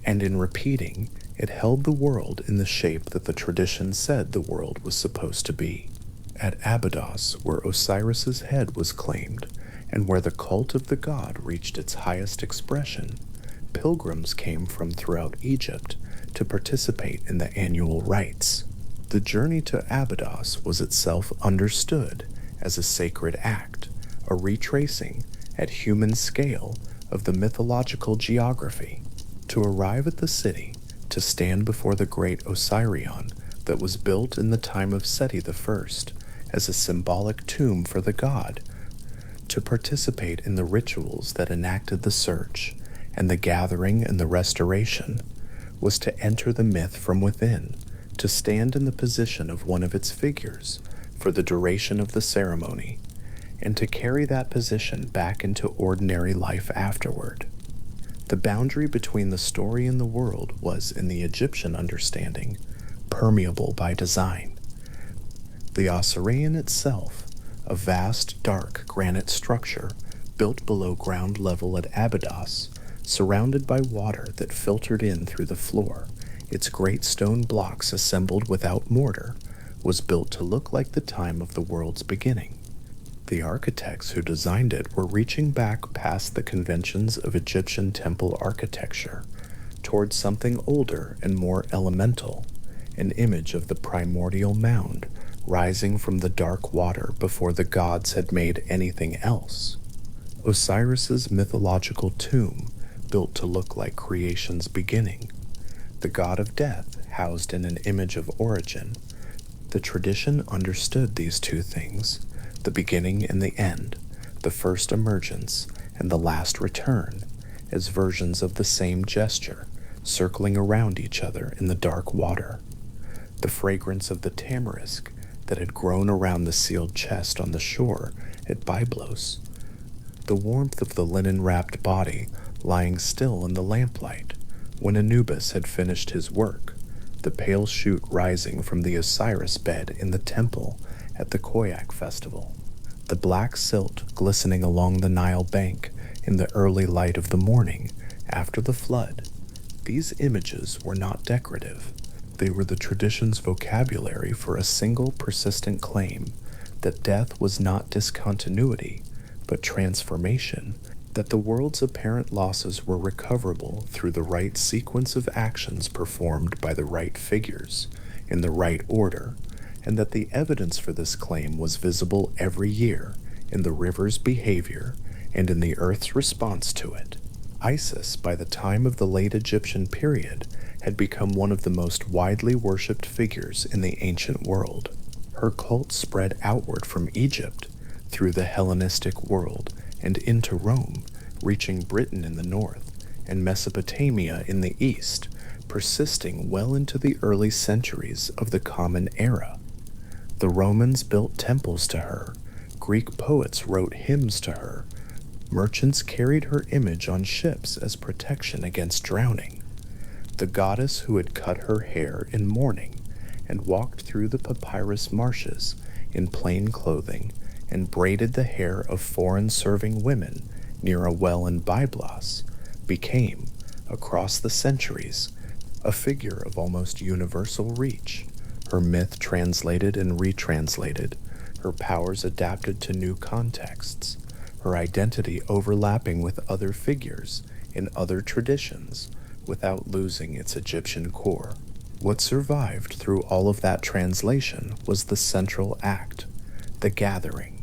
and in repeating, it held the world in the shape that the tradition said the world was supposed to be. At Abydos, where Osiris's head was claimed, and where the cult of the god reached its highest expression, pilgrims came from throughout Egypt to participate in the annual rites. The journey to Abydos was itself understood as a sacred act, a retracing, at human scale, of the mythological geography. To arrive at the city, to stand before the great Osirion that was built in the time of Seti I as a symbolic tomb for the god, to participate in the rituals that enacted the search and the gathering and the restoration, was to enter the myth from within, to stand in the position of one of its figures for the duration of the ceremony, and to carry that position back into ordinary life afterward. The boundary between the story and the world was, in the Egyptian understanding, permeable by design. The Osirion itself, a vast, dark granite structure built below ground level at Abydos, surrounded by water that filtered in through the floor, its great stone blocks assembled without mortar, was built to look like the time of the world's beginning. The architects who designed it were reaching back past the conventions of Egyptian temple architecture towards something older and more elemental, an image of the primordial mound rising from the dark water before the gods had made anything else. Osiris's mythological tomb, built to look like creation's beginning. The god of death, housed in an image of origin. The tradition understood these two things, the beginning and the end, the first emergence and the last return, as versions of the same gesture, circling around each other in the dark water. The fragrance of the tamarisk that had grown around the sealed chest on the shore at Byblos. The warmth of the linen-wrapped body lying still in the lamplight when Anubis had finished his work, the pale shoot rising from the Osiris bed in the temple at the Koyak festival, the black silt glistening along the Nile bank in the early light of the morning after the flood. These images were not decorative. They were the tradition's vocabulary for a single persistent claim that death was not discontinuity, but transformation, that the world's apparent losses were recoverable through the right sequence of actions performed by the right figures, in the right order, and that the evidence for this claim was visible every year in the river's behavior and in the earth's response to it. Isis, by the time of the late Egyptian period, had become one of the most widely worshipped figures in the ancient world. Her cult spread outward from Egypt, through the Hellenistic world, and into Rome, reaching Britain in the north and Mesopotamia in the east, persisting well into the early centuries of the Common Era. The Romans built temples to her, Greek poets wrote hymns to her, merchants carried her image on ships as protection against drowning. The goddess who had cut her hair in mourning and walked through the papyrus marshes in plain clothing and braided the hair of foreign serving women near a well in Byblos became, across the centuries, a figure of almost universal reach, her myth translated and retranslated, her powers adapted to new contexts, her identity overlapping with other figures in other traditions without losing its Egyptian core. What survived through all of that translation was the central act, the gathering,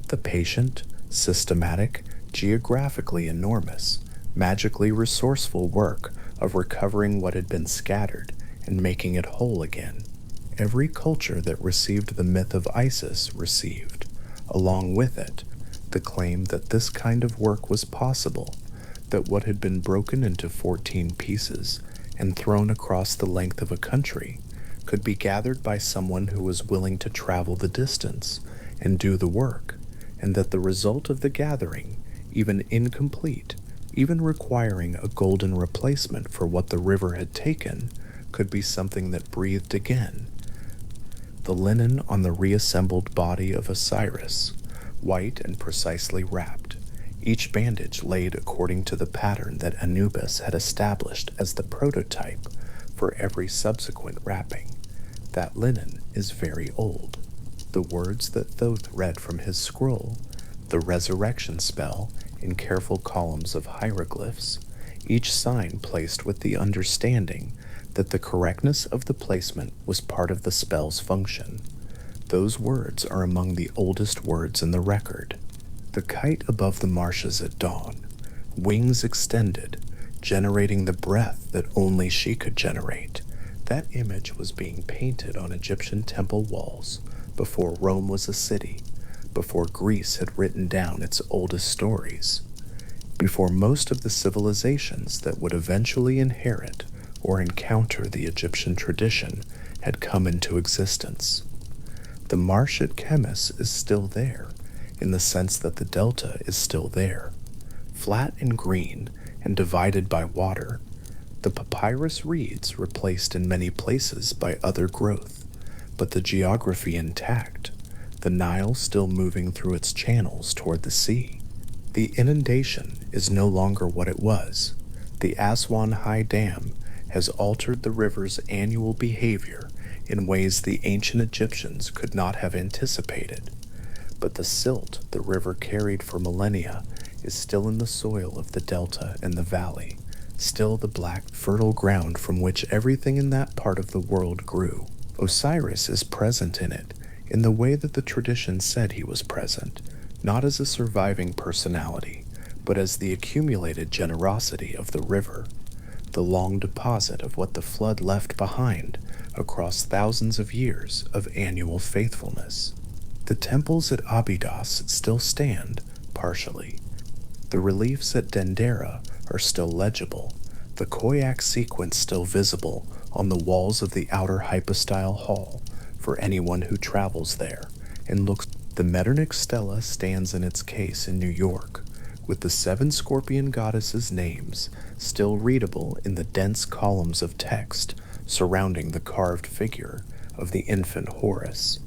the patient, systematic, geographically enormous, magically resourceful work of recovering what had been scattered and making it whole again. Every culture that received the myth of Isis received, along with it, the claim that this kind of work was possible, that what had been broken into 14 pieces and thrown across the length of a country could be gathered by someone who was willing to travel the distance and do the work, and that the result of the gathering, even incomplete, even requiring a golden replacement for what the river had taken, could be something that breathed again. The linen on the reassembled body of Osiris, white and precisely wrapped, each bandage laid according to the pattern that Anubis had established as the prototype for every subsequent wrapping. That linen is very old. The words that Thoth read from his scroll, the resurrection spell in careful columns of hieroglyphs, each sign placed with the understanding that the correctness of the placement was part of the spell's function. Those words are among the oldest words in the record. The kite above the marshes at dawn, wings extended, generating the breath that only she could generate. That image was being painted on Egyptian temple walls before Rome was a city, before Greece had written down its oldest stories, before most of the civilizations that would eventually inherit or encounter the Egyptian tradition had come into existence. The marsh at Chemis is still there, in the sense that the delta is still there, flat and green and divided by water, the papyrus reeds replaced in many places by other growth, but the geography intact, the Nile still moving through its channels toward the sea. The inundation is no longer what it was. The Aswan High Dam has altered the river's annual behavior in ways the ancient Egyptians could not have anticipated. But the silt the river carried for millennia is still in the soil of the delta and the valley, still the black, fertile ground from which everything in that part of the world grew. Osiris is present in it, in the way that the tradition said he was present, not as a surviving personality, but as the accumulated generosity of the river, the long deposit of what the flood left behind across thousands of years of annual faithfulness. The temples at Abydos still stand, partially. The reliefs at Dendera are still legible, the Koyak sequence still visible on the walls of the outer hypostyle hall for anyone who travels there and looks. The Metternich stela stands in its case in New York, with the 7 scorpion goddesses' names still readable in the dense columns of text surrounding the carved figure of the infant Horus.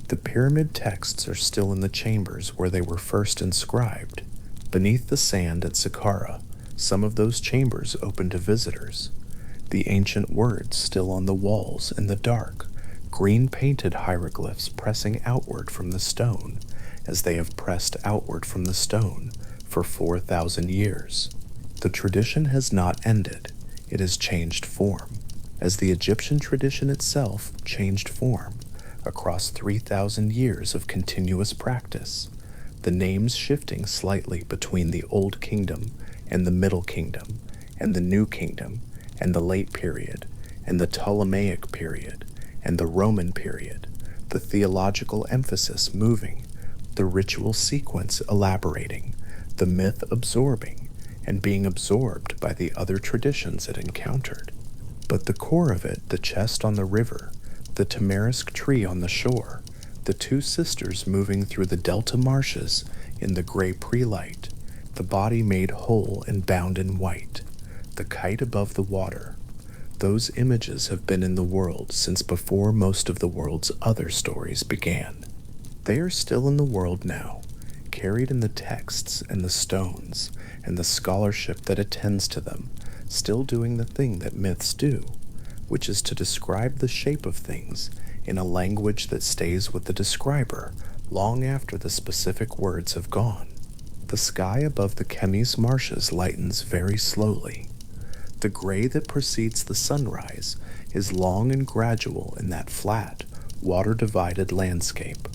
The pyramid texts are still in the chambers where they were first inscribed. Beneath the sand at Saqqara, some of those chambers open to visitors. The ancient words still on the walls in the dark, green-painted hieroglyphs pressing outward from the stone, as they have pressed outward from the stone for 4,000 years. The tradition has not ended. It has changed form, as the Egyptian tradition itself changed form across 3,000 years of continuous practice, the names shifting slightly between the Old Kingdom and the Middle Kingdom, and the New Kingdom, and the Late Period, and the Ptolemaic Period, and the Roman period, the theological emphasis moving, the ritual sequence elaborating, the myth absorbing, and being absorbed by the other traditions it encountered. But the core of it, the chest on the river, the tamarisk tree on the shore, the 2 sisters moving through the delta marshes in the gray pre-light, the body made whole and bound in white, the kite above the water, those images have been in the world since before most of the world's other stories began. They are still in the world now, carried in the texts and the stones and the scholarship that attends to them, still doing the thing that myths do, which is to describe the shape of things in a language that stays with the describer long after the specific words have gone. The sky above the Chemis marshes lightens very slowly. The gray that precedes the sunrise is long and gradual in that flat, water-divided landscape,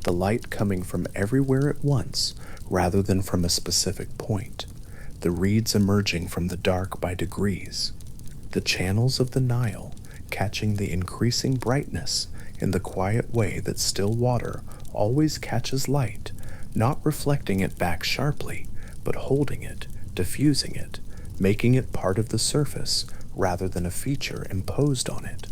the light coming from everywhere at once rather than from a specific point, the reeds emerging from the dark by degrees, the channels of the Nile catching the increasing brightness in the quiet way that still water always catches light, not reflecting it back sharply, but holding it, diffusing it, making it part of the surface rather than a feature imposed on it.